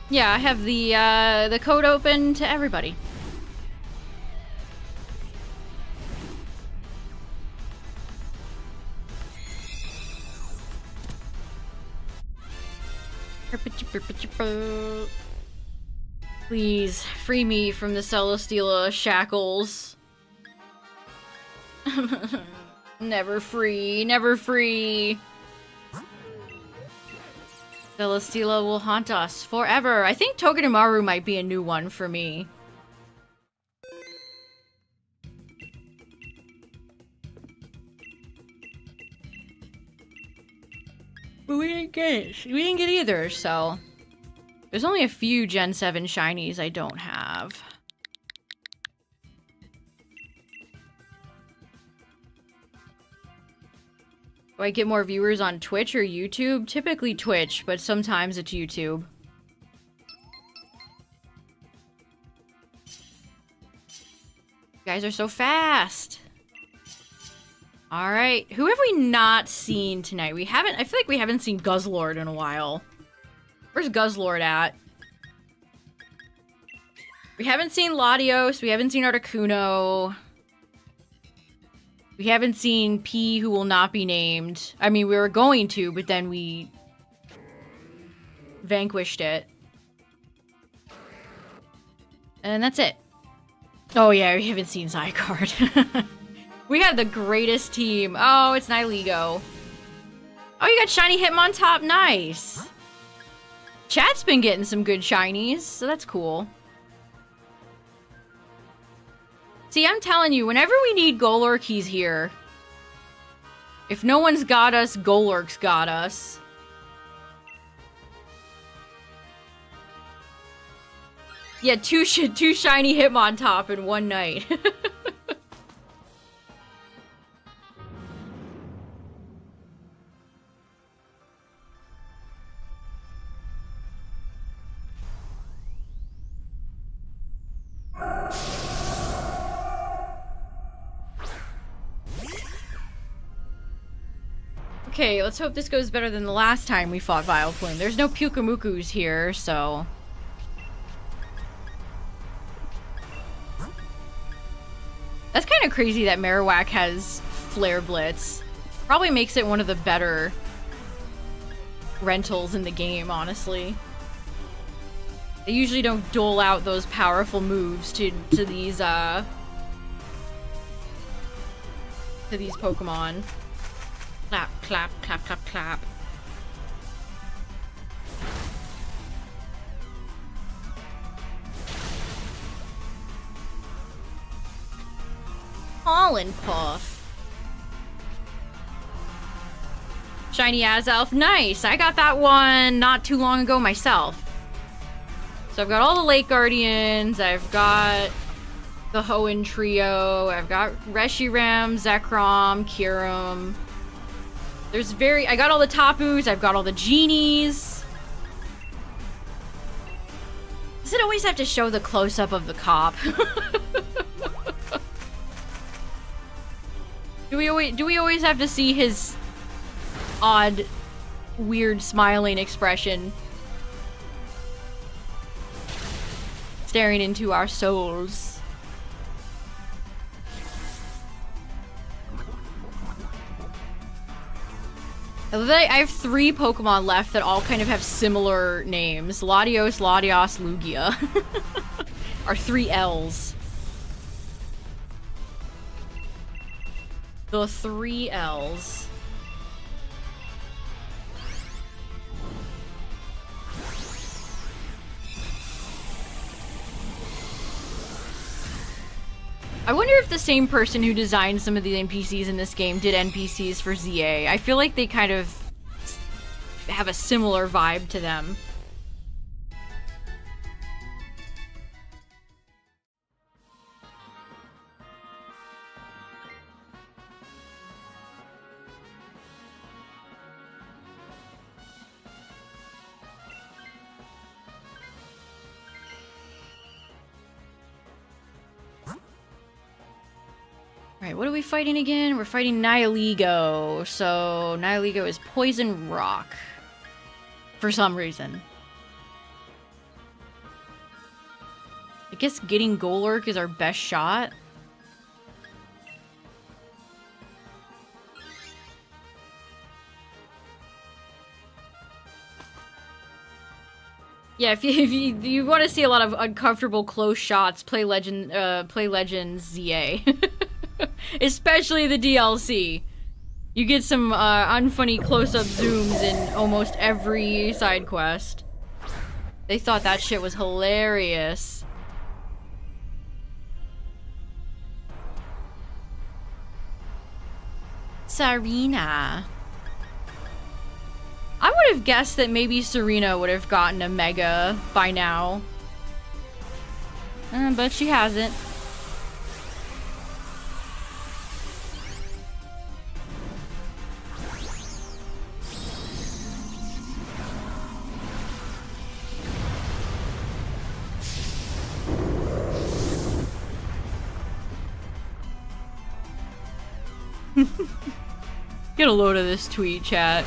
Yeah, I have the code open to everybody. Please, free me from the Celesteela shackles. Never free, never free. Celesteela will haunt us forever. I think Togedemaru might be a new one for me. But we didn't get it. We didn't get either, so... There's only a few Gen 7 shinies I don't have. Do I get more viewers on Twitch or YouTube? Typically Twitch, but sometimes it's YouTube. You guys are so fast! Alright, who have we not seen tonight? We haven't- I feel like we haven't seen Guzzlord in a while. Where's Guzzlord at? We haven't seen Latios, we haven't seen Articuno. We haven't seen P, who will not be named. I mean, we were going to, but then we vanquished it. And that's it. Oh yeah, we haven't seen Zygarde. We had the greatest team. Oh, it's Nihilego. Oh, you got shiny Hitmontop. Nice. Chat's been getting some good shinies, so that's cool. See, I'm telling you, whenever we need Golurk, he's here. If no one's got us, Golurk's got us. Yeah, two shiny Hitmontop in one night. Okay, let's hope this goes better than the last time we fought Vileplume. There's no Pyukamukus here, so... That's kind of crazy that Marowak has Flare Blitz. Probably makes it one of the better rentals in the game, honestly. They usually don't dole out those powerful moves to these Pokemon. Clap, clap, clap, clap, clap. Pollen Puff. Shiny Azelf. Nice! I got that one not too long ago myself. So I've got all the Lake Guardians, I've got the Hoenn Trio, I've got Reshiram, Zekrom, Kyurem. I got all the Tapus, I've got all the Genies. Does it always have to show the close-up of the cop? Do we always have to see his odd, weird smiling expression staring into our souls? I have 3 Pokemon left that all kind of have similar names. Latios, Latios, Lugia. Are 3 L's. The 3 L's. I wonder if the same person who designed some of the NPCs in this game did NPCs for ZA. I feel like they kind of have a similar vibe to them. Alright, what are we fighting again? We're fighting Nihilego. So, Nihilego is Poison Rock. For some reason. I guess getting Golurk is our best shot. Yeah, if you want to see a lot of uncomfortable close shots, play Legends ZA. Especially the DLC. You get some unfunny close-up zooms in almost every side quest. They thought that shit was hilarious. Sarina. I would have guessed that maybe Serena would have gotten a Mega by now. But she hasn't. Get a load of this tweet, chat.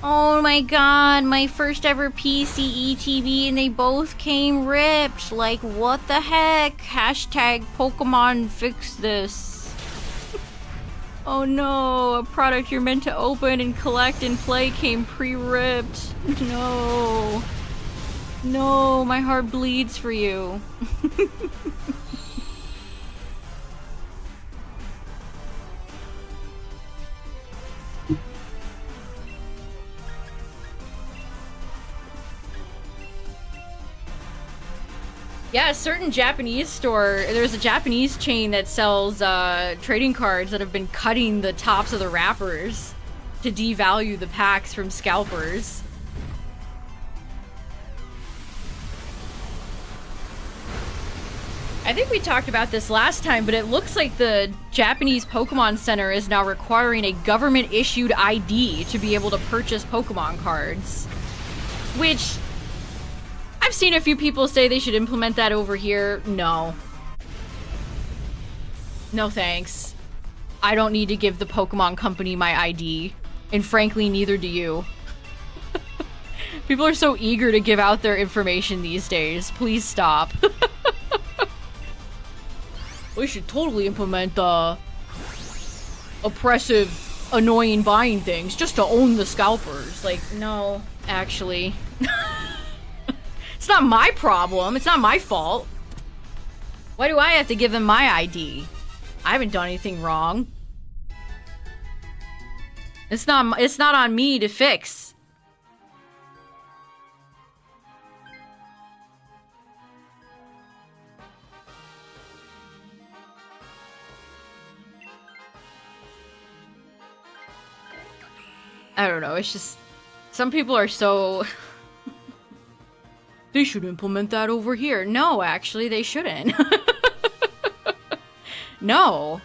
Oh my god, my first ever PC ETB and they both came ripped. Like, what the heck? Hashtag Pokemon fix this. Oh no, a product you're meant to open and collect and play came pre-ripped. No. No, my heart bleeds for you. Yeah, a certain Japanese store, there's a Japanese chain that sells trading cards that have been cutting the tops of the wrappers to devalue the packs from scalpers. I think we talked about this last time, but it looks like the Japanese Pokemon Center is now requiring a government-issued ID to be able to purchase Pokemon cards. Which... I've seen a few people say they should implement that over here. No. No thanks. I don't need to give the Pokemon company my ID. And frankly, neither do you. People are so eager to give out their information these days. Please stop. We should totally implement the oppressive, annoying buying things just to own the scalpers. Like, no, actually. It's not my problem. It's not my fault. Why do I have to give them my ID? I haven't done anything wrong. It's not on me to fix. I don't know. It's just some people are so they should implement that over here. No, actually, they shouldn't. No.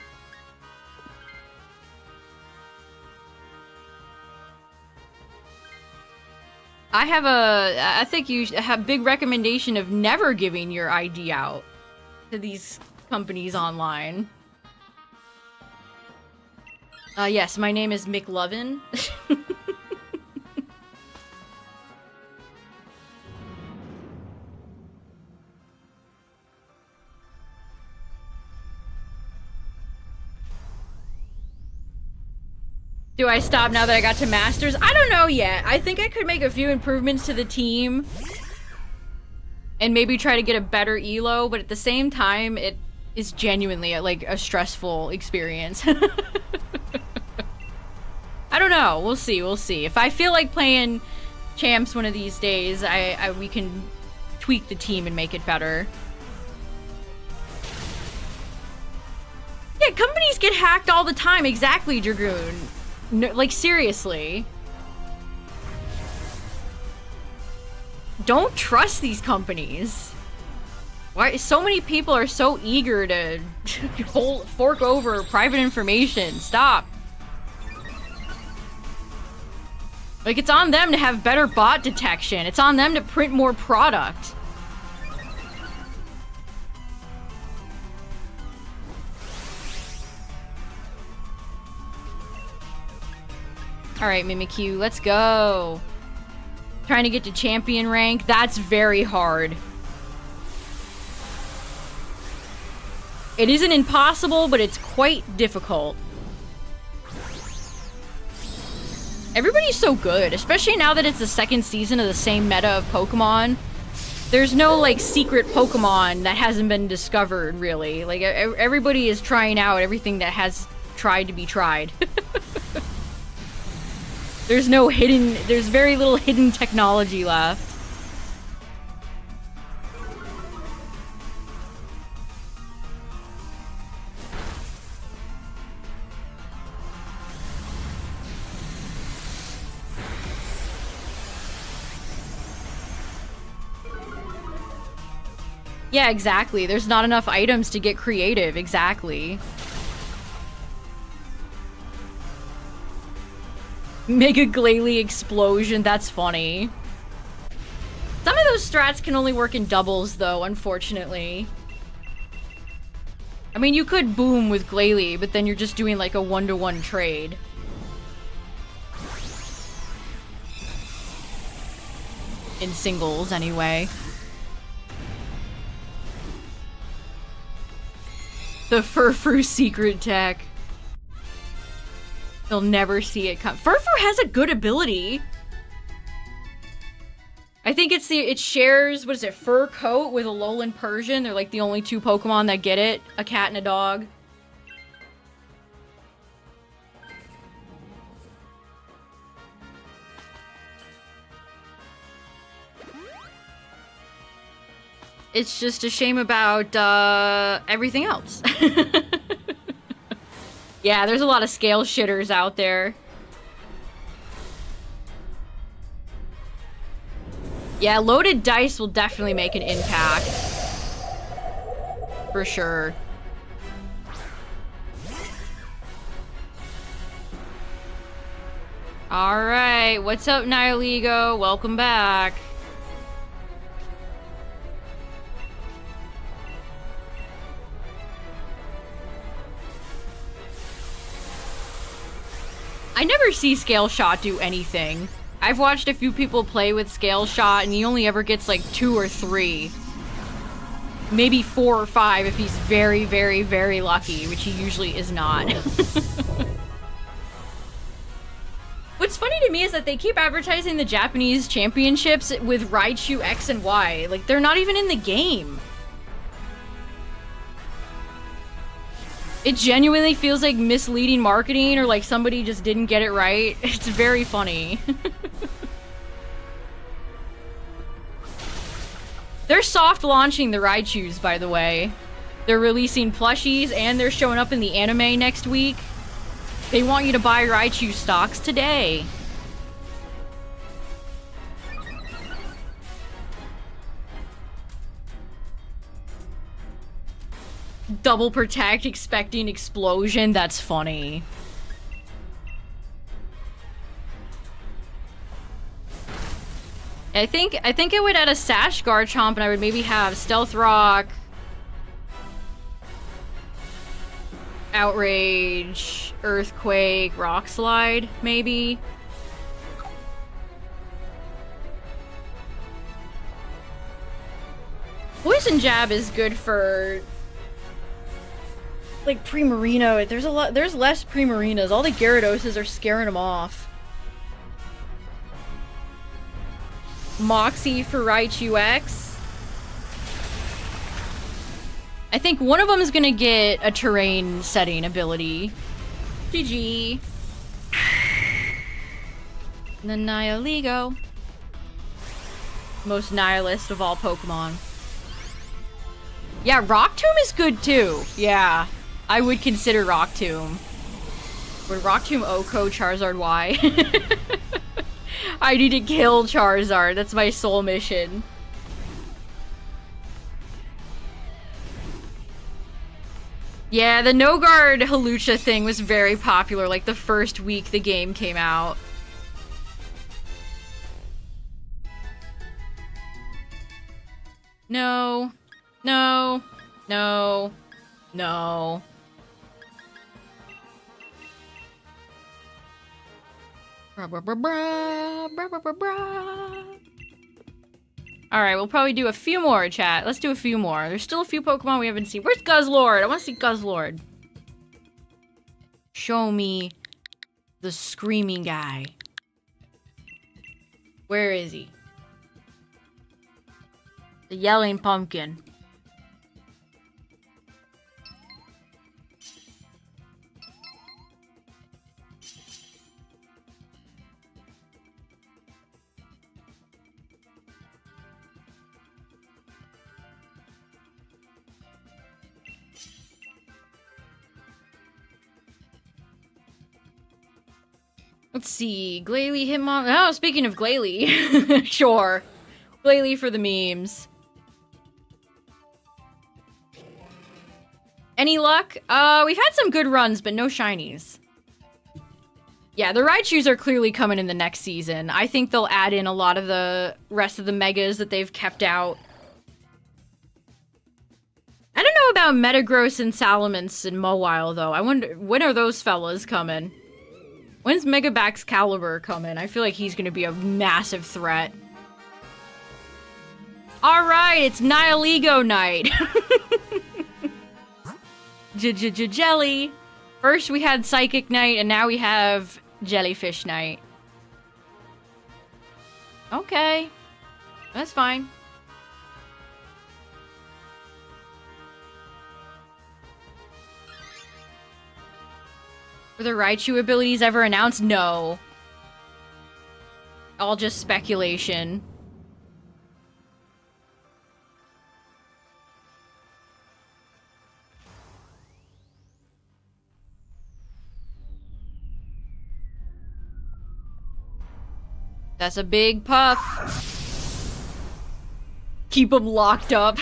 I think you have a big recommendation of never giving your ID out to these companies online. Yes, my name is McLovin. Do I stop now that I got to Masters? I don't know yet. I think I could make a few improvements to the team. And maybe try to get a better elo, but at the same time, it is genuinely like a stressful experience. I don't know. We'll see. We'll see. If I feel like playing champs one of these days, we can tweak the team and make it better. Yeah, companies get hacked all the time. Exactly, Dragoon. No, like, seriously. Don't trust these companies. Why so many people are so eager to fork over private information? Stop. Like, it's on them to have better bot detection. It's on them to print more product. Alright, Mimikyu, let's go. Trying to get to champion rank. That's very hard. It isn't impossible, but it's quite difficult. Everybody's so good, especially now that it's the second season of the same meta of Pokemon. There's no, like, secret Pokemon that hasn't been discovered, really. Like, everybody is trying out everything that has tried to be tried. There's very little hidden technology left. Yeah, exactly. There's not enough items to get creative. Exactly. Mega Glalie explosion. That's funny. Some of those strats can only work in doubles, though, unfortunately. I mean, you could boom with Glalie, but then you're just doing like a one-to-one trade. In singles, anyway. The Furfrou secret tech. They'll never see it come. Furfrou has a good ability. I think it shares, what is it, fur coat with a Alolan Persian. They're like the only two Pokemon that get it. A cat and a dog. It's just a shame about everything else. Yeah, there's a lot of scale shitters out there. Yeah, loaded dice will definitely make an impact. For sure. Alright, what's up, Nihiligo? Welcome back. I never see Scale Shot do anything. I've watched a few people play with Scale Shot, and he only ever gets like 2 or 3. Maybe 4 or 5 if he's very, very, very lucky, which he usually is not. What's funny to me is that they keep advertising the Japanese championships with Raichu X and Y. Like, they're not even in the game. It genuinely feels like misleading marketing, or like somebody just didn't get it right. It's very funny. They're soft launching the Raichus, by the way. They're releasing plushies, and they're showing up in the anime next week. They want you to buy Raichu stocks today. Double protect, expecting explosion. That's funny. I think I would add a Sash Garchomp, and I would maybe have Stealth Rock, Outrage, Earthquake, Rock Slide, maybe. Poison Jab is good for like Primarina. There's less Primarinas. All the Gyarados are scaring them off. Moxie for Raichu X. I think one of them is gonna get a terrain setting ability. GG. And then Nihiligo. Most nihilist of all Pokemon. Yeah, Rock Tomb is good too. Yeah. I would consider Rock Tomb. Would Rock Tomb Oko Charizard Y? I need to kill Charizard. That's my sole mission. Yeah, the No Guard Halucha thing was very popular, like the first week the game came out. No. No. No. No. Bra, bra, bra, bra, bra, bra, bra, bra. Alright, we'll probably do a few more, chat. Let's do a few more. There's still a few Pokemon we haven't seen. Where's Guzzlord? I want to see Guzzlord. Show me the screaming guy. Where is he? The yelling pumpkin. Let's see. Glalie, Hitmon. Oh, speaking of Glalie. Sure. Glalie for the memes. Any luck? We've had some good runs, but no shinies. Yeah, the Raichus are clearly coming in the next season. I think they'll add in a lot of the rest of the megas that they've kept out. I don't know about Metagross and Salamence and Mawile, though. I wonder, when are those fellas coming? When's Megabax Caliber coming? I feel like he's gonna be a massive threat. Alright, it's Nihilego night! Jelly! First we had Psychic Night, and now we have Jellyfish Night. Okay. That's fine. Were the Raichu abilities ever announced? No. All just speculation. That's a big puff. Keep them locked up.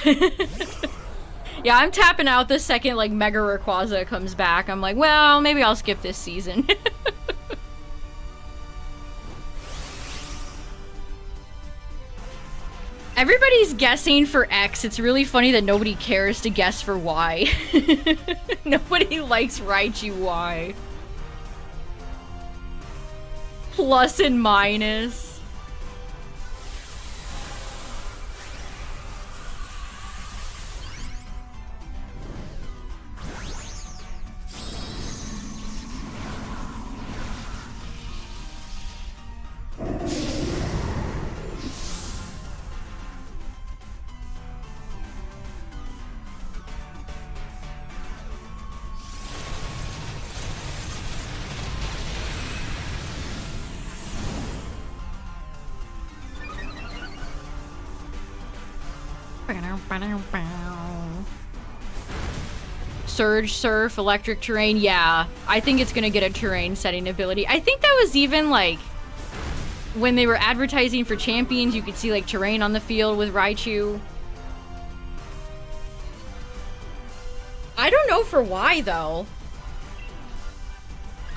Yeah, I'm tapping out the second, like, Mega Rayquaza comes back. I'm like, well, maybe I'll skip this season. Everybody's guessing for X. It's really funny that nobody cares to guess for Y. Nobody likes Raichu Y. Plus and minus. Surge, Surf, Electric Terrain, yeah. I think it's gonna get a terrain setting ability. I think that was even, like, when they were advertising for champions, you could see, like, terrain on the field with Raichu. I don't know for why, though.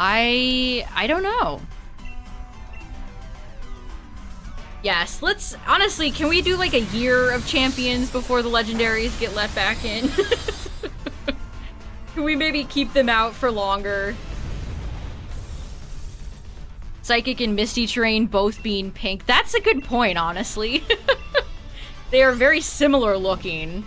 I don't know. Yes, let's... Honestly, can we do, like, a year of champions before the legendaries get let back in? Can we maybe keep them out for longer? Psychic and Misty Terrain both being pink. That's a good point, honestly. They are very similar looking.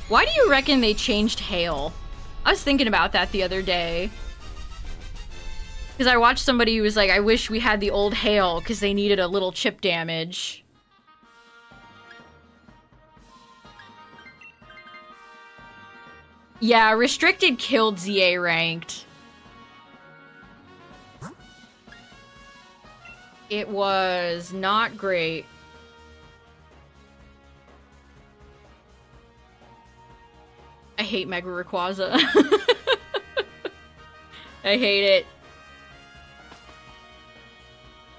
Why do you reckon they changed Hail? I was thinking about that the other day. Because I watched somebody who was like, I wish we had the old Hail because they needed a little chip damage. Yeah, Restricted killed ZA ranked. It was not great. I hate Mega Rayquaza. I hate it.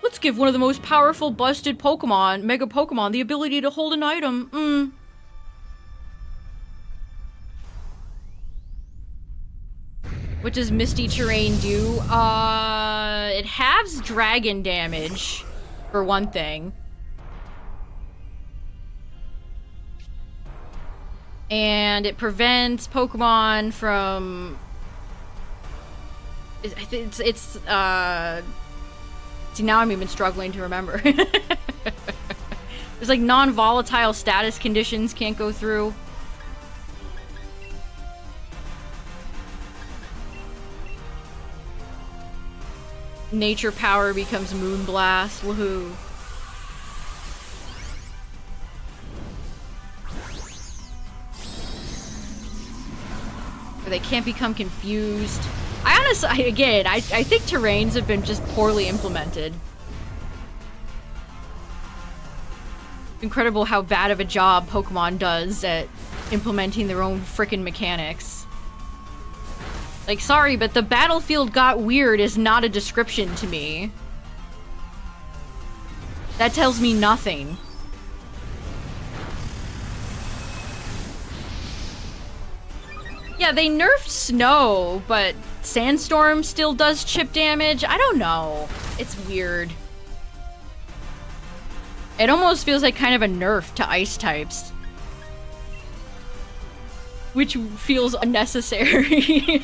Let's give one of the most powerful busted Pokemon, Mega Pokemon, the ability to hold an item. What does Misty Terrain do? It halves dragon damage, for one thing. And it prevents Pokemon from See, now I'm even struggling to remember. There's like non-volatile status conditions can't go through. Nature power becomes Moonblast. Woohoo. Or they can't become confused. I think terrains have been just poorly implemented. Incredible how bad of a job Pokemon does at implementing their own frickin' mechanics. Like, sorry, but the battlefield got weird is not a description to me. That tells me nothing. Yeah, they nerfed Snow, but Sandstorm still does chip damage? I don't know. It's weird. It almost feels like kind of a nerf to Ice types. Which feels unnecessary.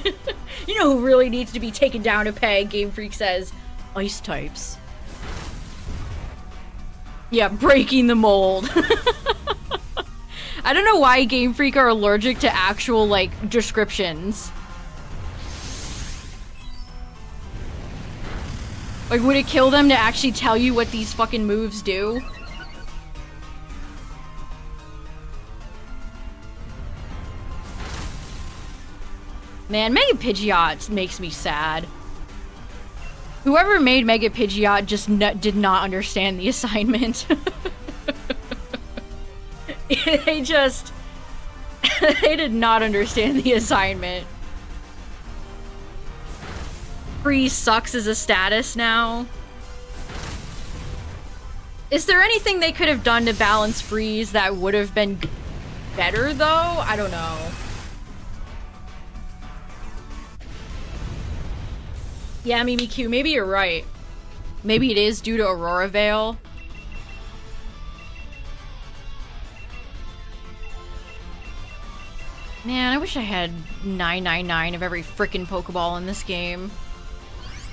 You know who really needs to be taken down a peg, Game Freak says? Ice types. Yeah, breaking the mold. I don't know why Game Freak are allergic to actual, like, descriptions. Like, would it kill them to actually tell you what these fucking moves do? Man, Mega Pidgeot makes me sad. Whoever made Mega Pidgeot just did not understand the assignment. They just... they did not understand the assignment. Freeze sucks as a status now. Is there anything they could have done to balance Freeze that would have been better, though? I don't know. Yeah, Mimikyu, maybe you're right. Maybe it is due to Aurora Veil. Man, I wish I had 999 of every frickin' Pokeball in this game.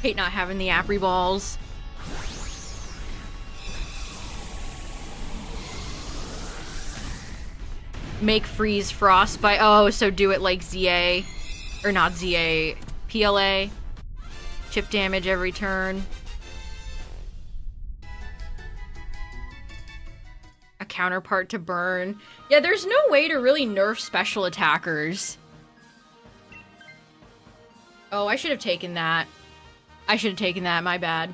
Hate not having the Apri Balls. Make Freeze Frostbite. Oh, so do it like ZA. Or not ZA. PLA. Chip damage every turn. A counterpart to burn. Yeah, there's no way to really nerf special attackers. Oh, I should have taken that. I should have taken that, my bad.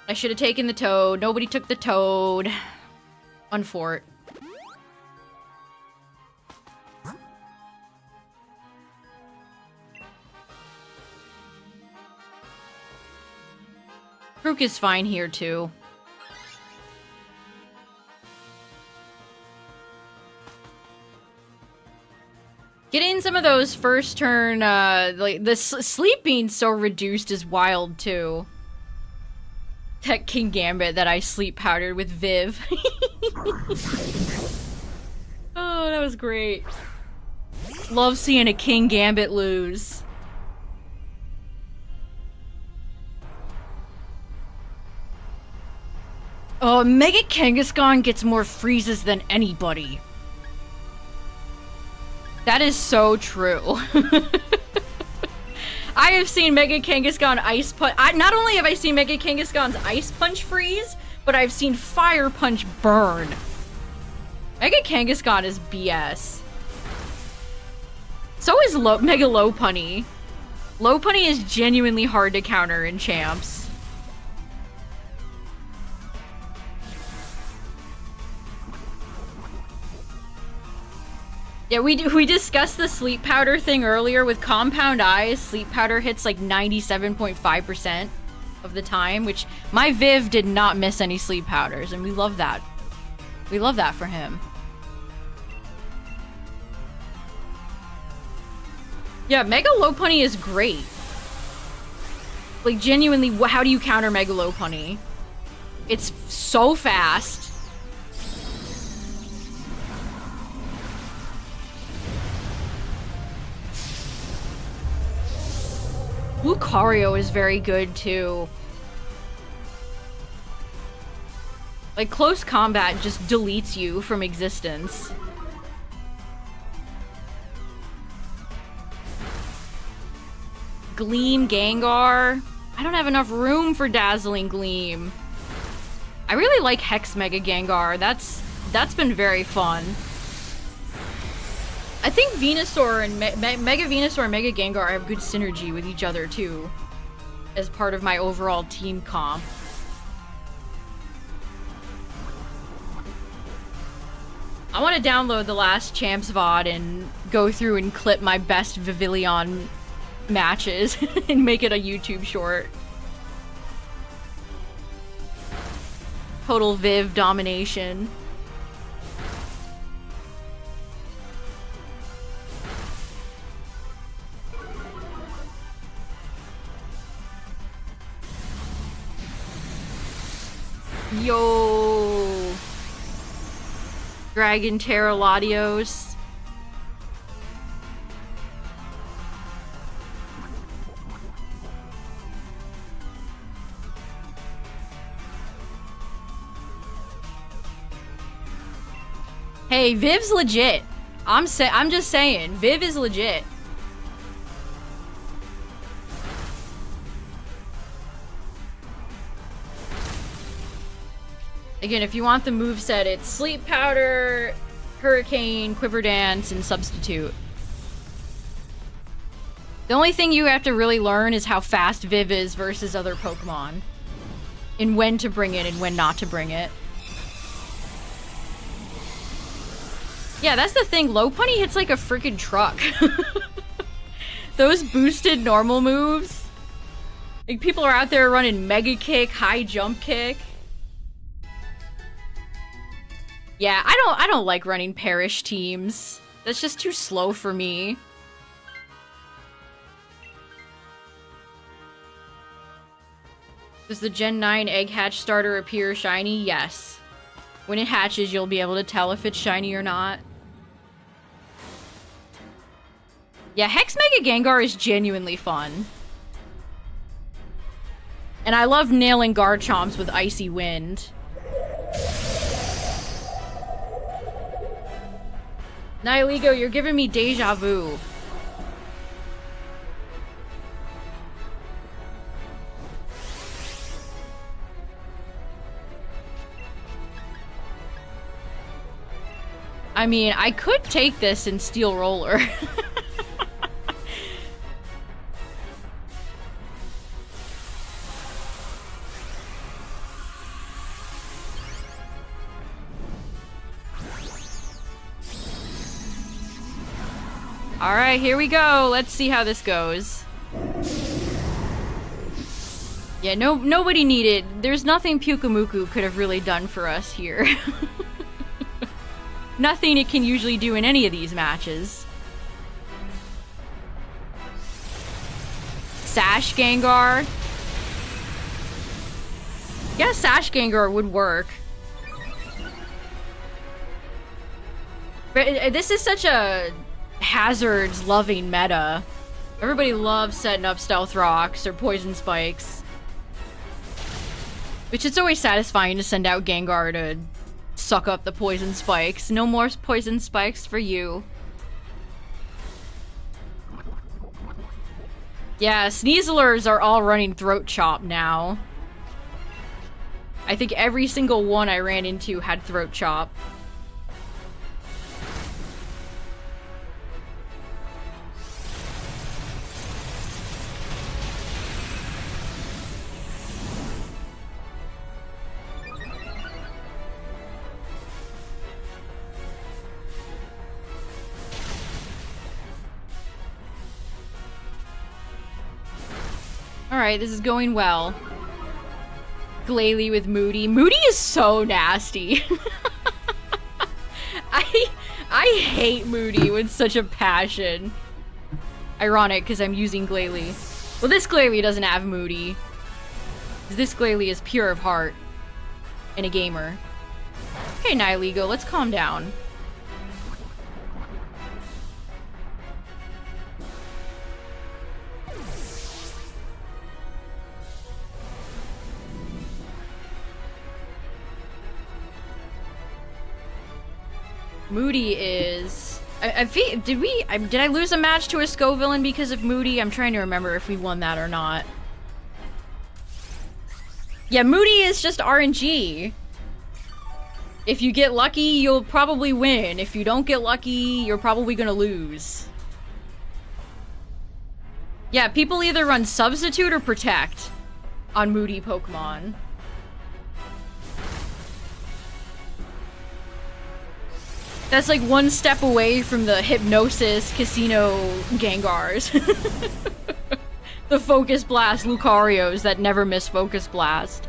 I should have taken the Toad. Nobody took the Toad. Unfort. Rook is fine here, too. Getting some of those first turn, like, the sleep being so reduced is wild, too. That King Gambit that I sleep powdered with Viv. Oh, that was great. Love seeing a King Gambit lose. Oh, Mega Kangaskhan gets more freezes than anybody. That is so true. I have seen Mega Kangaskhan Ice Punch. Not only have I seen Mega Kangaskhan's Ice Punch freeze, but I've seen Fire Punch burn. Mega Kangaskhan is BS. So is Mega Lopunny. Lopunny is genuinely hard to counter in champs. Yeah, we discussed the sleep powder thing earlier. With Compound Eyes, sleep powder hits like 97.5% of the time, which my Viv did not miss any sleep powders, and we love that. We love that for him. Yeah, Mega Lopunny is great. Like, genuinely, how do you counter Mega Lopunny? It's so fast. Lucario is very good too. Like, close combat just deletes you from existence. Gleam Gengar. I don't have enough room for Dazzling Gleam. I really like Hex Mega Gengar. That's been very fun. I think Venusaur and Mega Venusaur and Mega Gengar have good synergy with each other too, as part of my overall team comp. I want to download the last Champs VOD and go through and clip my best Vivillon matches and make it a YouTube short. Total Viv domination. Yo! Dragon Terraladios. Hey, Viv's legit. I'm just saying, Viv is legit. Again, if you want the moveset, it's Sleep Powder, Hurricane, Quiver Dance, and Substitute. The only thing you have to really learn is how fast Viv is versus other Pokemon. And when to bring it and when not to bring it. Yeah, that's the thing. Lopunny hits like a freaking truck. Those boosted normal moves. Like, people are out there running Mega Kick, High Jump Kick. Yeah, I don't like running Perish teams. That's just too slow for me. Does the Gen 9 Egg Hatch starter appear shiny? Yes. When it hatches, you'll be able to tell if it's shiny or not. Yeah, Hex Mega Gengar is genuinely fun. And I love nailing Garchomps with Icy Wind. Nihilego, you're giving me deja vu. I mean, I could take this in Steel Roller. Alright, here we go. Let's see how this goes. Yeah, nobody needed... There's nothing Pyukumuku could have really done for us here. Nothing it can usually do in any of these matches. Sash Gengar. Yeah, Sash Gengar would work. But this is such a hazards-loving meta. Everybody loves setting up Stealth Rocks or Poison Spikes. Which it's always satisfying to send out Gengar to suck up the Poison Spikes. No more Poison Spikes for you. Yeah, Sneaselers are all running Throat Chop now. I think every single one I ran into had Throat Chop. Alright, this is going well. Glalie with Moody. Moody is so nasty. I hate Moody with such a passion. Ironic, because I'm using Glalie. Well, this Glalie doesn't have Moody. This Glalie is pure of heart. And a gamer. Okay, Nihilego, let's calm down. Moody is... Did I lose a match to a Scovillain because of Moody? I'm trying to remember if we won that or not. Yeah, Moody is just RNG. If you get lucky, you'll probably win. If you don't get lucky, you're probably gonna lose. Yeah, people either run Substitute or Protect on Moody Pokemon. That's like one step away from the Hypnosis Casino Gengars. The Focus Blast Lucarios that never miss Focus Blast.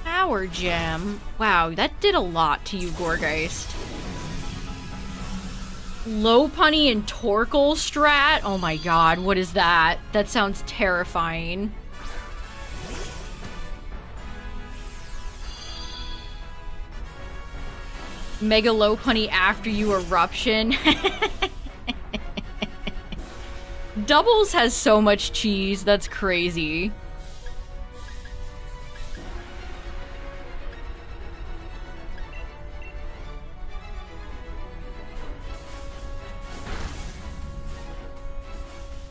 Power Gem. Wow, that did a lot to you, Gorgeist. Lopunny and Torkoal strat? Oh my god, what is that? That sounds terrifying. Mega Lopunny after you Eruption. Doubles has so much cheese, that's crazy.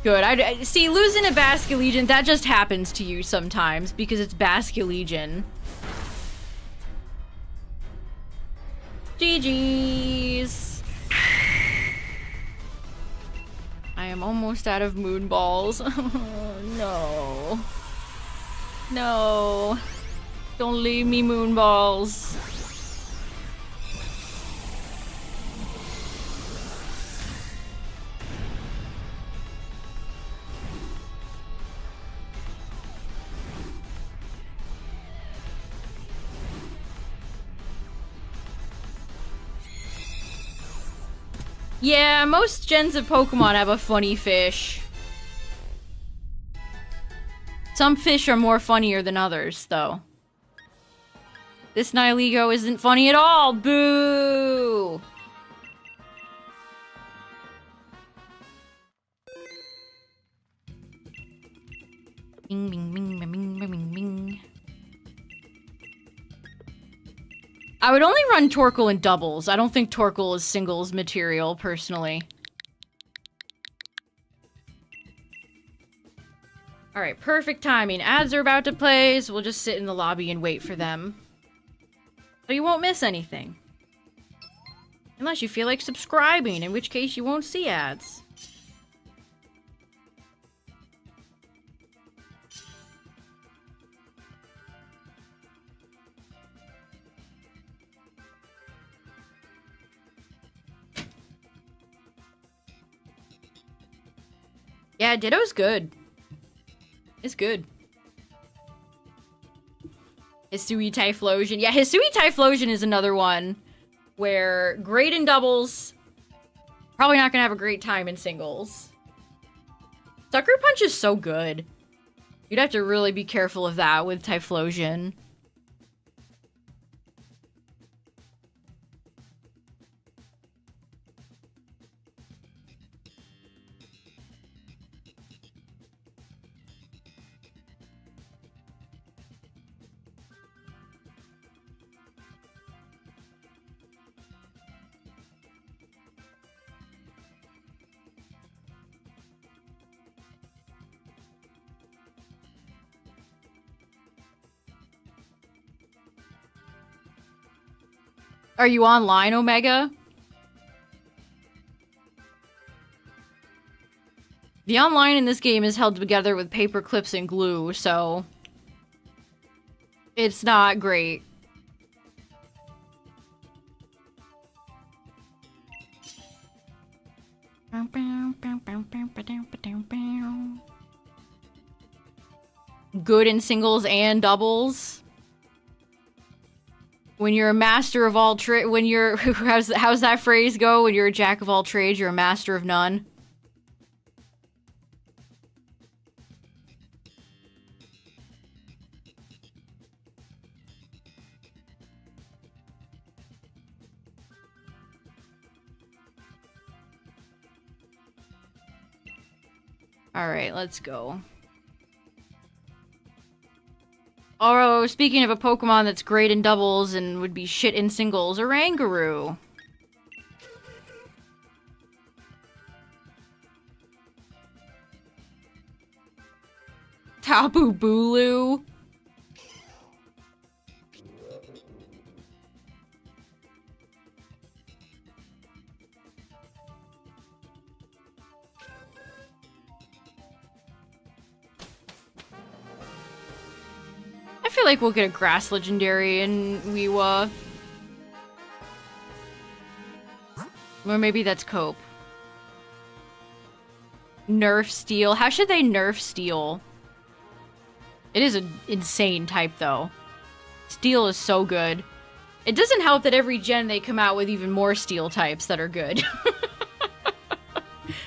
Good. I see, losing a Basculegion, that just happens to you sometimes because it's Basculegion. GG's. I am almost out of moon balls. No. No. Don't leave me, moon balls. Yeah, most gens of Pokemon have a funny fish. Some fish are more funnier than others, though. This Nihilego isn't funny at all! Boo! Bing, bing, bing, bing, bing, bing, bing. I would only run Torkoal in doubles. I don't think Torkoal is singles material, personally. Alright, perfect timing. Ads are about to play, so we'll just sit in the lobby and wait for them. So you won't miss anything. Unless you feel like subscribing, in which case you won't see ads. Yeah, Ditto's good. It's good. Hisui Typhlosion. Yeah, Hisui Typhlosion is another one where great in doubles, probably not gonna have a great time in singles. Sucker Punch is so good. You'd have to really be careful of that with Typhlosion. Are you online, Omega? The online in this game is held together with paper clips and glue, so it's not great. Good in singles and doubles. When you're a master of all trades, when you're, how's that phrase go? When you're a jack of all trades, you're a master of none. Alright, let's go. Oh, speaking of a Pokemon that's great in doubles and would be shit in singles, Oranguru. Tapu Bulu. I feel like we'll get a grass legendary in Weewa. Or maybe that's Cope. Nerf Steel. How should they nerf Steel? It is an insane type, though. Steel is so good. It doesn't help that every gen they come out with even more Steel types that are good.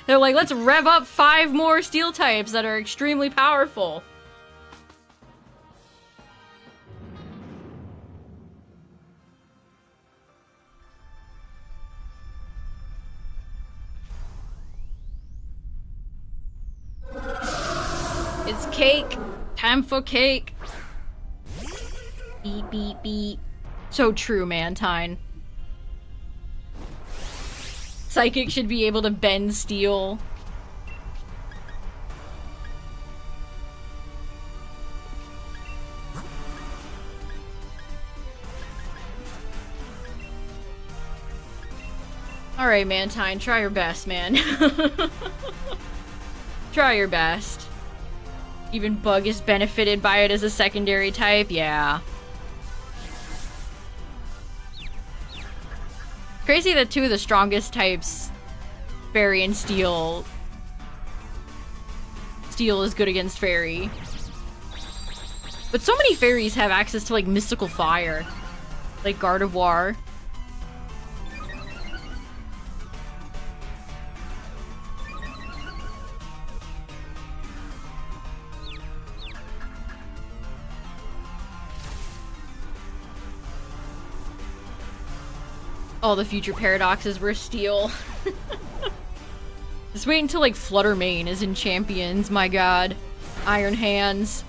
They're like, let's rev up 5 more Steel types that are extremely powerful. It's cake. Time for cake. Beep, beep, beep. So true, Mantine. Psychic should be able to bend steel. Alright, Mantine, try your best, man. Try your best. Even Bug is benefited by it as a secondary type, yeah. Crazy that 2 of the strongest types, Fairy and Steel. Steel is good against Fairy. But so many fairies have access to, like, mystical fire. Like Gardevoir. All the future paradoxes were Steel. Just wait until, like, Fluttermane is in Champions, my god. Iron Hands.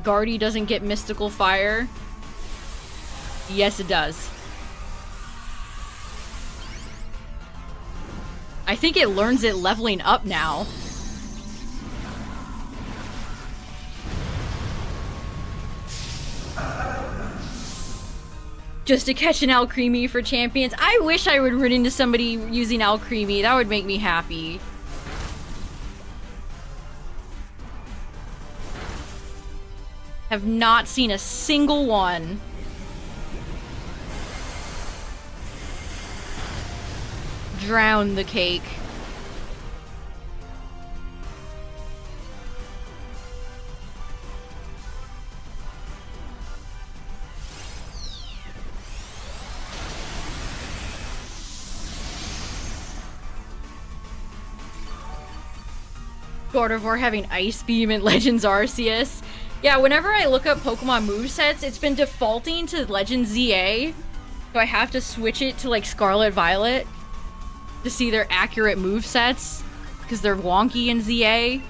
Guardy doesn't get mystical fire. Yes, it does. I think it learns it leveling up now. Just to catch an Alcremie for Champions. I wish I would run into somebody using Alcremie. That would make me happy. Have not seen a single one. Drown the cake. Gardevoir having Ice Beam and Legends Arceus. Yeah, whenever I look up Pokemon movesets, it's been defaulting to Legends ZA. So I have to switch it to, like, Scarlet Violet to see their accurate movesets, because they're wonky in ZA.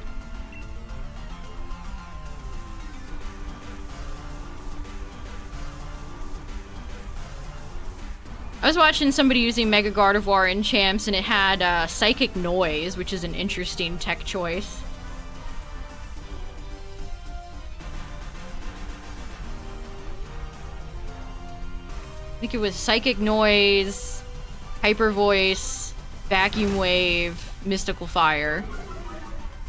I was watching somebody using Mega Gardevoir in Champs, and it had Psychic Noise, which is an interesting tech choice. I think it was Psychic Noise, Hyper Voice, Vacuum Wave, Mystical Fire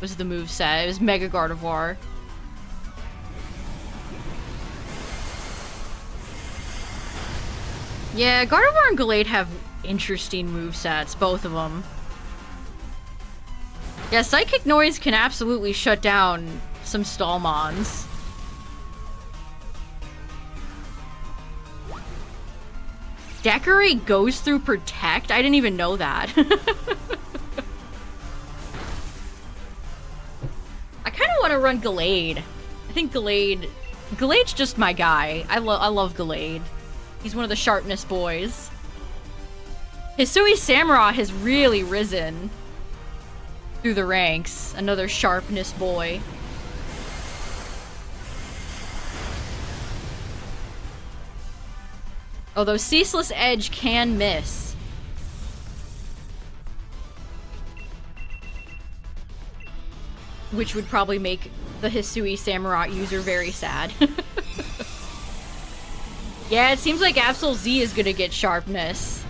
was the moveset. It was Mega Gardevoir. Yeah, Gardevoir and Gallade have interesting movesets, both of them. Yeah, Psychic Noise can absolutely shut down some Stallmons. Decorate goes through Protect? I didn't even know that. want to run Gallade. I think Gallade's just my guy. I love Gallade. He's one of the sharpness boys. Hisui Samurott has really risen through the ranks. Another sharpness boy. Although Ceaseless Edge can miss. Which would probably make the Hisui Samurott user very sad. Yeah, it seems like Absol Z is gonna get sharpness.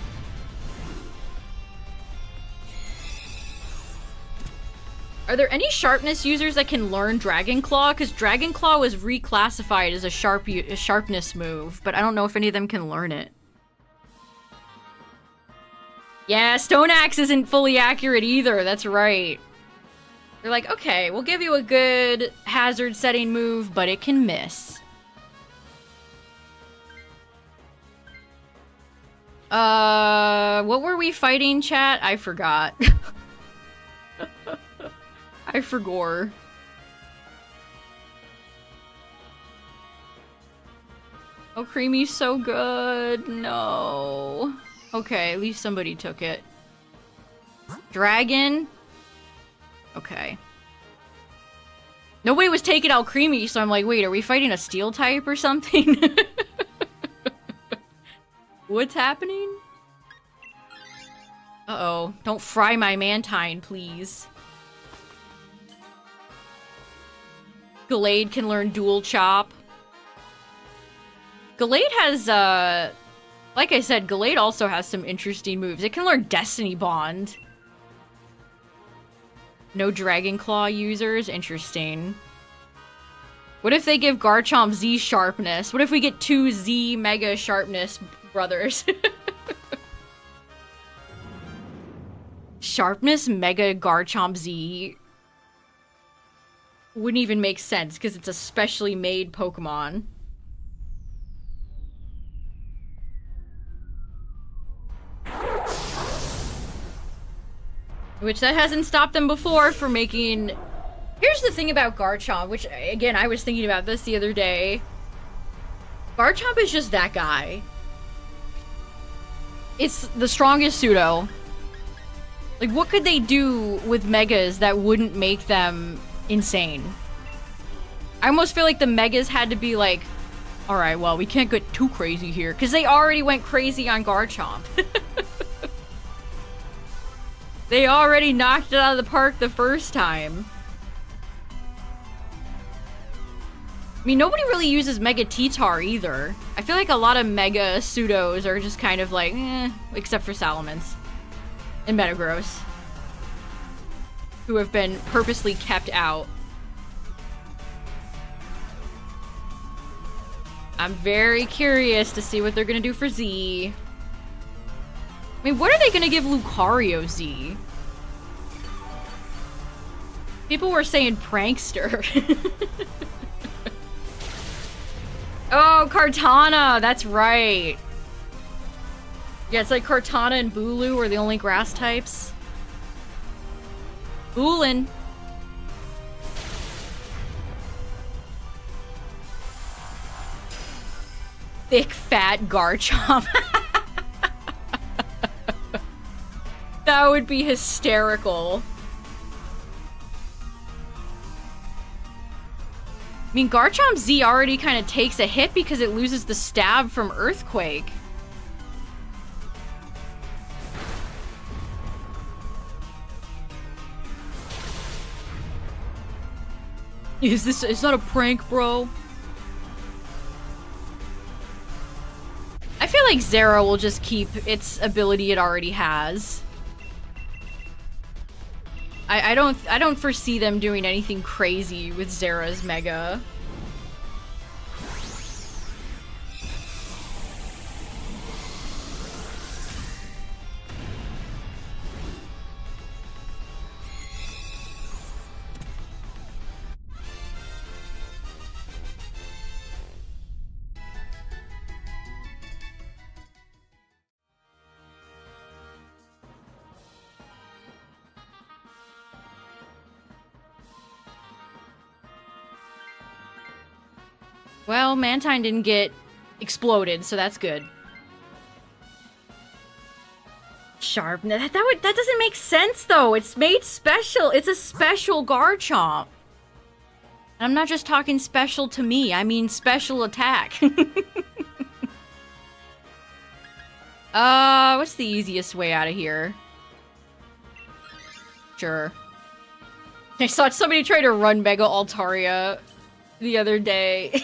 Are there any sharpness users that can learn Dragon Claw? Because Dragon Claw was reclassified as a sharpness move, but I don't know if any of them can learn it. Yeah, Stone Axe isn't fully accurate either, that's right. They're like, okay, we'll give you a good hazard setting move, but it can miss. What were we fighting, chat? I forgot. I forgot. Oh, Creamy's so good. No. Okay, at least somebody took it. Dragon. Okay. Nobody was taking out Creamy, so I'm like, wait, are we fighting a steel type or something? What's happening? Uh-oh. Don't fry my Mantine, please. Gallade can learn Dual Chop. Gallade has, like I said, Gallade also has some interesting moves. It can learn Destiny Bond. No Dragon Claw users? Interesting. What if they give Garchomp Z sharpness? What if we get 2 Z Mega Sharpness brothers? Sharpness Mega Garchomp Z wouldn't even make sense because it's a specially made Pokemon. Which that hasn't stopped them before from making... Here's the thing about Garchomp, which, again, I was thinking about this the other day. Garchomp is just that guy. It's the strongest pseudo. Like, what could they do with Megas that wouldn't make them insane? I almost feel like the Megas had to be like, alright, well, we can't get too crazy here. Because they already went crazy on Garchomp. They already knocked it out of the park the first time. I mean, nobody really uses Mega T-Tar either. I feel like a lot of Mega pseudos are just kind of like, except for Salamence. And Metagross. Who have been purposely kept out. I'm very curious to see what they're gonna do for Z. I mean, what are they gonna give Lucario Z? People were saying Prankster. Oh, Kartana! That's right. Yeah, it's like Kartana and Bulu are the only grass types. Boolin. Thick, fat Garchomp. That would be hysterical. I mean, Garchomp Z already kind of takes a hit because it loses the stab from Earthquake. Is that a prank, bro? I feel like Zera will just keep its ability it already has. I don't foresee them doing anything crazy with Zera's Mega. Well, Mantine didn't get exploded, so that's good. Sharp. That doesn't make sense, though. It's made special. It's a special Garchomp. I'm not just talking special to me. I mean special attack. What's the easiest way out of here? Sure. I saw somebody try to run Mega Altaria the other day.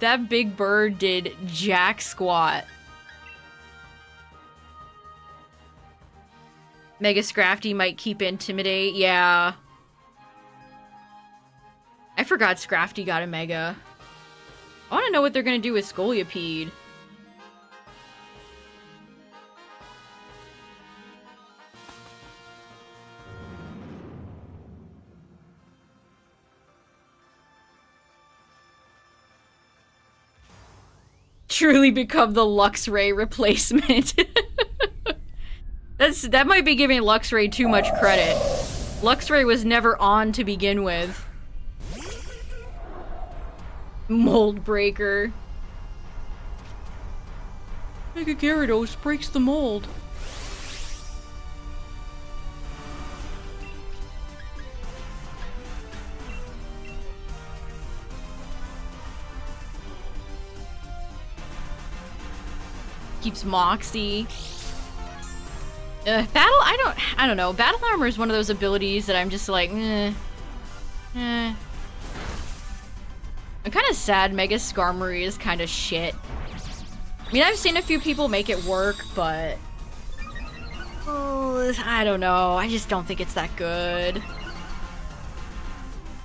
That big bird did jack squat. Mega Scrafty might keep Intimidate. Yeah. I forgot Scrafty got a Mega. I want to know what they're going to do with Scolipede. Truly become the Luxray replacement. That might be giving Luxray too much credit. Luxray was never on to begin with. Mold Breaker. Mega Gyarados breaks the mold. Keeps Moxie. I don't know. Battle Armor is one of those abilities that I'm just like, I'm kind of sad Mega Skarmory is kind of shit. I mean, I've seen a few people make it work, but... I don't know. I just don't think it's that good.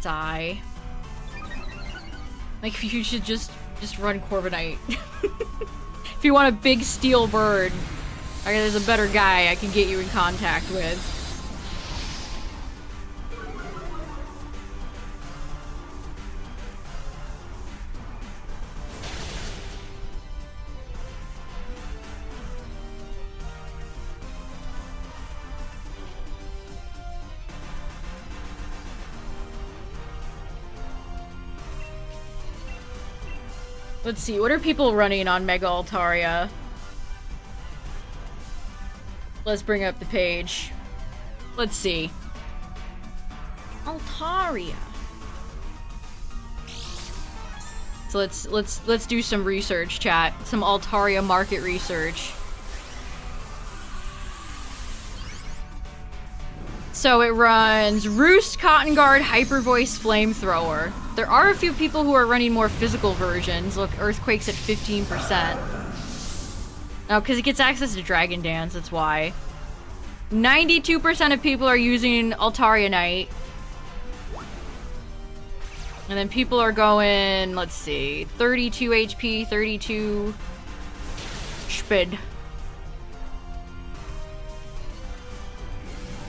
Die. Like, you should just run Corviknight. If you want a big steel bird, there's a better guy I can get you in contact with. Let's see, what are people running on Mega Altaria? Let's bring up the page. Let's see. Altaria. So let's do some research, chat. Some Altaria market research. So it runs Roost, Cotton Guard, Hyper Voice, Flamethrower. There are a few people who are running more physical versions. Look, Earthquake's at 15%. Oh, because it gets access to Dragon Dance, that's why. 92% of people are using Altaria Knight. And then people are going, let's see, 32 HP, 32 Spid.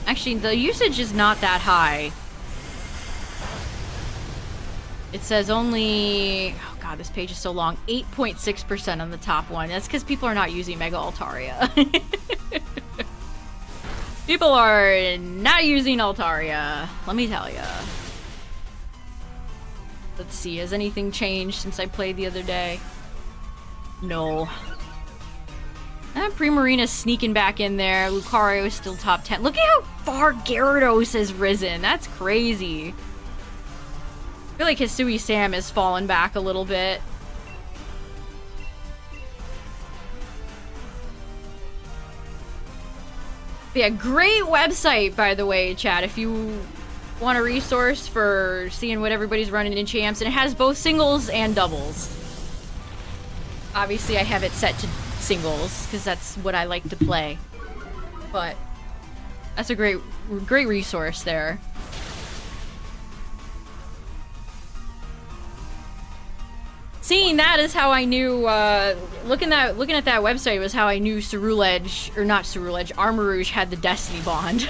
Actually, the usage is not that high. It says only... Oh god, this page is so long. 8.6% on the top one. That's because people are not using Mega Altaria. People are not using Altaria. Let me tell ya. Let's see, has anything changed since I played the other day? No. Primarina's sneaking back in there. Lucario is still top 10. Look at how far Gyarados has risen. That's crazy. I feel like Hisui Sam has fallen back a little bit. But yeah, great website, by the way, chat, if you want a resource for seeing what everybody's running in champs. And it has both singles and doubles. Obviously, I have it set to singles, because that's what I like to play. But that's a great resource there. Seeing that is how I knew, looking at that website was how I knew Ceruledge, or not Ceruledge, Armarouge had the Destiny Bond.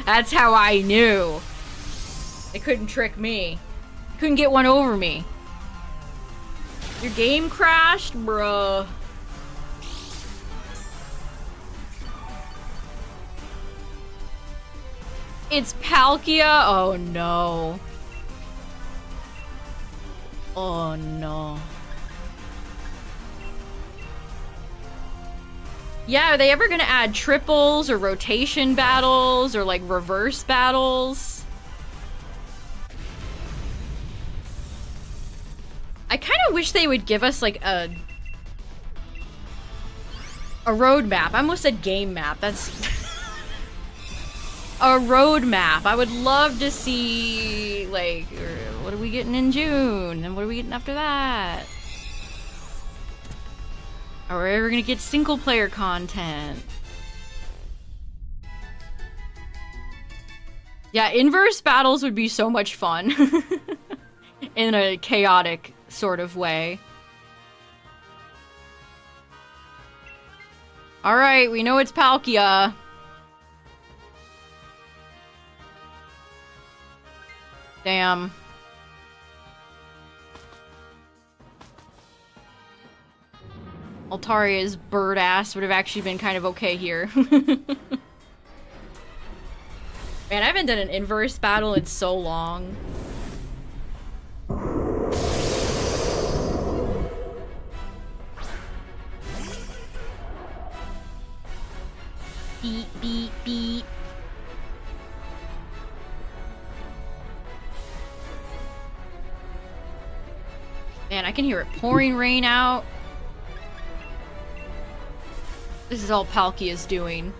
That's how I knew. They couldn't trick me. Couldn't get one over me. Your game crashed, bruh. It's Palkia? Oh no. Oh no. Yeah, are they ever gonna add triples or rotation battles or like reverse battles? I kind of wish they would give us like a road map. I almost said game map. That's a road map. I would love to see like what are we getting in June and what are we getting after that? Are we ever gonna get single player content? Yeah, inverse battles would be so much fun. In a chaotic sort of way. Alright, we know it's Palkia. Damn. Altaria's bird ass would have actually been kind of okay here. Man, I haven't done an inverse battle in so long. Beep, beep, beep. Man, I can hear it pouring rain out. This is all Palkia's doing.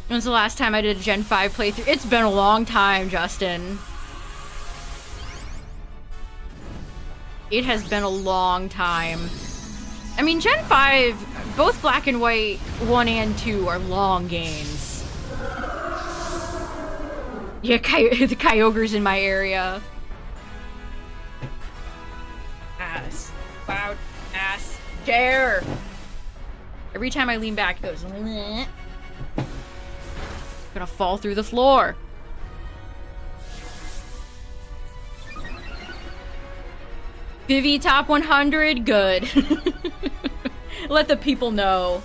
When's the last time I did a Gen 5 playthrough? It's been a long time, Justin. It has been a long time. I mean, Gen 5, both Black and White 1 and 2 are long games. Yeah, the Kyogre's in my area. Ass. Loud ass chair. Every time I lean back, it goes. Bleh. Gonna fall through the floor. Vivi top 100? Good. Let the people know.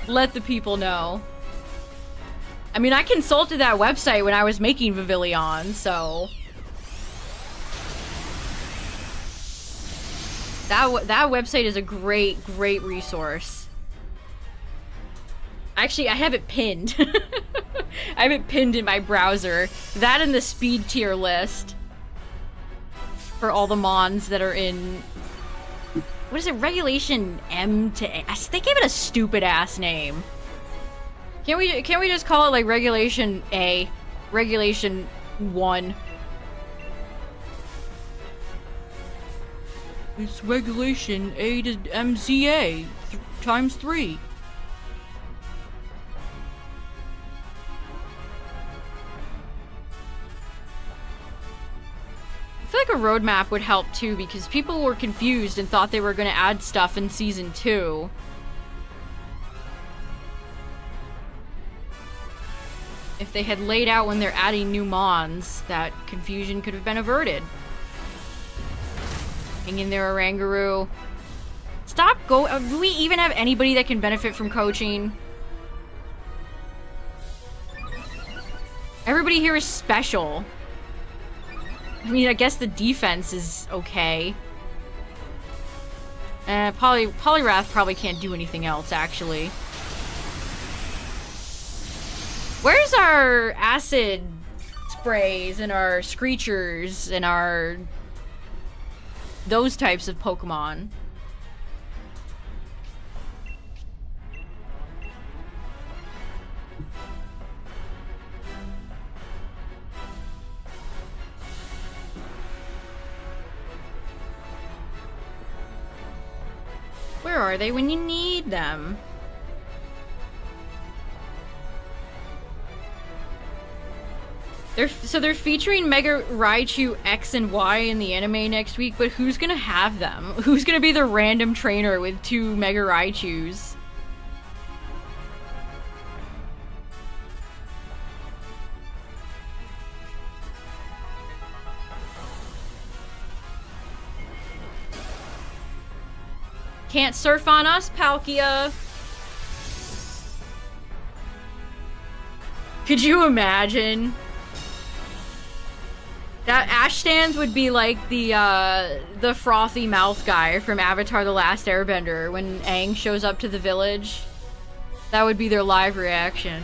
Let the people know. I mean, I consulted that website when I was making Vivillon, so... That website is a great resource. Actually, I have it pinned. I have it pinned in my browser. That and the speed tier list. For all the mons that are in... What is it? Regulation M to A? They gave it a stupid ass name. Can't we just call it like Regulation A? Regulation 1. It's Regulation A to MZA times 3. I feel like a roadmap would help too, because people were confused and thought they were going to add stuff in Season 2. If they had laid out when they're adding new mons, that confusion could have been averted. Hang in there, Oranguru. Stop do we even have anybody that can benefit from coaching? Everybody here is special. I mean, I guess the defense is okay. Polyrath probably can't do anything else, actually. Where's our acid sprays and our screechers and our... those types of Pokemon? Where are they when you need them? They're featuring Mega Raichu X and Y in the anime next week, but who's gonna have them? Who's gonna be the random trainer with 2 Mega Raichus? Can't surf on us, Palkia. Could you imagine? That Ash stands would be like the frothy mouth guy from Avatar: The Last Airbender when Aang shows up to the village. That would be their live reaction.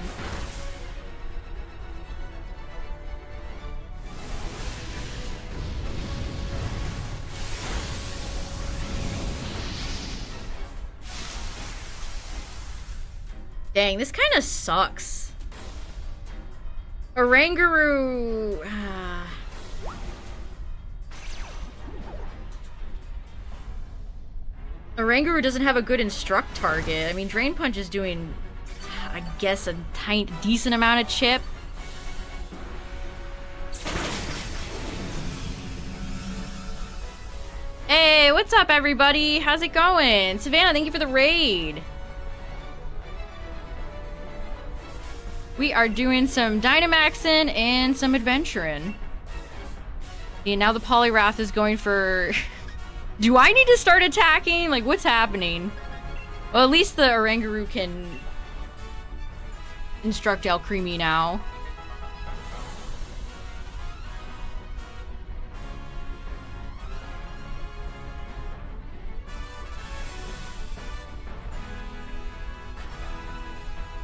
Dang, this kind of sucks. Oranguru... Oranguru doesn't have a good instruct target. I mean, Drain Punch is doing, I guess, a decent amount of chip. Hey, what's up, everybody? How's it going? Savannah, thank you for the raid. We are doing some Dynamaxing and some adventuring. Yeah, now the Poliwrath is going for... Do I need to start attacking? Like, what's happening? Well, at least the Oranguru can instruct Alcremie now.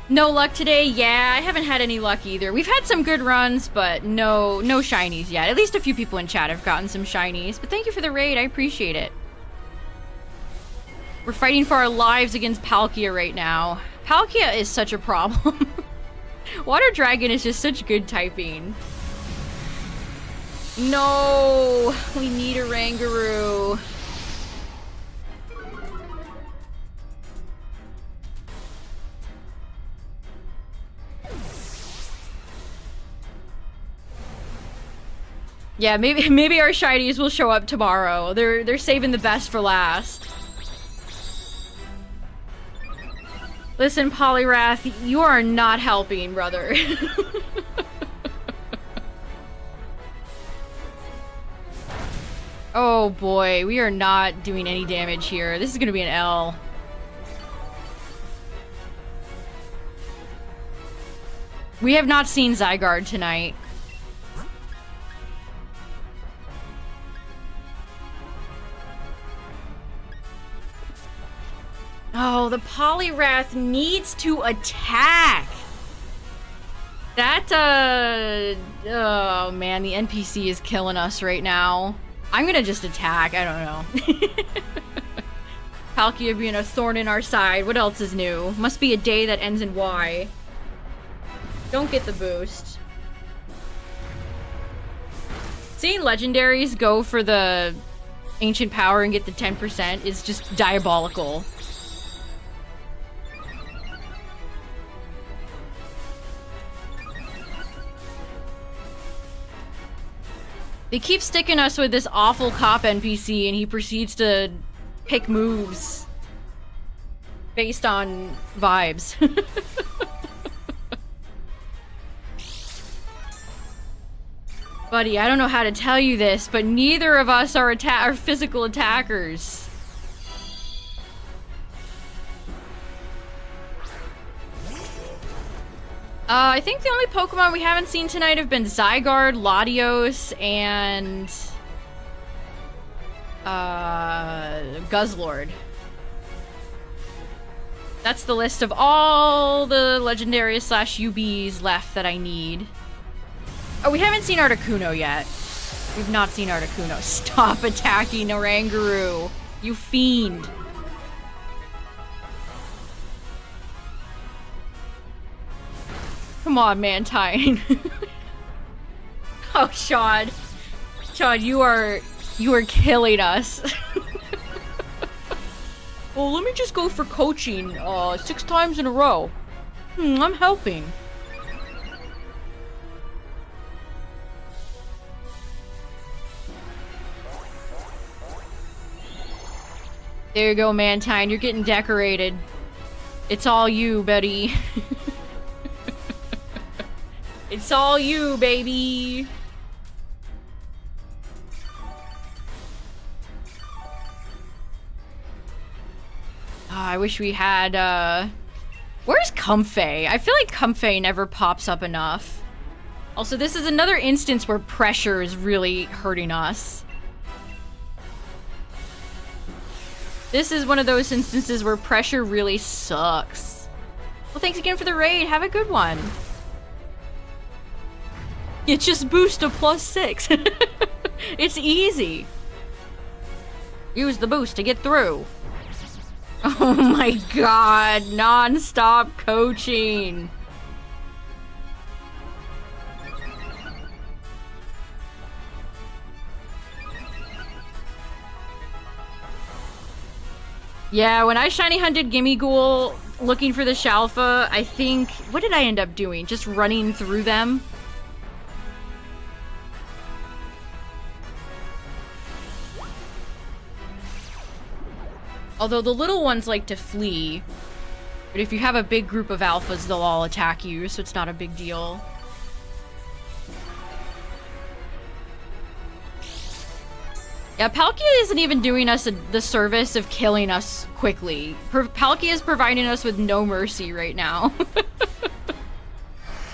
No luck today? Yeah, I haven't had any luck either. We've had some good runs, but no shinies yet. At least a few people in chat have gotten some shinies. But thank you for the raid, I appreciate it. We're fighting for our lives against Palkia right now. Palkia is such a problem. Water Dragon is just such good typing. No, we need a Oranguru. Yeah, maybe our shinies will show up tomorrow. They're saving the best for last. Listen, Poliwrath, you are not helping, brother. Oh boy, we are not doing any damage here. This is gonna be an L. We have not seen Zygarde tonight. Oh, the Poliwrath needs to attack. That, oh man, the NPC is killing us right now. I'm gonna just attack, I don't know. Palkia being a thorn in our side, what else is new? Must be a day that ends in Y. Don't get the boost. Seeing legendaries go for the ancient power and get the 10% is just diabolical. They keep sticking us with this awful cop NPC and he proceeds to pick moves based on vibes. Buddy, I don't know how to tell you this, but neither of us are physical attackers. I think the only Pokemon we haven't seen tonight have been Zygarde, Latios, and Guzzlord. That's the list of all the legendary / UBs left that I need. Oh, we haven't seen Articuno yet. We've not seen Articuno. Stop attacking Oranguru, you fiend. Come on, Mantine. Oh, Sean. Sean, you are killing us. Well, let me just go for coaching 6 times in a row. I'm helping. There you go, Mantine. You're getting decorated. It's all you, buddy. It's all you, baby. Oh, I wish we had, where's Comfey? I feel like Comfey never pops up enough. Also, this is another instance where pressure is really hurting us. This is one of those instances where pressure really sucks. Well, thanks again for the raid. Have a good one. It just boosts to +6. It's easy. Use the boost to get through. Oh my god, non-stop coaching. Yeah, when I shiny hunted Gimme Ghoul looking for the Shalfa, I think... What did I end up doing? Just running through them? Although the little ones like to flee. But if you have a big group of alphas, they'll all attack you, so it's not a big deal. Yeah, Palkia isn't even doing us the service of killing us quickly. Palkia is providing us with no mercy right now.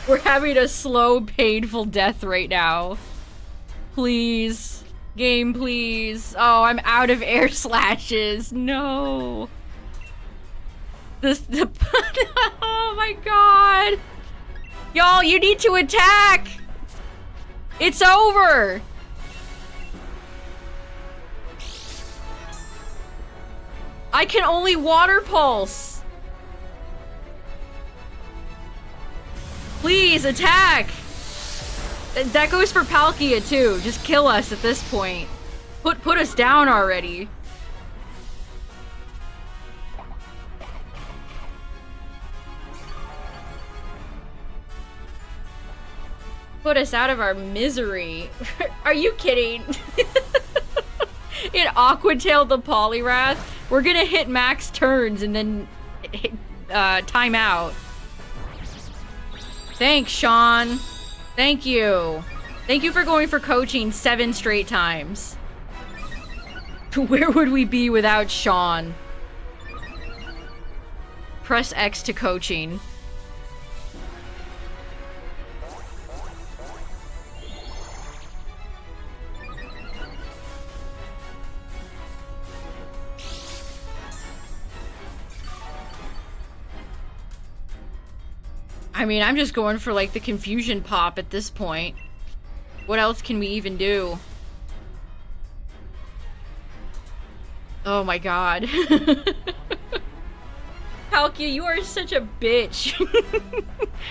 We're having a slow, painful death right now. Please. Game, please. Oh, I'm out of air slashes. No. Oh my god. Y'all, you need to attack. It's over. I can only water pulse. Please attack. That goes for Palkia too. Just kill us at this point. Put us down already. Put us out of our misery. Are you kidding? In Aquatail the Poliwrath, we're gonna hit max turns and then hit, time out. Thanks, Sean. Thank you. Thank you for going for coaching 7 straight times. Where would we be without Sean? Press X to coaching. I mean, I'm just going for, like, the confusion pop at this point. What else can we even do? Oh my god. Palkia, you are such a bitch.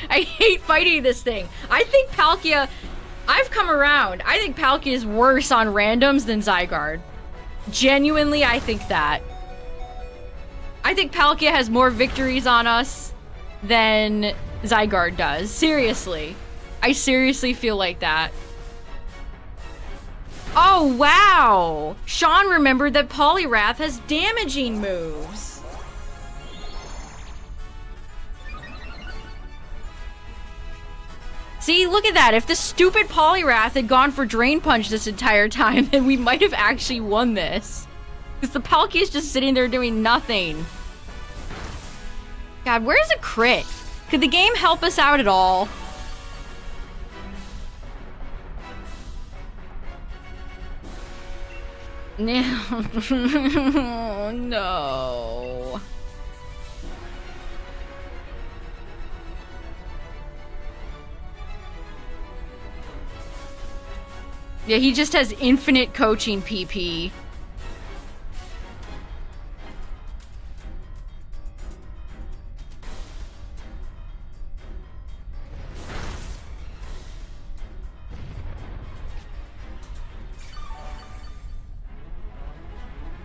I hate fighting this thing. I think Palkia... I've come around. I think Palkia is worse on randoms than Zygarde. Genuinely, I think that. I think Palkia has more victories on us than Zygarde does. Seriously. I seriously feel like that. Oh, wow! Sean remembered that Poliwrath has damaging moves. See, look at that. If the stupid Poliwrath had gone for Drain Punch this entire time, then we might have actually won this. Because the Palkia is just sitting there doing nothing. God, where's a crit? Could the game help us out at all? No. No. Yeah, he just has infinite coaching PP.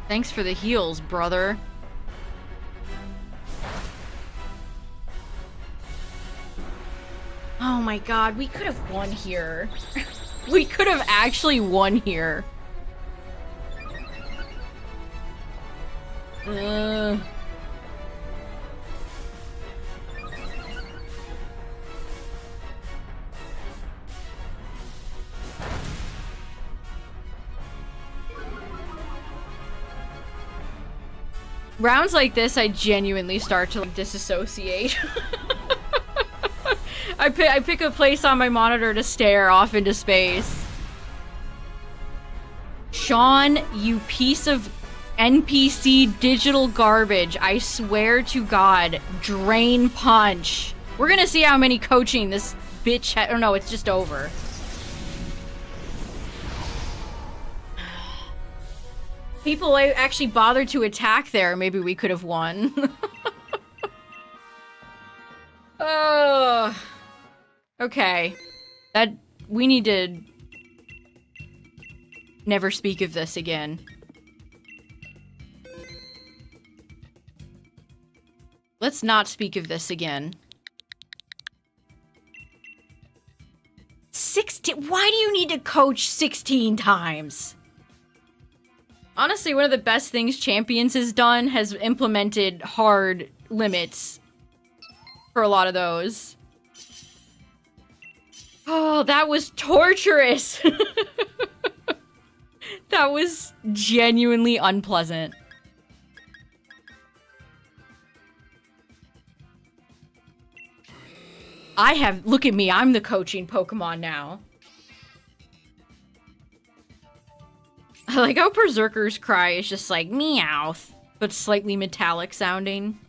Thanks for the heals, brother. Oh my god, we could have won here. We could have actually won here. Rounds like this, I genuinely start to like, disassociate. I pick a place on my monitor to stare off into space. Sean, you piece of NPC digital garbage. I swear to God. Drain punch. We're gonna see how many coaching this bitch had. Oh no, it's just over. People actually bothered to attack there. Maybe we could have won. Oh. Okay. We need to never speak of this again. Let's not speak of this again. 16. Why do you need to coach 16 times? Honestly, one of the best things Champions has done has implemented hard limits for a lot of those. Oh, that was torturous. That was genuinely unpleasant. Look at me, I'm the coaching Pokemon now. I like how Berserker's cry is just like meowth, but slightly metallic sounding.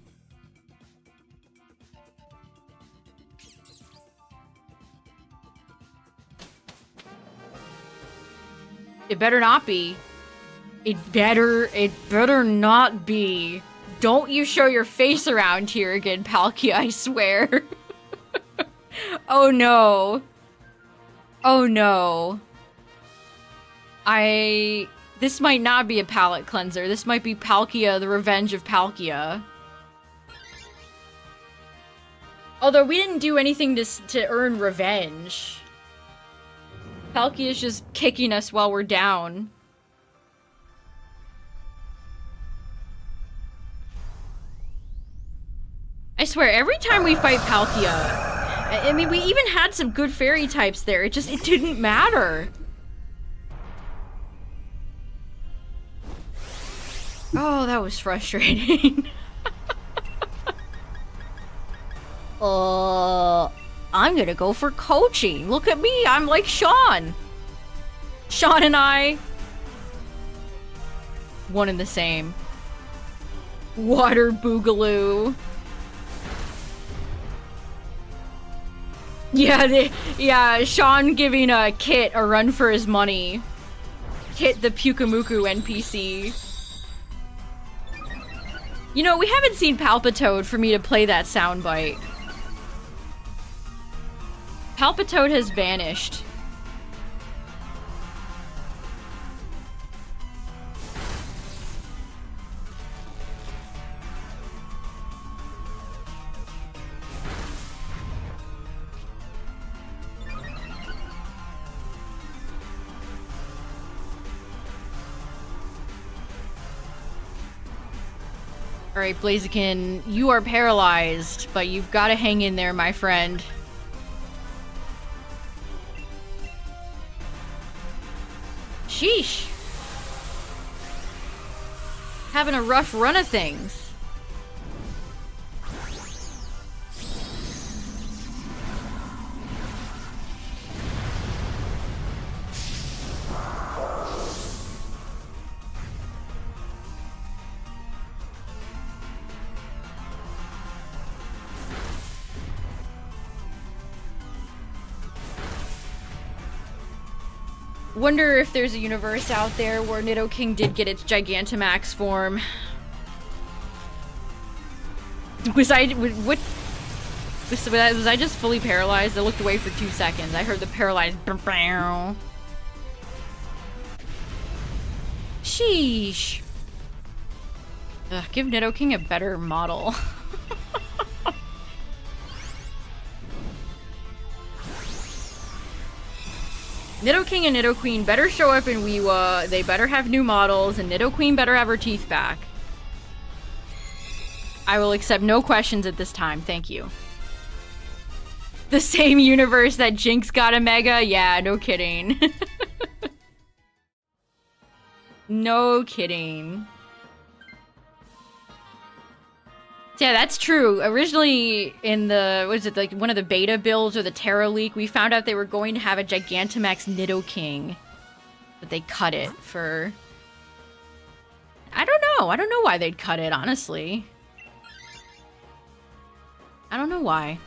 It better not be. It better not be. Don't you show your face around here again, Palkia, I swear. Oh no. Oh no. This might not be a palate cleanser. This might be Palkia, the Revenge of Palkia. Although we didn't do anything to earn revenge. Palkia is just kicking us while we're down. I swear, every time we fight Palkia, I mean, we even had some good fairy types there. It didn't matter. Oh, that was frustrating. I'm gonna go for coaching. Look at me, I'm like Sean. Sean and I. One and the same. Water Boogaloo. Yeah, Sean giving Kit a run for his money. Kit the Pukamuku NPC. You know, we haven't seen Palpitoad for me to play that soundbite. Palpitoad has vanished. Alright, Blaziken, you are paralyzed, but you've got to hang in there, my friend. Sheesh. Having a rough run of things. Wonder if there's a universe out there where Nidoking did get its Gigantamax form. Was I just fully paralyzed? I looked away for 2 seconds. I heard the paralyzed. Sheesh. Ugh, give Nidoking a better model. Nidoking and Nidoqueen better show up in Weewa, they better have new models, and Nidoqueen better have her teeth back. I will accept no questions at this time, thank you. The same universe that Jinx got a Mega? Yeah, no kidding. No kidding. Yeah, that's true. Originally in the, what is it, like one of the beta builds or the Terra leak, we found out they were going to have a Gigantamax Nidoking. But they cut it for... I don't know. I don't know why they'd cut it, honestly. I don't know why.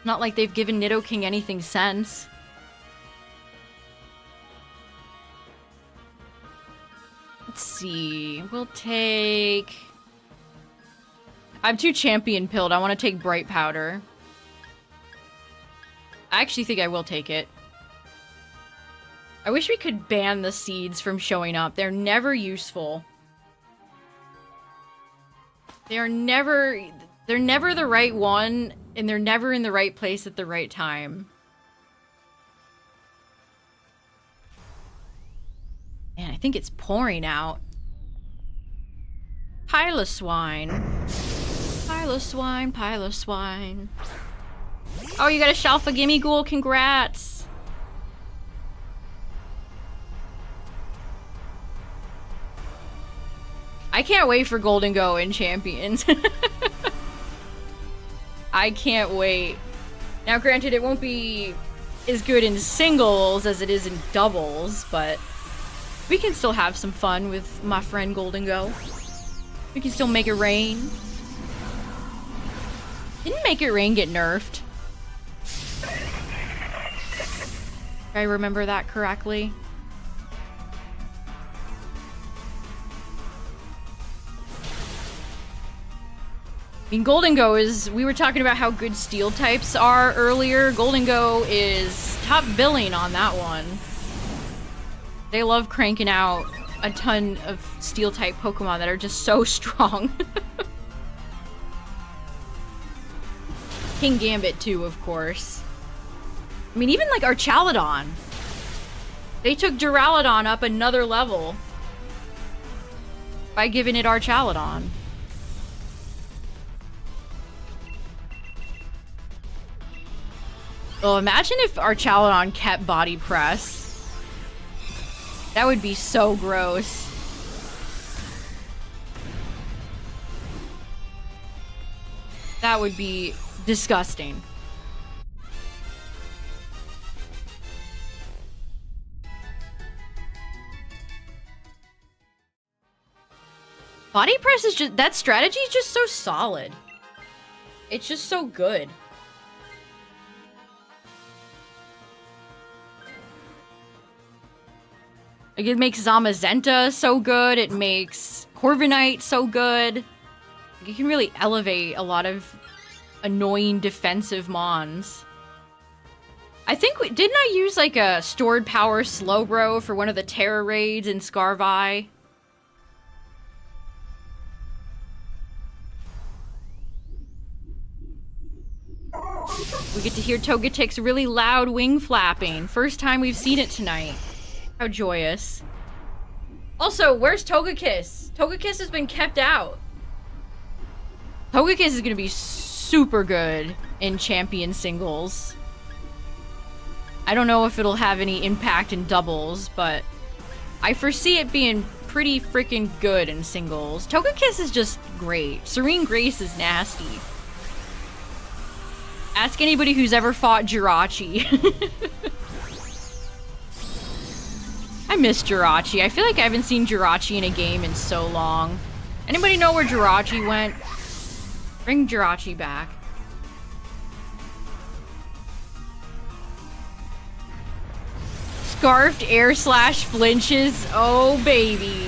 Not like they've given Nidoking anything since. Let's see. We'll take... I'm too champion pilled. I want to take Bright Powder. I actually think I will take it. I wish we could ban the seeds from showing up. They're never useful. They're never the right one, and they're never in the right place at the right time. Man, I think it's pouring out. Piloswine. Piloswine, Piloswine. Oh, you got a Shalfa Gimme Ghoul, congrats! I can't wait for Golden Go in Champions. I can't wait. Now, granted, it won't be as good in singles as it is in doubles, but we can still have some fun with my friend Golden Go. We can still make it rain. Didn't Make It Rain get nerfed? If I remember that correctly. I mean, Golden Go is... We were talking about how good steel types are earlier. Golden Go is top billing on that one. They love cranking out a ton of steel type Pokemon that are just so strong. King Gambit too, of course. I mean, even like Archaludon. They took Duraludon up another level by giving it Archaludon. Well, imagine if Archaludon kept Body Press. That would be so gross. That would be disgusting. Body Press is just... That strategy is just so solid. It's just so good. Like, it makes Zamazenta so good. It makes Corviknight so good. Like, you can really elevate a lot of annoying defensive mons. I think didn't I use like a stored power Slowbro for one of the Terra raids in Scarvi? We get to hear Togetic's really loud wing flapping. First time we've seen it tonight. How joyous. Also, where's Togekiss? Togekiss has been kept out. Togekiss is gonna be super good in champion singles. I don't know if it'll have any impact in doubles, but I foresee it being pretty freaking good in singles. Togekiss is just great. Serene Grace is nasty. Ask anybody who's ever fought Jirachi. I miss Jirachi. I feel like I haven't seen Jirachi in a game in so long. Anybody know where Jirachi went? Bring Jirachi back. Scarfed air slash flinches. Oh, baby.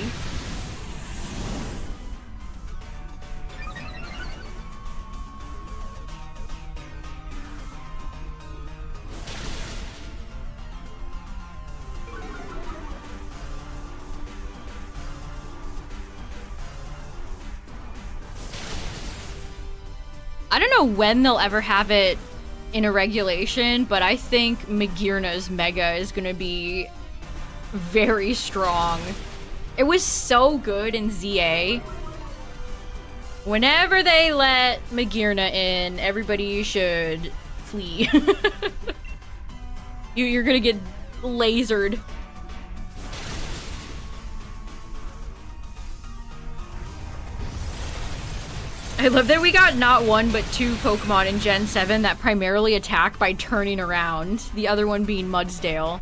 I don't know when they'll ever have it in a regulation, but I think Magearna's Mega is gonna be very strong. It was so good in ZA. Whenever they let Magearna in, everybody should flee. You're gonna get lasered. I love that we got not one but two Pokemon in Gen 7 that primarily attack by turning around, the other one being Mudsdale.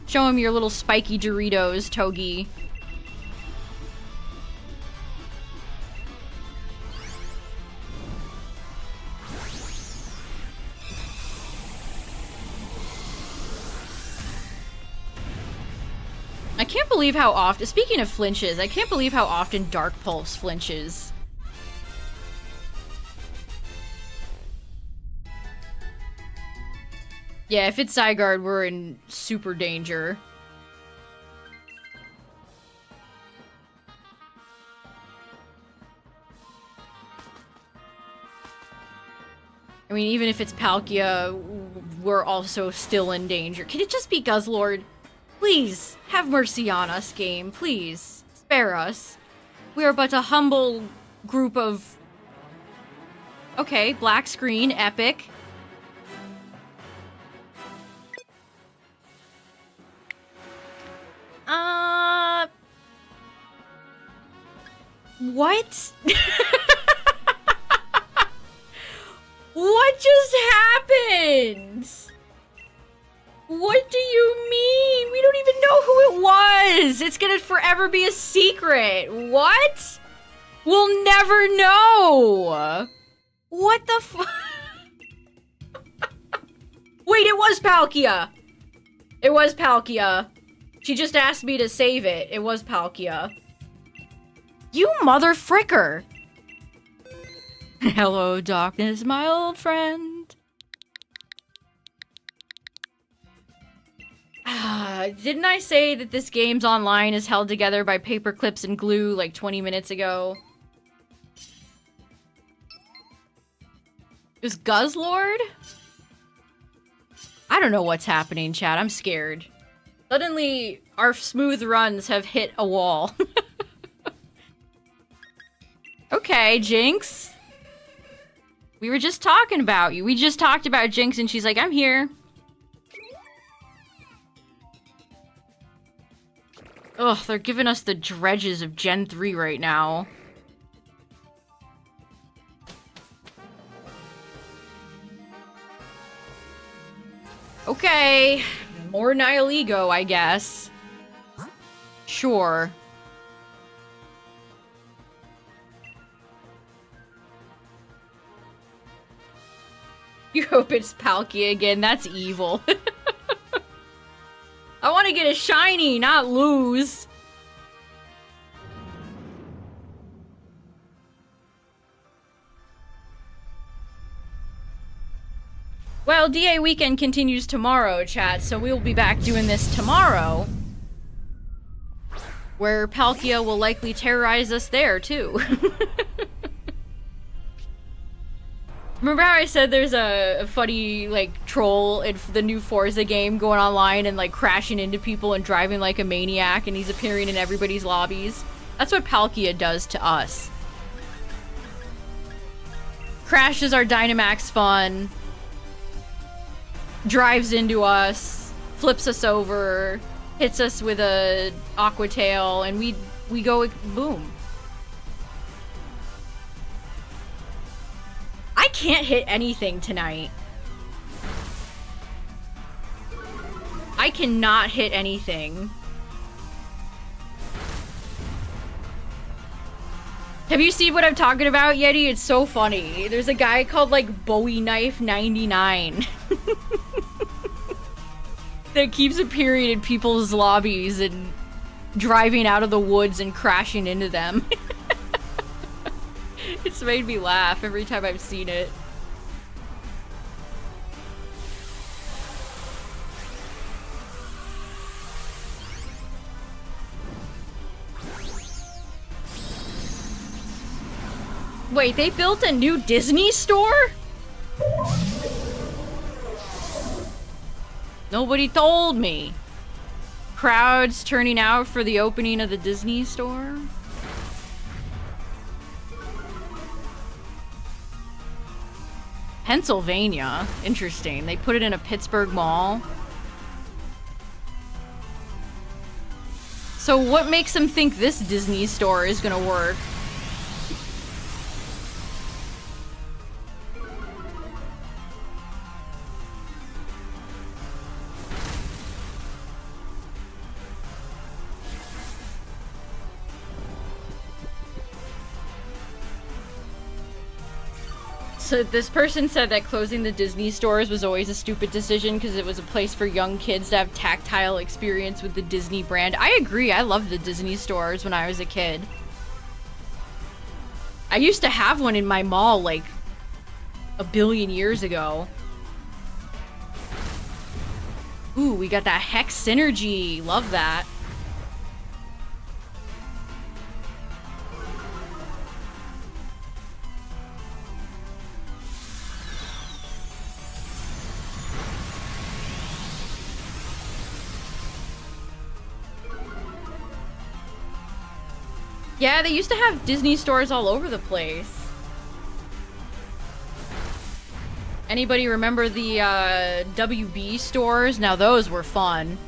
Show him your little spiky Doritos, Togi. I can't believe how often, speaking of flinches, I can't believe how often Dark Pulse flinches. Yeah, if it's Zygarde, we're in super danger. I mean, even if it's Palkia, we're also still in danger. Can it just be Guzzlord? Please, have mercy on us, game. Please, spare us. We are but a humble group of... Okay, black screen, epic. What? What just happened? What do you mean? We don't even know who it was. It's gonna forever be a secret. What? We'll never know. What the fuck? Wait, it was Palkia. It was Palkia. She just asked me to save it. It was Palkia. You mother fricker. Hello, darkness, my old friend. Didn't I say that this game's online is held together by paper clips and glue like 20 minutes ago? Is Guzzlord? I don't know what's happening, chat. I'm scared. Suddenly, our smooth runs have hit a wall. Okay, Jinx. We were just talking about you. We just talked about Jinx and she's like, I'm here. Ugh, they're giving us the dredges of Gen 3 right now. Okay. More Nihilego, I guess. Sure. You hope it's Palkia again. That's evil. I want to get a shiny, not lose. Well, DA weekend continues tomorrow, chat, so we'll be back doing this tomorrow. Where Palkia will likely terrorize us there, too. Remember how I said there's a funny, like, troll in the new Forza game going online and, like, crashing into people and driving like a maniac, and he's appearing in everybody's lobbies? That's what Palkia does to us. Crashes our Dynamax fun, drives into us, flips us over, hits us with a Aqua Tail, and we go boom. I can't hit anything tonight. I cannot hit anything. Have you seen what I'm talking about, Yeti? It's so funny. There's a guy called, like, Bowie Knife 99 that keeps appearing in people's lobbies and driving out of the woods and crashing into them. It's made me laugh every time I've seen it. Wait, they built a new Disney store? Nobody told me. Crowds turning out for the opening of the Disney store? Pennsylvania. Interesting. They put it in a Pittsburgh mall. So what makes them think this Disney store is gonna work? So this person said that closing the Disney stores was always a stupid decision because it was a place for young kids to have tactile experience with the Disney brand. I agree. I loved the Disney stores when I was a kid. I used to have one in my mall like a billion years ago. Ooh, we got that Hex synergy. Love that. Yeah, they used to have Disney stores all over the place. Anybody remember the WB stores? Now those were fun.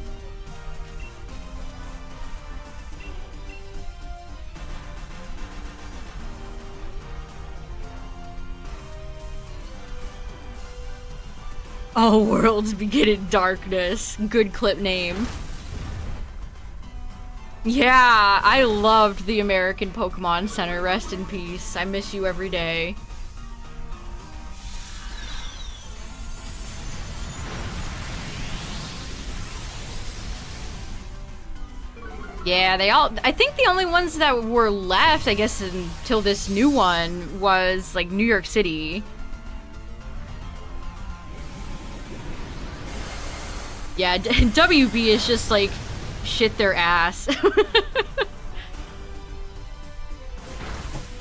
All worlds begin in darkness. Good clip name. Yeah, I loved the American Pokemon Center. Rest in peace. I miss you every day. Yeah, they all... I think the only ones that were left, I guess, until this new one was, like, New York City. Yeah, WB is just, like... shit their ass.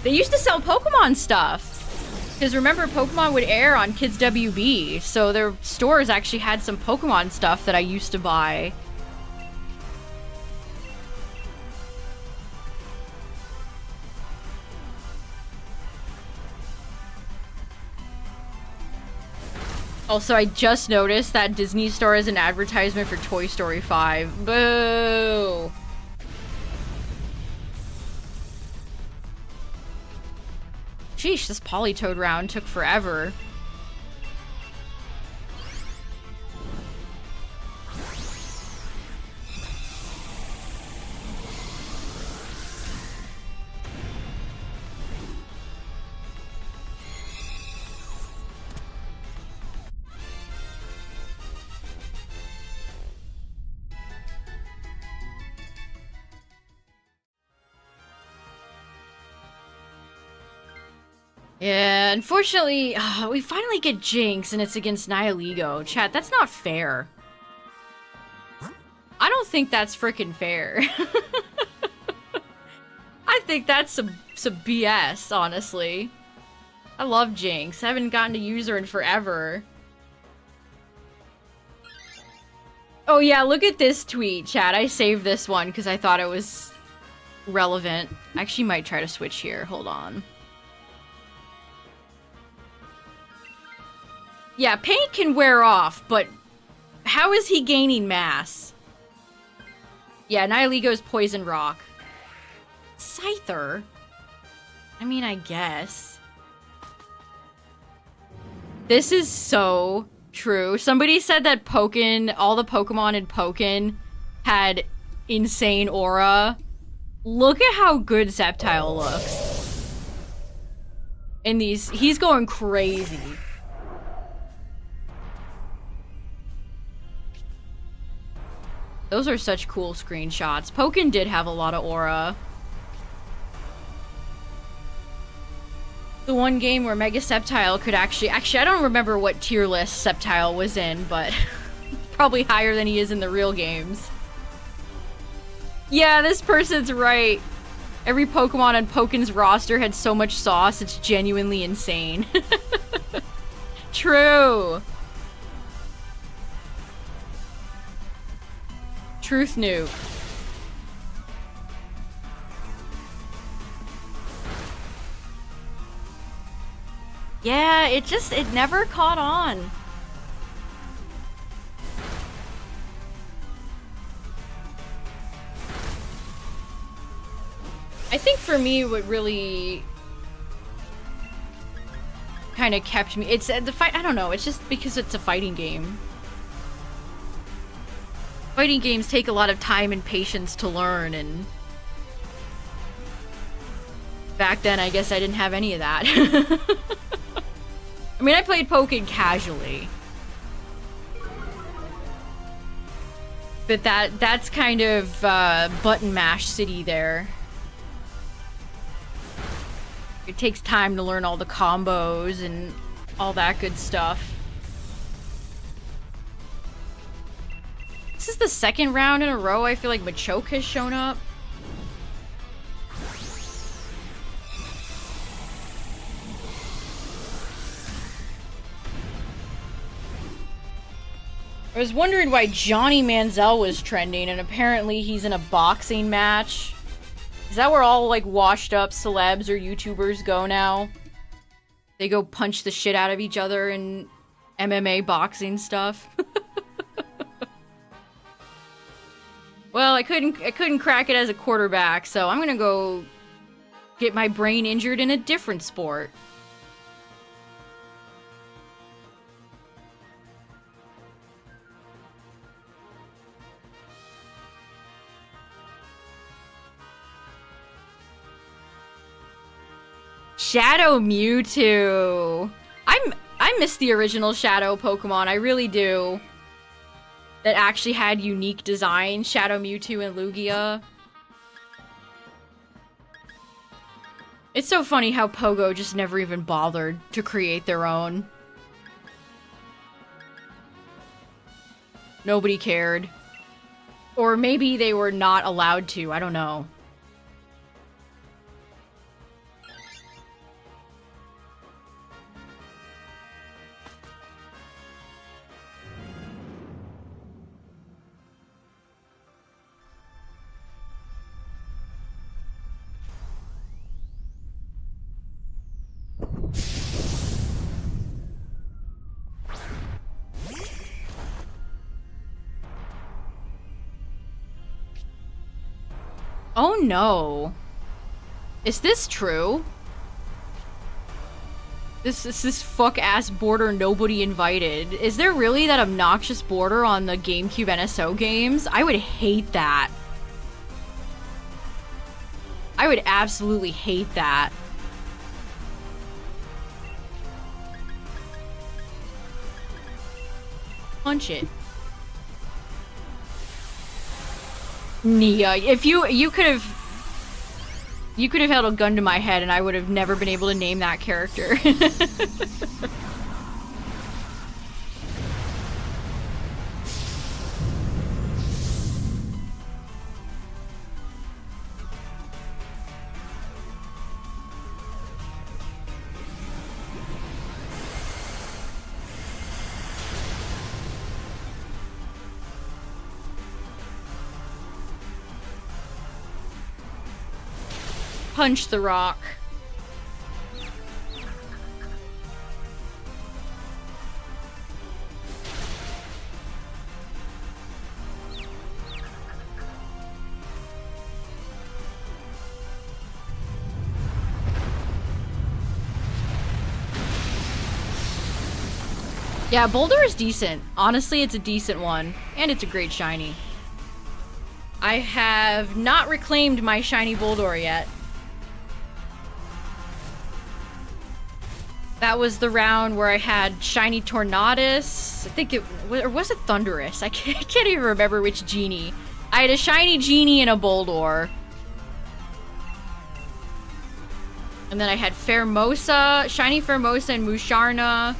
They used to sell Pokemon stuff. Because remember, Pokemon would air on Kids WB, so their stores actually had some Pokemon stuff that I used to buy. Also, I just noticed that Disney store is an advertisement for Toy Story 5. Boo! Sheesh, this Politoed round took forever. Yeah, unfortunately, we finally get Jinx and it's against Nihilego. Chat, that's not fair. I don't think that's frickin' fair. I think that's some BS, honestly. I love Jinx. I haven't gotten to use her in forever. Oh yeah, look at this tweet, chat. I saved this one because I thought it was relevant. I actually might try to switch here. Hold on. Yeah, paint can wear off, but how is he gaining mass? Yeah, Nihilego's Poison Rock. Scyther? I mean, I guess. This is so true. Somebody said that Pokken, all the Pokemon in Pokken had insane aura. Look at how good Sceptile looks. In these, he's going crazy. Those are such cool screenshots. Pokken did have a lot of aura. The one game where Mega Sceptile could actually... Actually, I don't remember what tier list Sceptile was in, but... probably higher than he is in the real games. Yeah, this person's right. Every Pokemon on Pokken's roster had so much sauce, it's genuinely insane. True. Truth nuke. Yeah, it never caught on. I think for me, what really kind of kept me, it's the fight. I don't know. It's just because it's a fighting game. Fighting games take a lot of time and patience to learn, and back then, I guess I didn't have any of that. I mean, I played Pokken casually. But that's kind of button mash city there. It takes time to learn all the combos and all that good stuff. This is the second round in a row I feel like Machoke has shown up. I was wondering why Johnny Manziel was trending, and apparently he's in a boxing match. Is that where all, like, washed up celebs or YouTubers go now? They go punch the shit out of each other in MMA boxing stuff? Well, I couldn't crack it as a quarterback, so I'm gonna go get my brain injured in a different sport. Shadow Mewtwo. I miss the original Shadow Pokemon. I really do. That actually had unique designs. Shadow Mewtwo and Lugia. It's so funny how Pogo just never even bothered to create their own. Nobody cared. Or maybe they were not allowed to. I don't know. Oh no. Is this true? This is this fuck-ass border nobody invited. Is there really that obnoxious border on the GameCube NSO games? I would hate that. I would absolutely hate that. Punch it. Nia, if you could have held a gun to my head and I would have never been able to name that character. Punch the rock. Yeah, Boulder is decent. Honestly, it's a decent one. And it's a great shiny. I have not reclaimed my shiny Boulder yet. That was the round where I had shiny Tornadus. I think it or was it Thundurus? I can't even remember which genie. I had a shiny genie and a Boldore. And then I had Fairmosa, shiny Fairmosa and Musharna.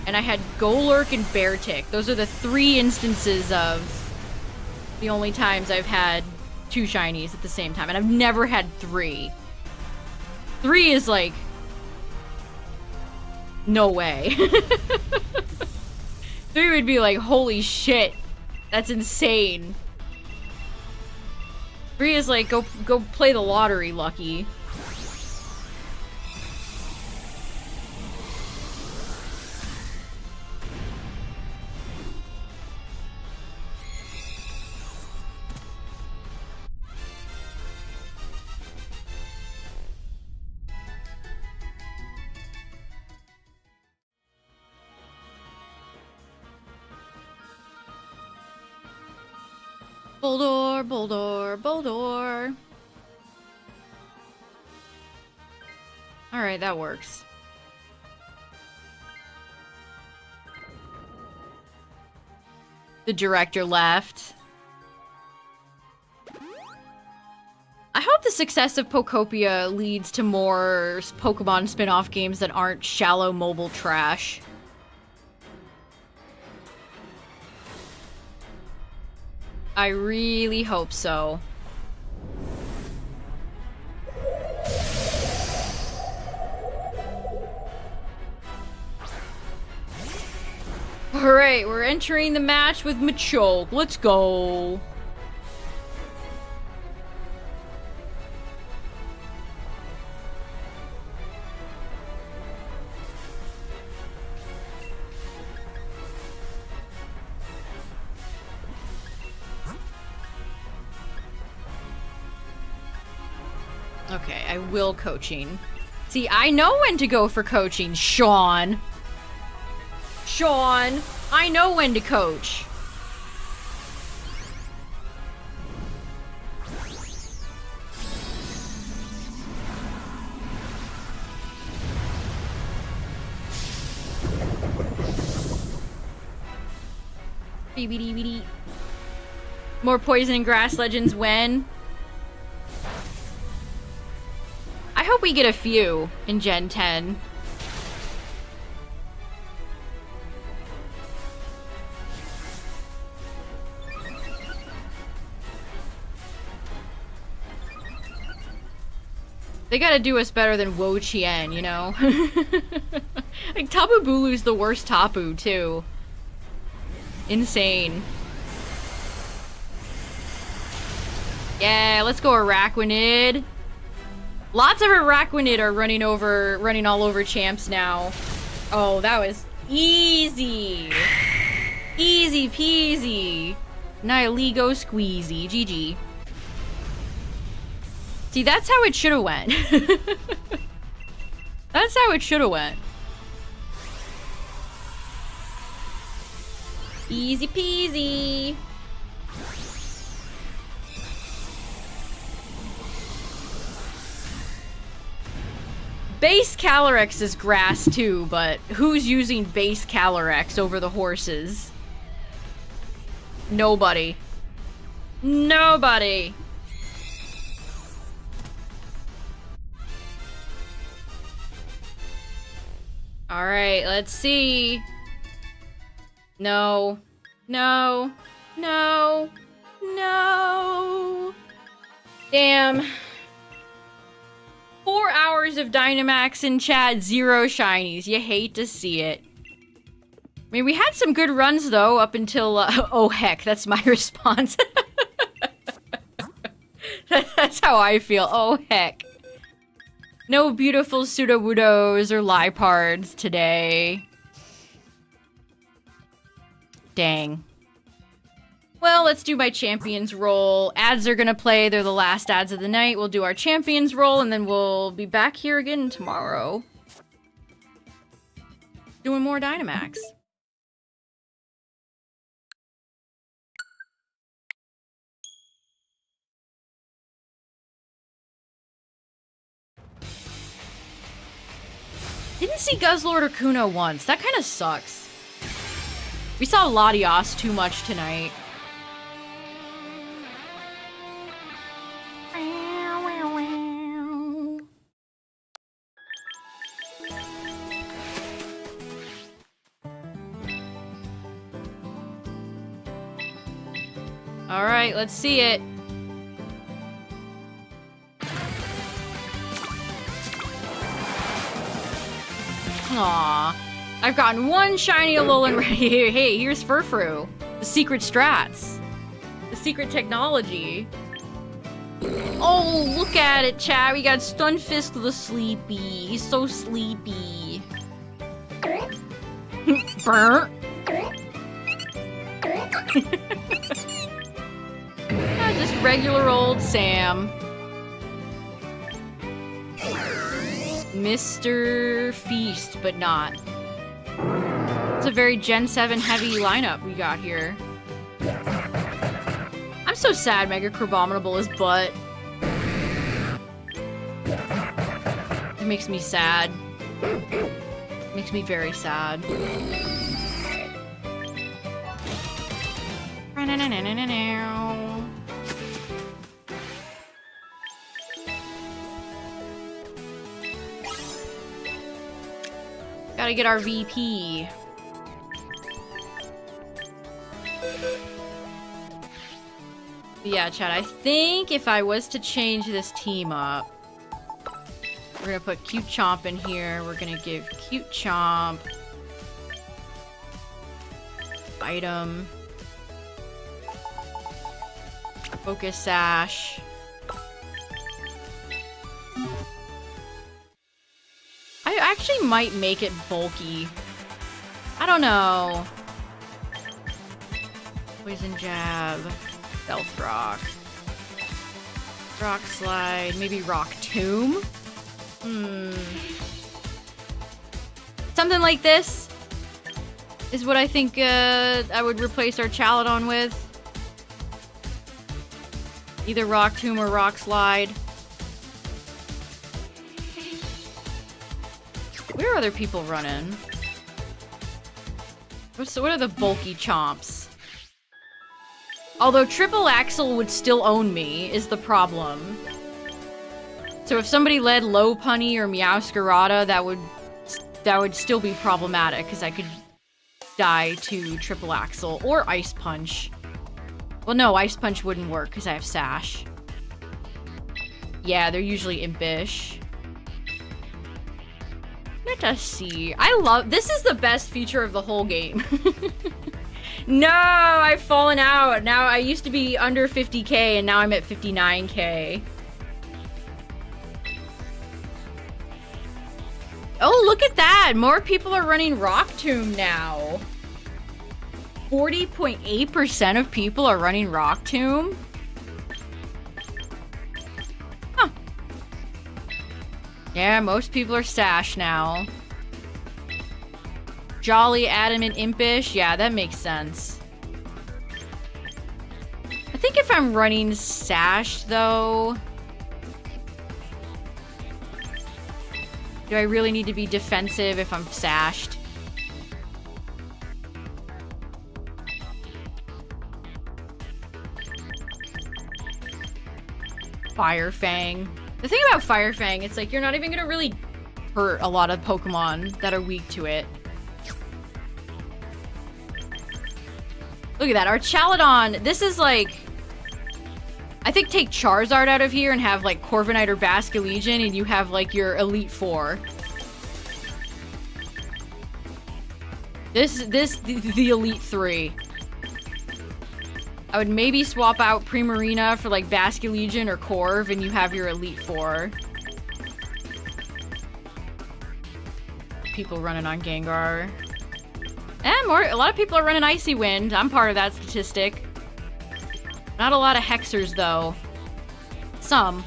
And I had Golurk and Beartick. Those are the 3 instances of the only times I've had 2 shinies at the same time. And I've never had 3. 3 is like... no way. 3 would be like, holy shit. That's insane. 3 is like, go play the lottery, Lucky. Boldor, Boldor, Boldor. Alright, that works. The director left. I hope the success of Pokopia leads to more Pokemon spin-off games that aren't shallow mobile trash. I really hope so. Alright, we're entering the match with Machoke. Let's go. Okay, I will coaching. See, I know when to go for coaching, Sean. Sean, I know when to coach. BBDBD. More Poison and Grass Legends when? I hope we get a few in Gen 10. They gotta do us better than Wo Chien, you know? Like, Tapu Bulu's the worst Tapu, too. Insane. Yeah, let's go Araquanid. Lots of Araquanid are running all over champs now. Oh, that was easy. Easy peasy. Nihilego squeezy. GG. See, that's how it should have went. That's how it should have went. Easy peasy. Base Calyrex is grass too, but who's using base Calyrex over the horses? Nobody. Nobody. Alright, let's see. No. No. No. No. Damn. 4 hours of Dynamax in chat, 0 shinies. You hate to see it. I mean, we had some good runs, though, up until, oh, heck, that's my response. That's how I feel. Oh, heck. No beautiful Sudowoodos or Lipards today. Dang. Well, let's do my champions roll. Ads are gonna play. They're the last ads of the night. We'll do our champions roll, and then we'll be back here again tomorrow. Doing more Dynamax. Didn't see Guzzlord or Kuno once. That kind of sucks. We saw Latios too much tonight. Alright, let's see it. Aww. I've gotten one shiny Alolan. Hey, here's Furfrou. The secret strats. The secret technology. Oh, look at it, chat. We got Stunfisk the Sleepy. He's so sleepy. Burnt. Just regular old Sam. Mr. Feast, but not. It's a very Gen 7 heavy lineup we got here. I'm so sad Mega Crabominable is butt. It makes me sad. It makes me very sad. Gotta get our VP. But yeah, chat, I think if I was to change this team up, we're gonna put Cute Chomp in here. We're gonna give Cute Chomp item. Focus Sash. I actually might make it bulky. I don't know. Poison Jab. Stealth Rock. Rock Slide. Maybe Rock Tomb? Something like this is what I think I would replace our Chaladon with. Either Rock Tomb or Rock Slide. Where are other people running? What are the bulky chomps? Although Triple Axle would still own me, is the problem. So if somebody led Lopunny or Meowscarada, that would still be problematic, because I could die to Triple Axle or Ice Punch. Well, no, Ice Punch wouldn't work because I have Sash. Yeah, they're usually impish. Let us see. This is the best feature of the whole game. No, I've fallen out. Now, I used to be under 50k and now I'm at 59k. Oh, look at that. More people are running Rock Tomb now. 40.8% of people are running Rock Tomb. Huh. Yeah, most people are Sash now. Jolly, Adamant, Impish. Yeah, that makes sense. I think if I'm running Sash, though... Do I really need to be defensive if I'm Sashed? Fire Fang. The thing about Fire Fang, it's like you're not even gonna really hurt a lot of Pokemon that are weak to it. Look at that, our Chaladon, this is like... I think take Charizard out of here and have like Corviknight or Basculegion and you have like your Elite Four. The Elite Three. I would maybe swap out Primarina for like Basculegion or Corv and you have your Elite Four. People running on Gengar. And a lot of people are running Icy Wind. I'm part of that statistic. Not a lot of Hexers, though. Some.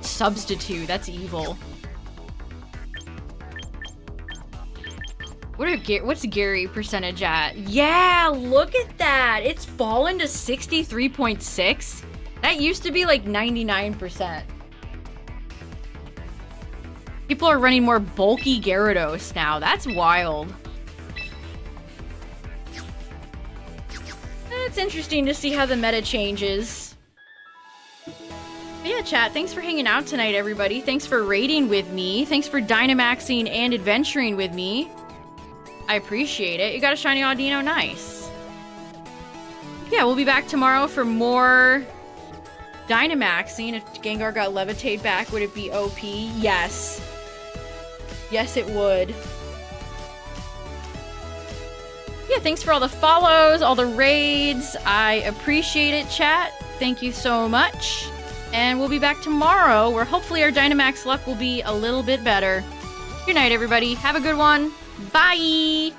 Substitute, that's evil. What's Gary percentage at? Yeah, look at that! It's fallen to 63.6. That used to be like 99%. People are running more bulky Gyarados now. That's wild. It's interesting to see how the meta changes. But yeah, chat, thanks for hanging out tonight, everybody. Thanks for raiding with me. Thanks for Dynamaxing and adventuring with me. I appreciate it. You got a shiny Audino, nice. Yeah, we'll be back tomorrow for more Dynamaxing. If Gengar got Levitate back, would it be OP? Yes. Yes, it would. Yeah, thanks for all the follows, all the raids. I appreciate it, chat. Thank you so much. And we'll be back tomorrow, where hopefully our Dynamax luck will be a little bit better. Good night, everybody. Have a good one. Bye!